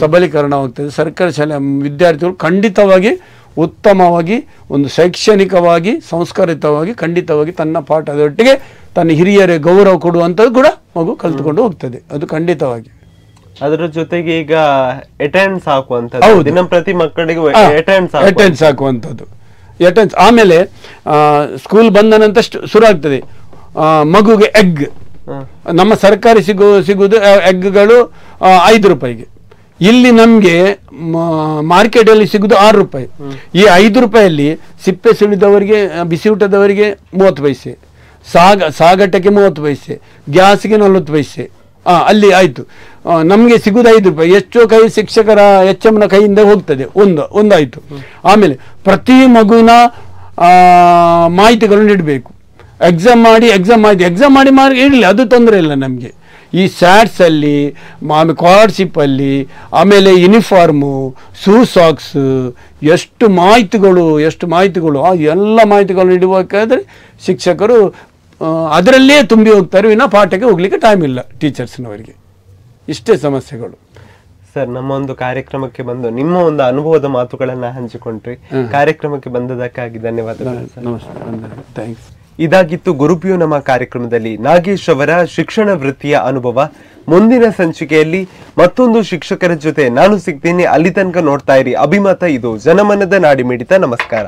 S2: ಸಬಲೀಕರಣವಾಗ್ತದೆ. ಸರ್ಕಾರಿ ಶಾಲೆಯ ವಿದ್ಯಾರ್ಥಿಗಳು ಖಂಡಿತವಾಗಿ ಉತ್ತಮವಾಗಿ ಒಂದು ಶೈಕ್ಷಣಿಕವಾಗಿ ಸಂಸ್ಕಾರಿತವಾಗಿ ಖಂಡಿತವಾಗಿ ತನ್ನ ಪಾಠದೊಟ್ಟಿಗೆ ತನ್ನ ಹಿರಿಯರೇ ಗೌರವ ಕೊಡುವಂಥದ್ದು ಕೂಡ ಮಗು ಕಲ್ತುಕೊಂಡು ಹೋಗ್ತದೆ. ಅದು ಖಂಡಿತವಾಗಿ.
S1: ಅದರ ಜೊತೆಗೆ ಈಗ ಅಟೆಂಡೆನ್ಸ್ ಹಾಕುವಂಥದ್ದು, ದಿನಂಪ್ರತಿ ಮಕ್ಕಳಿಗೆ
S2: ಅಟೆಂಡೆನ್ಸ್ ಹಾಕುವಂಥದ್ದು. ಆಮೇಲೆ ಸ್ಕೂಲ್ ಬಂದ ನಂತರ ಶುರು ಆಗ್ತದೆ ಮಗುಗೆ ಎಗ್. ನಮ್ಮ ಸರ್ಕಾರಿ ಸಿಗುವುದು ಎಗ್ಗಳು 5 ರೂಪಾಯಿಗೆ. ಇಲ್ಲಿ ನಮಗೆ ಮಾರ್ಕೆಟಲ್ಲಿ ಸಿಗುವುದು 6 ರೂಪಾಯಿ. ಈ 5 ರೂಪಾಯಲ್ಲಿ ಸಿಪ್ಪೆ ಸುಳಿದವರಿಗೆ, ಬಿಸಿ ಊಟದವರಿಗೆ 30 ಪೈಸೆ, ಸಾಗಟಕ್ಕೆ 30 ಪೈಸೆ, ಗ್ಯಾಸ್ಗೆ 40 ಪೈಸೆ. ಅಲ್ಲಿ ಆಯಿತು. ನಮಗೆ ಸಿಗುವುದು 5 ರೂಪಾಯಿ. ಎಷ್ಟೋ ಕೈ ಶಿಕ್ಷಕರ HMನ ಕೈಯಿಂದ ಹೋಗ್ತದೆ. ಒಂದಾಯಿತು. ಆಮೇಲೆ ಪ್ರತಿ ಮಗುವಿನ ಮಾಹಿತಿಗಳನ್ನು ನೀಡಬೇಕು. ಎಕ್ಸಾಮ್ ಮಾಡಿ ಇರಲಿ, ಅದು ತೊಂದರೆ ಇಲ್ಲ ನಮಗೆ. ಈ ಸ್ಯಾಟ್ಸಲ್ಲಿ, ಆಮೇಲೆ ಸ್ಕಾಲರ್ಶಿಪ್ಪಲ್ಲಿ, ಆಮೇಲೆ ಯೂನಿಫಾರ್ಮು, ಸಾಕ್ಸ್, ಎಷ್ಟು ಮಾಹಿತಿಗಳು ಆ ಎಲ್ಲ ಮಾಹಿತಿಗಳನ್ನು ನೀಡಬೇಕಾದ್ರೆ ಶಿಕ್ಷಕರು ಅದರಲ್ಲೇ ತುಂಬಿ ಹೋಗ್ತಾರೆ, ವಿನ ಪಾಠಕ್ಕೆ ಹೋಗ್ಲಿಕ್ಕೆ ಟೈಮ್ ಇಲ್ಲ ಟೀಚರ್ಸ್ನವರಿಗೆ. ಇಷ್ಟೇ ಸಮಸ್ಯೆಗಳು.
S1: ಸರ್, ನಮ್ಮ ಒಂದು ಕಾರ್ಯಕ್ರಮಕ್ಕೆ ಬಂದು ನಿಮ್ಮ ಒಂದು ಅನುಭವದ ಮಾತುಗಳನ್ನ ಹಂಚಿಕೊಂಡ್ರಿ. ಕಾರ್ಯಕ್ರಮಕ್ಕೆ ಬಂದದಕ್ಕಾಗಿ ಧನ್ಯವಾದಗಳು.
S2: ನಮಸ್ಕಾರ, ಥ್ಯಾಂಕ್ಸ್.
S1: ಇದಾಗಿತ್ತು ಗುರುಪಿಯು ನಮ್ಮ ಕಾರ್ಯಕ್ರಮದಲ್ಲಿ ನಾಗೇಶ್ ಅವರ ಶಿಕ್ಷಣ ವೃತ್ತಿಯ ಅನುಭವ. ಮುಂದಿನ ಸಂಚಿಕೆಯಲ್ಲಿ ಮತ್ತೊಂದು ಶಿಕ್ಷಕರ ಜೊತೆ ನಾನು ಸಿಗ್ತೀನಿ. ಅಲ್ಲಿ ತನಕ ನೋಡ್ತಾ ಇರಿ ಅಭಿಮತ. ಇದು ಜನಮನದ ನಾಡಿ ಮಿಡಿತ. ನಮಸ್ಕಾರ.